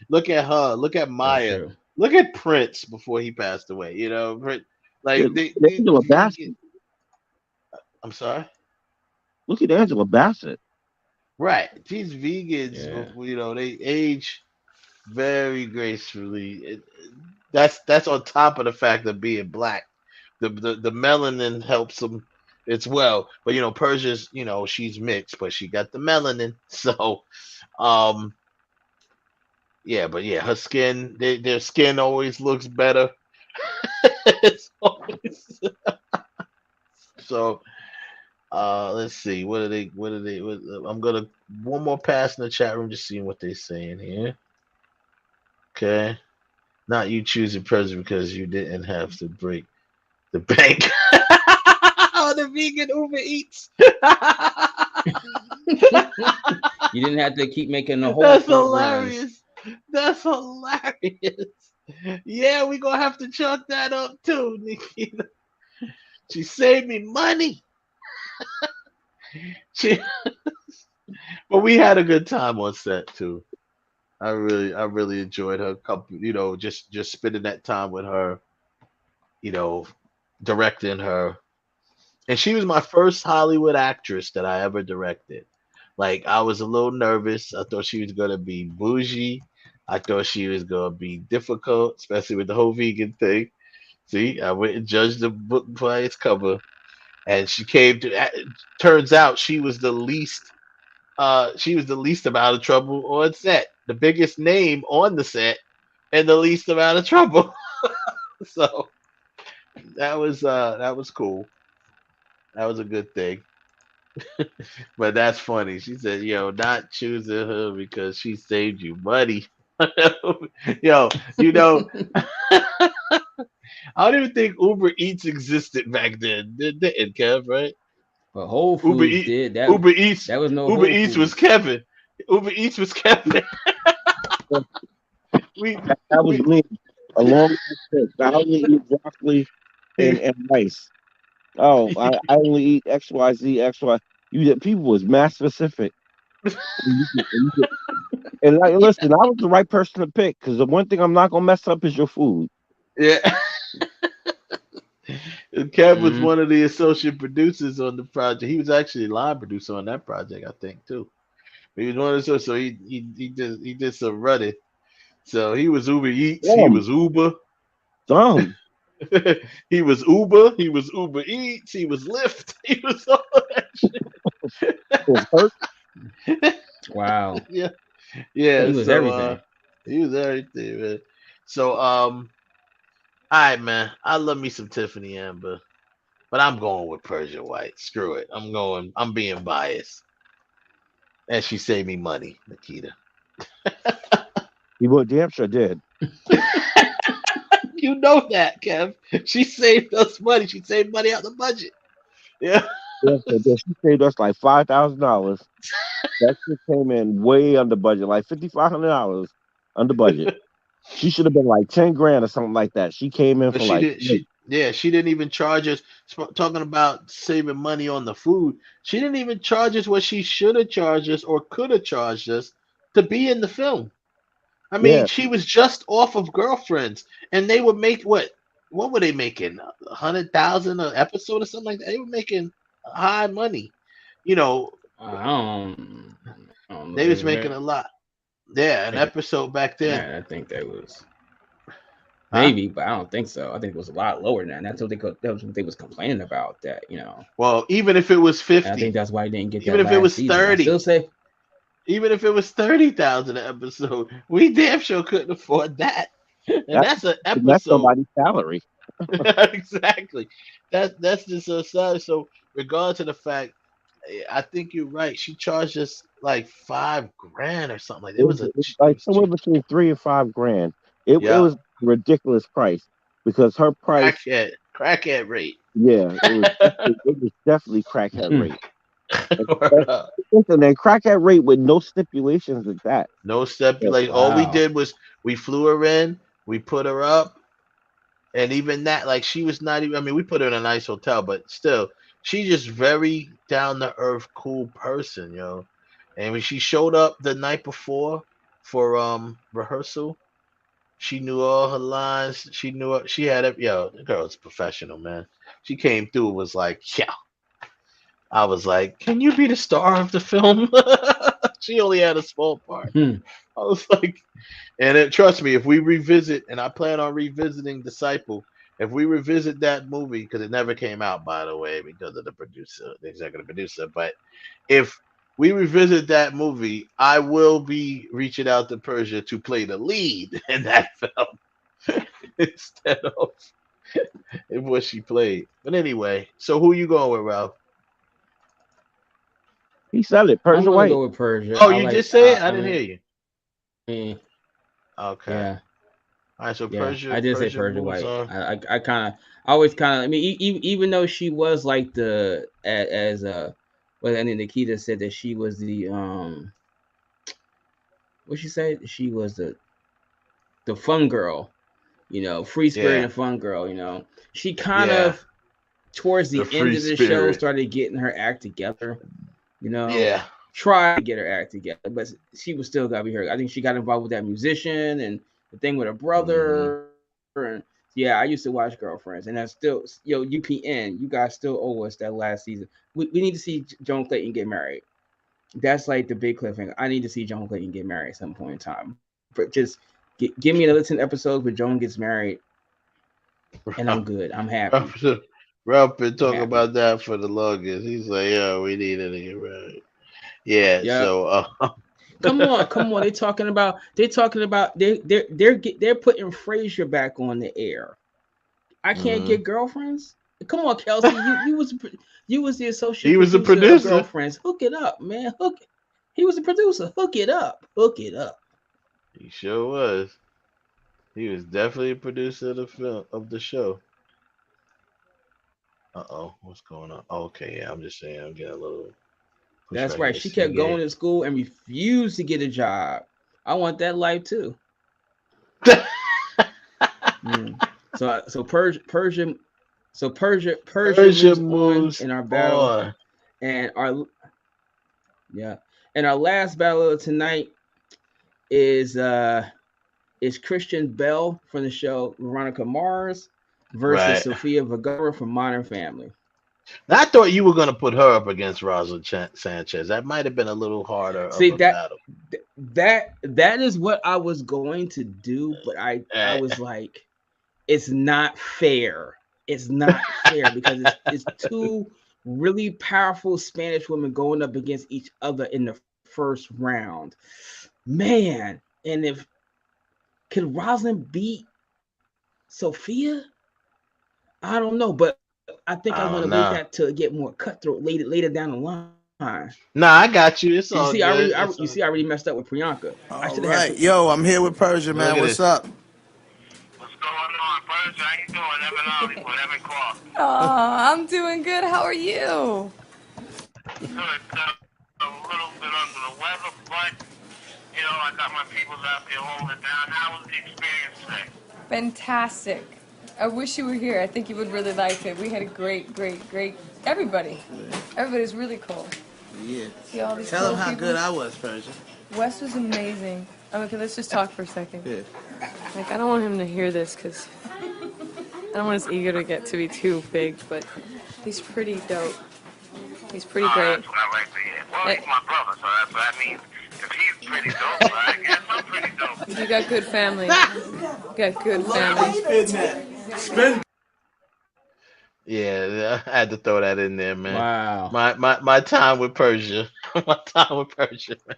Look at her. Look at Maya. Look at Prince before he passed away. Angela Bassett. I'm sorry. Look at Angela Bassett. Right. These vegans, they age very gracefully. That's on top of the fact of being black. The melanin helps them as well. But Persia's, she's mixed, but she got the melanin. So um yeah, but yeah, her skin, their skin always looks better. It's always, so let's see. I'm gonna one more pass in the chat room, just seeing what they're saying here. Okay. Not you choosing president because you didn't have to break the bank. Oh, the vegan Uber Eats. You didn't have to keep making the whole. That's hilarious. That's hilarious. Yeah, we gonna have to chalk that up too, Nikita. She saved me money. But we had a good time on set too. I really enjoyed her company. Just spending that time with her. Directing her, and she was my first Hollywood actress that I ever directed. Like, I was a little nervous. I thought she was gonna be bougie. I thought she was gonna be difficult, especially with the whole vegan thing. See, I went and judged the book by its cover, and she came to. Turns out she was the least. She was the least amount of trouble on set. The biggest name on the set, and the least amount of trouble. So that was cool. That was a good thing. But that's funny. She said, not choosing her because she saved you money. Yo, I don't even think Uber Eats existed back then. Didn't Kev, right? But Whole Foods did that. Uber Eats. That was no Uber Whole Eats Foods. was Kevin. Uber Eats was Kevin. That was me. Along with this, I only eat broccoli and rice. Oh, I only eat XYZ, XY. People was mass specific. And like, listen, I was the right person to pick because the one thing I'm not gonna mess up is your food. Yeah. And Kev was one of the associate producers on the project. He was actually a line producer on that project, I think, too. He was one of the, so he did some running. So he was Uber Eats. He was Uber. Dumb. He was Uber. He was Uber Eats. He was Lyft. He was all that shit. Wow. Yeah. Yeah. He was everything. He was everything, man. So all right, man. I love me some Tiffany Amber, but I'm going with Persia White. Screw it. I'm being biased. And she saved me money, Nikita. You damn sure did. You know that, Kev. She saved us money. She saved money out the budget. Yeah. Yes, she saved us like $5,000. That shit came in way under budget, like $5,500 under budget. She should have been like 10 grand or something like that. She came in But for she didn't even charge us. Talking about saving money on the food, she didn't even charge us what she should have charged us or could have charged us to be in the film. I mean, she was just off of Girlfriends, and they would make what were they making? 100,000 an episode or something like that. They were making high money. I don't know. They was making a lot. Yeah, an episode back then. Yeah, I think that was maybe, but I don't think so. I think it was a lot lower than that. And that's what they was complaining about. That Well, even if it was 50, I think that's why I didn't get that. Even if it was season. 30, I still say. Even if it was 30,000 an episode, we damn sure couldn't afford that. And that's an episode. That's somebody's salary. Exactly. That's just a salary. So, regardless of the fact, I think you're right. She charged us like $5 grand or something like that. It was like somewhere between $3 and $5 grand. It was a ridiculous price because her price crackhead rate. Yeah, it was definitely crackhead rate. And then crackhead rate with no stipulations at that. No stipulation. All we did was we flew her in, we put her up, and even that, like, she was not even. I mean, we put her in a nice hotel, but still, she's just very down to earth, cool person, And when she showed up the night before for rehearsal, she knew all her lines. She knew she had it. The girl's professional, man. She came through. Was like, I was like, can you be the star of the film? She only had a small part. I was like, and trust me, if we revisit, and I plan on revisiting Disciple, if we revisit that movie, because it never came out, by the way, because of the producer, the executive producer, but if we revisit that movie, I will be reaching out to Persia to play the lead in that film instead of what she played. But anyway, so who you going with, Ralph? He said it. I'm Persia gonna White. go with Persia. Oh, you just say it? I didn't hear you. Mm, Okay. yeah. All right, so Yeah, Persia, I did say Persia Persia moves White. on. I kind of, I always kind of. I mean, even though she was like the as well, I mean, Nikita said that she was the what she said, she was the fun girl, free spirit Yeah. and fun girl. She kind of towards the The end free of the show spirit. started getting her act together. Yeah. Tried to get her act together, but she was still gotta be her. I think she got involved with that musician and the thing with her brother. And yeah, I used to watch Girlfriends, and that's still UPN. You guys still owe us that last season. We need to see Joan Clayton get married. That's like the big cliffhanger. I need to see Joan Clayton get married at some point in time. But just give me another 10 episodes where Joan gets married, and I'm good. I'm happy. Ralph been talking about that for the longest. He's like, "Yo, we need to get married." Yeah. Yep. So come on. They're talking about they're putting Frasier back on the air. I can't get Girlfriends. Come on, Kelsey. You was the associate. He was the producer producer. Of Girlfriends. Hook it up, man. He was the producer. Hook it up. He sure was. He was definitely a producer of the film of the show. What's going on? Okay, yeah, I'm just saying, I'm getting a little. That's right. She kept going to school and refused to get a job. I want that life too. So Persia moves in our battle, and our last battle of tonight is Christian Bell from the show Veronica Mars versus Sofia Vergara from Modern Family. Now, I thought you were going to put her up against Roslyn Sanchez. That might have been a little harder. See, of a battle. That is what I was going to do, but I was like, it's not fair. It's not fair because it's two really powerful Spanish women going up against each other in the first round. Man, and could Roslyn beat Sophia? I don't know, but I think I want to wait that to get more cutthroat later down the line. Nah, I got you. It's all good. I already messed up with Priyanka. All right. Yo, I'm here with Persia, man. What's up? Oh, I'm doing good. How are you? Good. A little bit under the weather, but, I got my peoples out there holding it down. How was the experience today? Fantastic. I wish you were here. I think you would really like it. We had a great everybody. Everybody's really cool. Yeah. See all these Tell cool them how people? good I was, Persia. Wes was amazing. Okay, let's just talk for a second. Yeah. Like, I don't want him to hear this because I don't want his ego to get to be too big, but he's pretty dope. He's pretty great. That's what I like to hear. Well, he's my brother, so that's what that means. If he's pretty dope, I guess I'm pretty dope. You got good family. You got good family. Yeah, I had to throw that in there, man. Wow. My time with Persia. My time with Persia, man.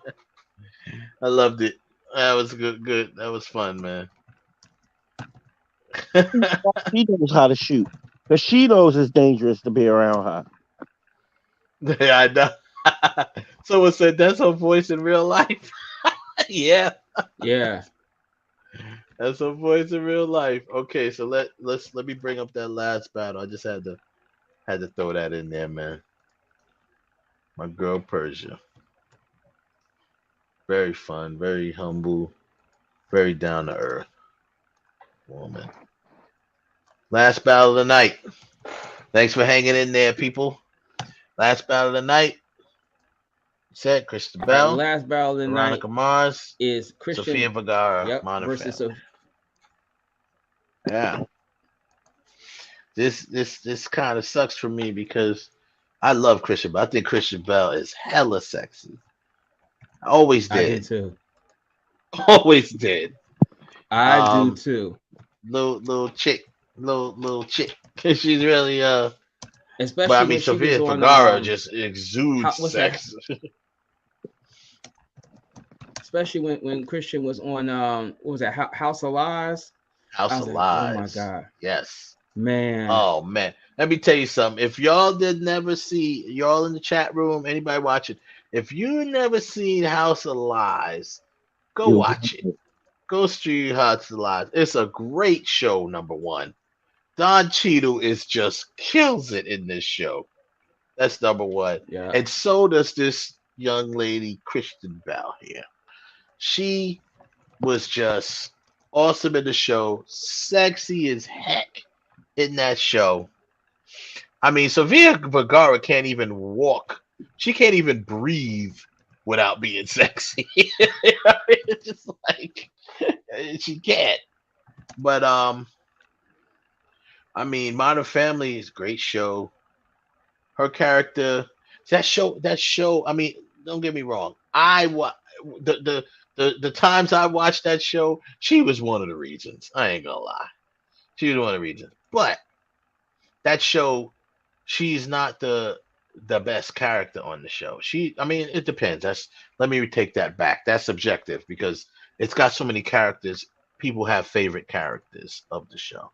I loved it. That was good. That was fun, man. She knows how to shoot. Because she knows it's dangerous to be around her. Yeah, I know. Someone said that's her voice in real life. Yeah. Yeah. That's her voice in real life. Okay, so let me bring up that last battle. I just had to throw that in there, man. My girl Persia. Very fun, very humble, very down to earth woman. Last battle of the night. Thanks for hanging in there, people. Last battle of the night. Said Christian Bell. Last battle of the Veronica night Mars is Christian Sofia Vergara. Versus Yeah. This kind of sucks for me because I love Christian Bell. I think Christian Bell is hella sexy. Always I do did. too. Always did. I do too. Little chick. Little chick. She's really Especially but I mean when she was Sofia on Vergara just exudes what's that? sex. Especially when Christian was on what was that, House of Lies? House of like, Lies. oh my God. Yes. Man. Oh man. Let me tell you something. If y'all did never see, y'all in the chat room, anybody watching, if you never seen House of Lies, go watch it. Go stream House of Lies. It's a great show, number one. Don Cheadle is just kills it in this show. That's number one. Yeah. And so does this young lady, Kristen Bell here. She was just awesome in the show. Sexy as heck in that show. I mean, Sofia Vergara can't even walk. She can't even breathe without being sexy. It's just like she can't. But I mean, Modern Family is a great show. Her character, that show. I mean, don't get me wrong. The times I watched that show, she was one of the reasons. I ain't gonna lie, she was one of the reasons. But that show, she's not the best character on the show. I mean, it depends. Let me take that back. That's subjective because it's got so many characters. People have favorite characters of the show.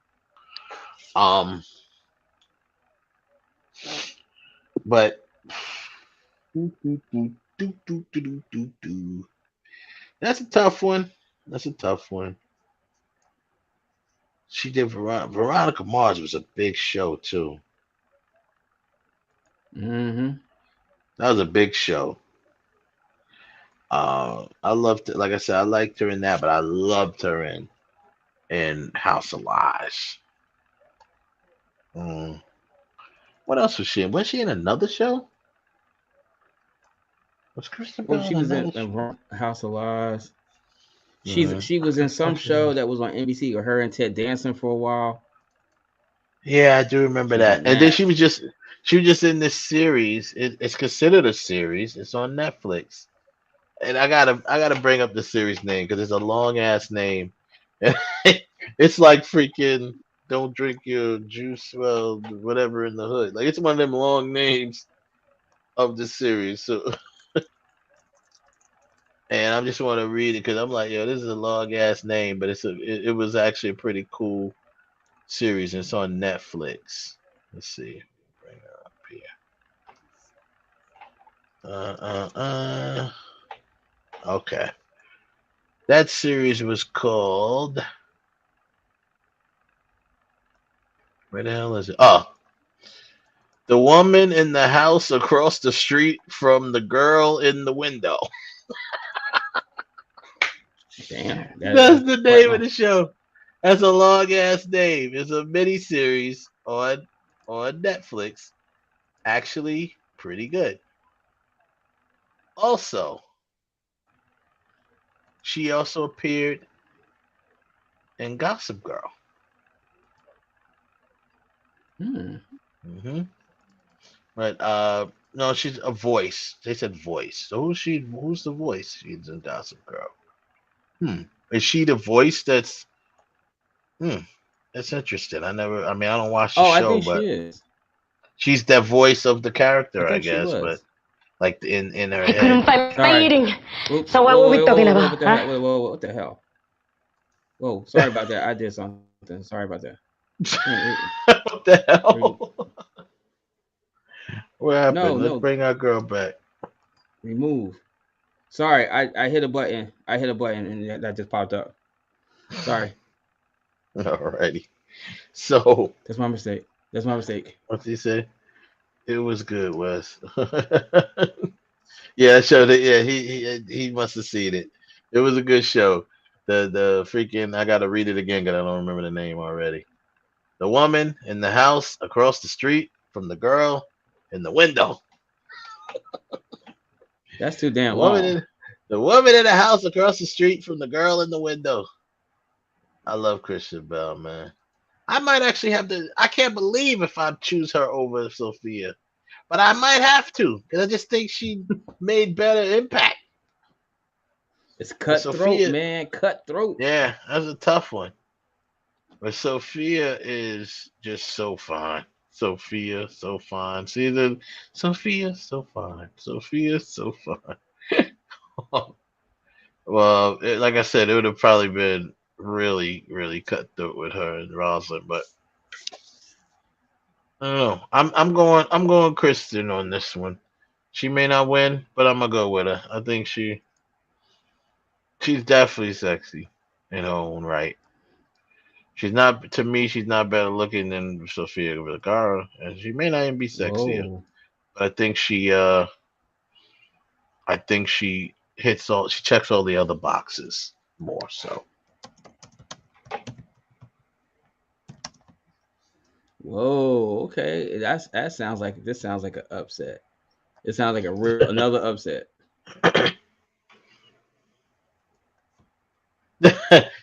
But that's a tough one. That's a tough one. She did Veronica Mars was a big show too. Mm-hmm. That was a big show. I loved it. Like I said, I liked her in that, but I loved her in House of Lies. What else was she in? Was she in another show? Was Kristen Bell She was in House of Lies. She was in some show that was on NBC with her and Ted Danson for a while. Yeah, I do remember that. And then she was just in this series. It's considered a series. It's on Netflix. And I gotta bring up the series name because it's a long ass name. It's like freaking Don't Drink Your Juice, well, whatever in the hood. Like it's one of them long names of the series. So and I just want to read it because I'm like, yo, this is a long ass name, but it was actually a pretty cool series. And it's on Netflix. Let's see. Bring her up here. Okay. That series was called. Where the hell is it? Oh, The Woman in the House Across the Street from the Girl in the Window. Damn. That's the name of the show. That's a long ass name. It's a mini series on Netflix. Actually, pretty good. Also, she also appeared in Gossip Girl. But no, she's a voice. They said voice. So who's the voice? She's in Gossip Girl. Is she the voice that's that's interesting. I don't watch the show, I think but she is. She's the voice of the character, I think she guess, was. but like in her I couldn't head. find my eating. So what were we talking about? What the hell? Whoa, sorry about that. I did something. Sorry about that. What the hell? What happened? No. Let's bring our girl back. Remove. Sorry, I hit a button. And that just popped up. Sorry. Alrighty. So that's my mistake. What's he say? It was good, Wes. Yeah, showed it. Yeah, he must have seen it. It was a good show. The freaking I gotta read it again because I don't remember the name already. The Woman in the House Across the Street from the Girl in the Window. That's too damn long. The Woman in the House Across the Street from the Girl in the Window. I love Kristen Bell, man. I might actually have to. I can't believe if I choose her over Sofia, but I might have to because I just think she made better impact It's cutthroat, Sophia, man. Cutthroat. yeah, that's a tough one. But Sophia is just so fine. Sophia, so fine. See the Sophia, so fine. Sophia, so fine. Well, like I said, it would have probably been really, really cutthroat with her and Roslyn, but I don't know. I'm going Kristen on this one. She may not win, but I'm gonna go with her. I think she's definitely sexy in her own right. She's not, to me, she's not better looking than Sofia Vergara, and she may not even be sexier. Whoa. But I think she checks all the other boxes more so. Whoa. Okay. This sounds like an upset. It sounds like another upset.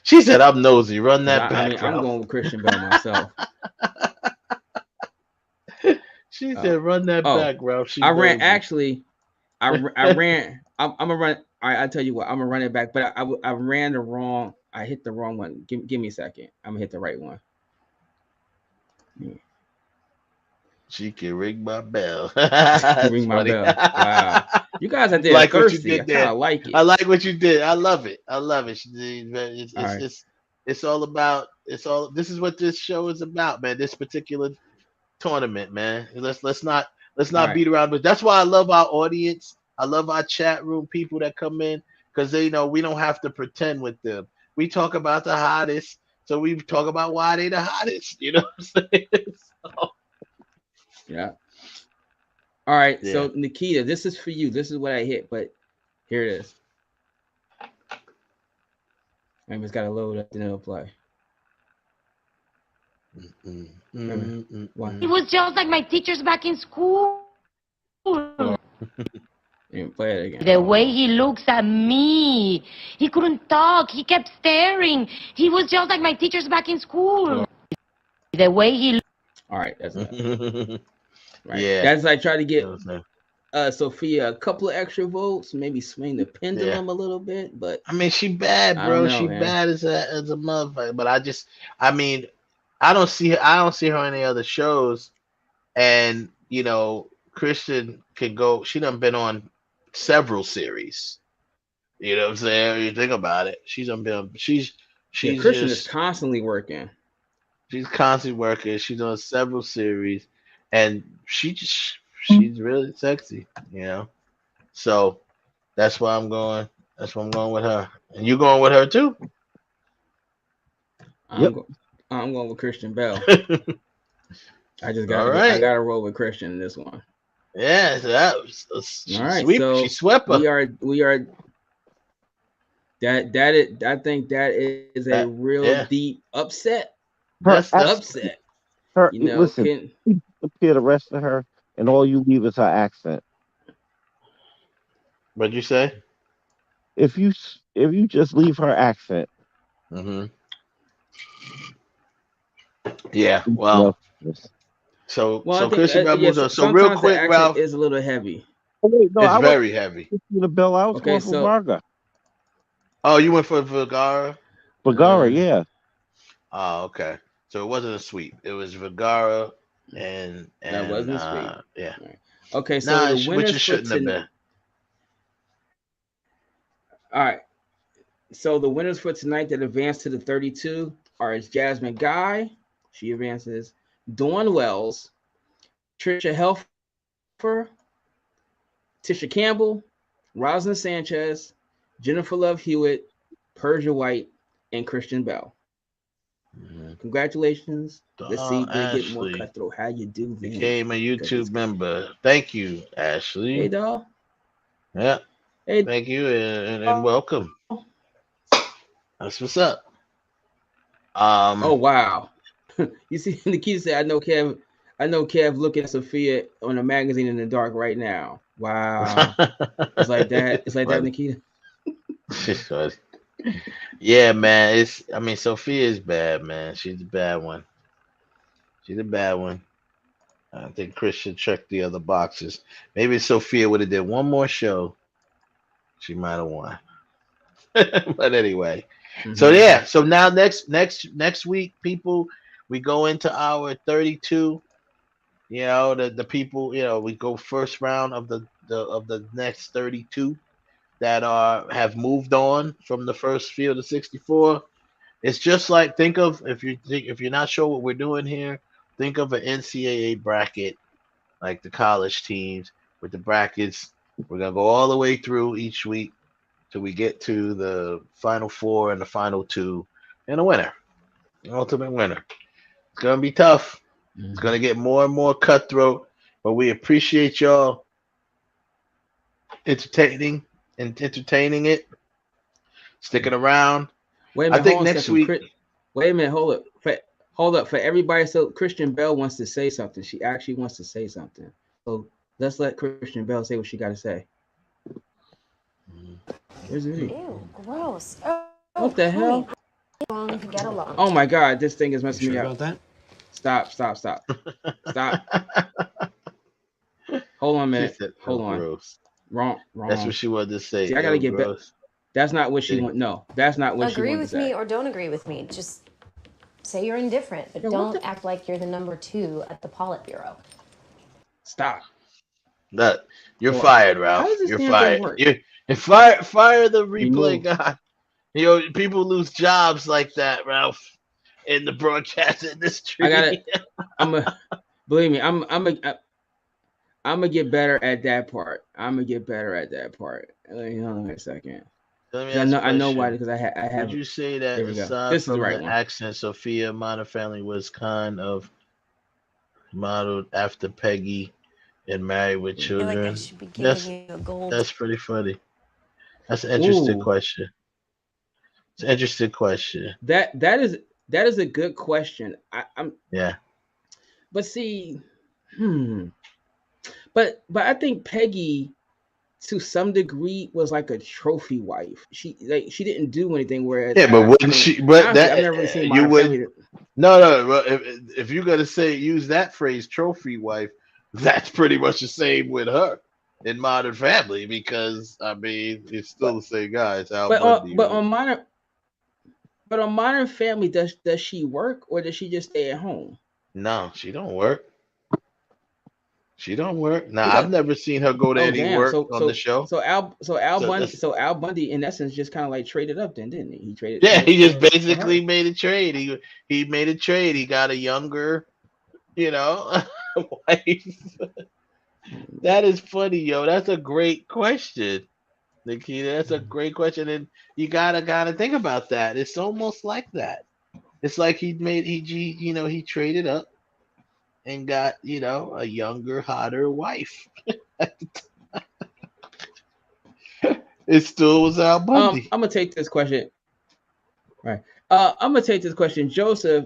She said, "I'm nosy. Run that back." I mean, I'm going with Christian Bell myself. She said, "Run that back, Ralph." I ran. Nosy. Actually, I ran. I'm gonna run. All right, I tell you what. I'm gonna run it back, but I ran the wrong. I hit the wrong one. Give me a second. I'm gonna hit the right one. Yeah. She can ring my bell. Ring my bell. Wow. You guys are there like thirsty. What you did there. I kind of like it. I like what you did. I love it. It's all about. This is what this show is about, man. This particular tournament, man. Let's not beat around. But that's why I love our audience. I love our chat room people that come in because they know we don't have to pretend with them. We talk about the hottest, so we talk about why they the hottest. You know what I'm saying? Yeah. All right. Yeah. So Nikita, this is for you. This is what I hit, but here it is. I just got to load up and it'll play. He was just like my teachers back in school. Play it again. The way he looks at me. He couldn't talk. He kept staring. He was just like my teachers back in school. The way he. All right. That's enough. Right. Yeah. That's I try to get Sophia a couple of extra votes, maybe swing the pendulum a little bit. But I mean, she bad, bro. She bad as a motherfucker. But I don't see her on any other shows. And you know, Kristen can go. She done been on several series. You know what I'm saying? You think about it. She's Kristen is constantly working. She's constantly working. She's on several series, and she's really sexy. You know, so that's why I'm going. That's why I'm going with her. And you going with her too? I'm going with Christian Bell. I just got. I got to roll with Christian in this one. Yeah, so that was all right. So she swept her. We are. I think that is a real deep upset. That's upset. You know, listen, appear the rest of her, and all you leave is her accent. What'd you say? If you just leave her accent. Mm-hmm. Yeah. Well. So Christian Bell moves on. So real quick, Ralph, is a little heavy. Oh, wait, no, it's very heavy. The Bell, I was going for Varga. Oh, you went for Vergara? Vergara, yeah. Oh, okay. So it wasn't a sweep. It was Vergara and that wasn't a sweep. Yeah. Right. Okay, so the winners shouldn't have been. All right. So the winners for tonight that advanced to the 32 are Jasmine Guy. She advances. Dawn Wells, Trisha Helfer, Tisha Campbell, Roslyn Sanchez, Jennifer Love Hewitt, Persia White, and Christian Bell. Mm-hmm. Congratulations. Let's see if they get more cutthroat. How you do, man? Became a YouTube member. Thank you, Ashley. Hey, dog. Yeah. Hey. Thank you and welcome. That's what's up. Oh wow. You see, Nikita said, I know Kev looking at Sophia on a magazine in the dark right now. Wow. It's like that. It's like that, Nikita. Yeah, man. Sophia is bad, man. She's a bad one. I think Chris should check the other boxes. Maybe Sophia would have did one more show. She might have won. But anyway, so yeah, so now next week, people, we go into our 32. You know, the people, you know, we go first round of the next 32 that have moved on from the first field of 64. It's just like, think of, if you're not sure what we're doing here, think of an NCAA bracket like the college teams with the brackets. We're gonna go all the way through each week till we get to the final four and the final two and a winner, an ultimate winner. It's gonna be tough. It's gonna get more and more cutthroat, but we appreciate y'all entertaining it, sticking around. Wait a minute, I think hold on a next second. week. Wait a minute, hold up. For everybody, so Christian Bell wants to say something. She actually wants to say something. So let's let Christian Bell say what she got to say. Where's it? Ew, gross. What the hell? Get along. Oh my God, this thing is messing me up. About that? Stop. Hold on a minute. Said, Hold on. Gross. Wrong. That's what she wanted to say. See, I gotta get better. That's not what she want. No, that's not what she Agree wanted with to say. me or don't agree with me. Just say you're indifferent, but don't act like you're the number 2 at the Politburo. Stop. That you're fired, Ralph. How does this You're damn fired. thing work? You fire the replay Remove. guy. You know, people lose jobs like that, Ralph, in the broadcast industry. I got it. Believe me, I'm gonna get better at that part. Hold on a second. I know why, because I have. Would you say that There we go. aside This is from the right the one. accent, Sophia Modern Family was kind of modeled after Peggy and Married with I feel like I Children? should be giving you a gold. That's pretty funny. That's an interesting Ooh. question. It's an interesting question. That is a good question. I'm Yeah. But see, But I think Peggy, to some degree, was like a trophy wife. She didn't do anything. Whereas But wouldn't she? But honestly, that I've never really seen you Modern would. Family. No. Well, if you're gonna use that phrase, trophy wife, that's pretty much the same with her in Modern Family, because I mean it's still the same guy. It's Al Bundy. But on Modern Family, does she work, or does she just stay at home? No, she don't work. She don't work. Now I've never seen her go to any work on the show. So Al Bundy, in essence, just kind of like traded up, then, didn't he? He traded. Yeah, he just basically made a trade. He made a trade. He got a younger, wife. That is funny, yo. That's a great question, Nikita. That's a great question, and you gotta think about that. It's almost like that. It's like he traded up and got, a younger, hotter wife. It still was Al Bundy. I'm gonna take this question. Right. I'm gonna take this question, Joseph.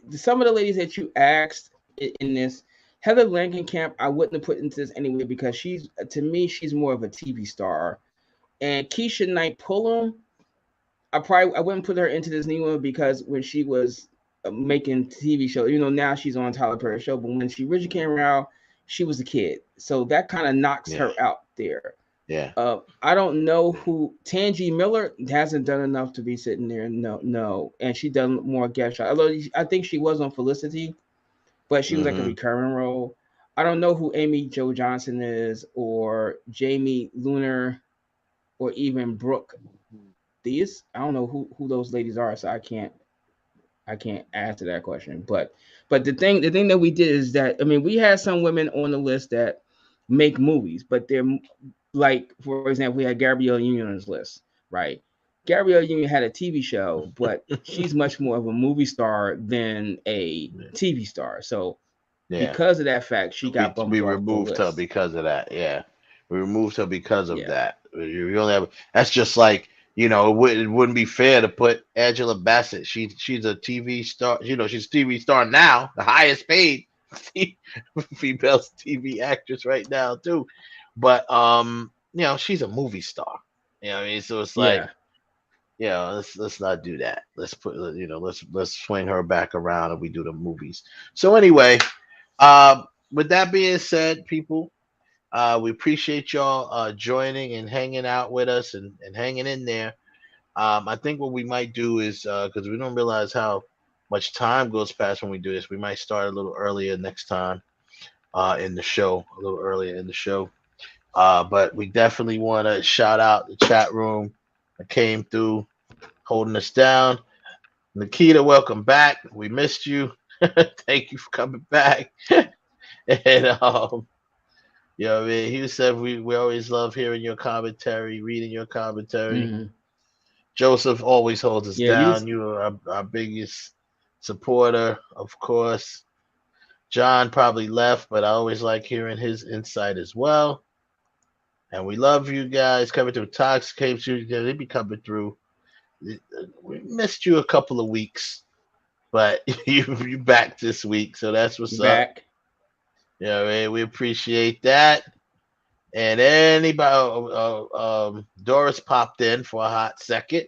Some of the ladies that you asked in this, Heather Langenkamp, I wouldn't have put into this anyway, because she's more of a TV star, and Keisha Knight Pullum, I wouldn't put her into this new one, because when she was making TV shows, now she's on Tyler Perry's show, but when she originally came around, she was a kid, so that kind of knocks her out there. Yeah. I don't know who. Tangi Miller hasn't done enough to be sitting there. No, and she done more guest shots. Although I think she was on Felicity, but she was like a recurring role. I don't know who Amy Jo Johnson is, or Jamie Lunar, or even Brooke Diaz. I don't know who those ladies are, so I can't answer that question. But the thing that we did is that, I mean, we had some women on the list that make movies, but they're like, for example, we had Gabrielle Union on this list, right? Gabrielle Union had a TV show, but she's much more of a movie star than a TV star. So because of that fact, she got bumped. We removed her because of that. Yeah, we removed her because of that. You only have, that's just like, it wouldn't be fair to put Angela Bassett. She's a TV star. She's a TV star now, the highest paid female TV actress right now too. But she's a movie star. You know what I mean? So it's like, let's not do that. Let's put, let's swing her back around and we do the movies. So anyway, with that being said, people, we appreciate y'all joining and hanging out with us and hanging in there. I think what we might do is because we don't realize how much time goes past when we do this, we might start a little earlier next time in the show, a little earlier in the show. But we definitely want to shout out the chat room that came through, holding us down. Nikita, welcome back. We missed you. Thank you for coming back. And you know what I mean? He said we always love hearing your commentary, reading your commentary. Mm-hmm. Joseph always holds us Yeah, down. You are our biggest supporter, of course. John probably left, but I always like hearing his insight as well. And we love you guys coming through. Tox came through. They be coming through. We missed you a couple of weeks, but you back this week, so that's what's up. Yeah, man, we appreciate that. And anybody, Doris popped in for a hot second.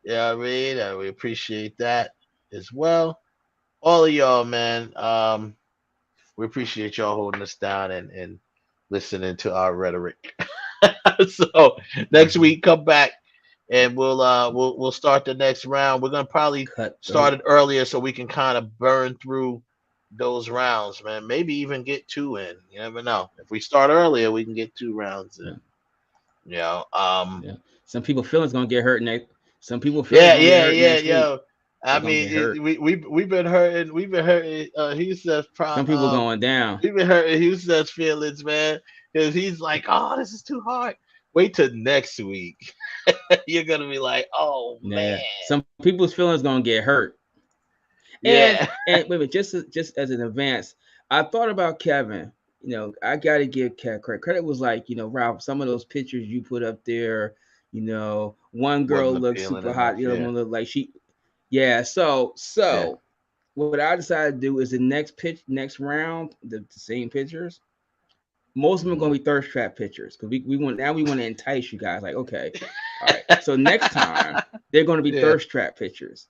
Yeah, I mean, we appreciate that as well. All of y'all, man. We appreciate y'all holding us down and listening to our rhetoric. So next week, come back and we'll start the next round. We're gonna probably start it earlier so we can kind of burn through those rounds, man. Maybe even get 2 in. You never know. If we start earlier, we can get 2 rounds in. You know, some people feelings gonna get hurt next. Some people yo. I mean, we've been hurting. We've been hurting. Houston's some people going down. We've been hurting Houston's feelings, man, because he's like, "Oh, this is too hard." Wait till next week. You're gonna be like, "Oh man." Some people's feelings gonna get hurt. Yeah. And wait, just as an advance, I thought about Kevin. You know, I gotta give Kevin credit. Credit was like, you know, Ralph. Some of those pictures you put up there. You know, one girl looked super hot. The other one looked like she. Yeah, so what I decided to do is the next round, the same pictures. Most of them are going to be thirst trap pictures because we want to entice you guys. Like, okay, all right. So next time they're going to be thirst trap pictures,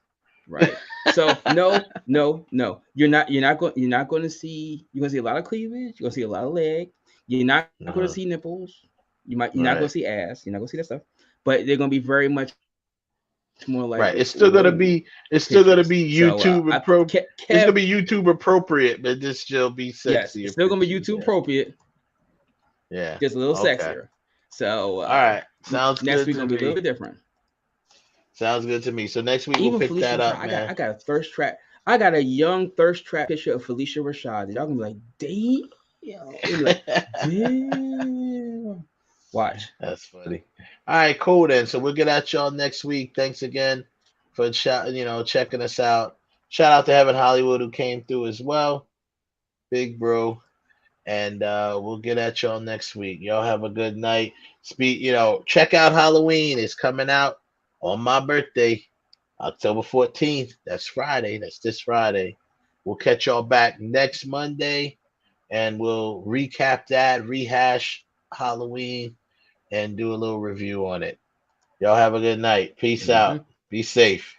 right? So no, you're not going to see. You're going to see a lot of cleavage. You're going to see a lot of leg. You're not going to see nipples. You're not going to see ass. You're not going to see that stuff. But they're going to be very much more like right. It's still gonna be YouTube appropriate. It's gonna be YouTube appropriate, but this still be sexy. Yes, it's still gonna be YouTube appropriate. Yeah, just a little sexier. So all right, sounds next good. Week gonna be a little bit different. Sounds good to me. So next week we'll pick that up, man. I got a thirst trap. I got a young thirst trap picture of Felicia Rashad. Y'all gonna be like, damn. Like, damn. Watch. That's funny. All right, cool then. So we'll get at y'all next week. Thanks again for checking us out. Shout out to Heaven Hollywood who came through as well. Big bro. And we'll get at y'all next week. Y'all have a good night. Check out Halloween. It's coming out on my birthday, October 14th. That's Friday. That's this Friday. We'll catch y'all back next Monday and we'll recap that, rehash Halloween, and do a little review on it. Y'all have a good night. Peace out. Be safe.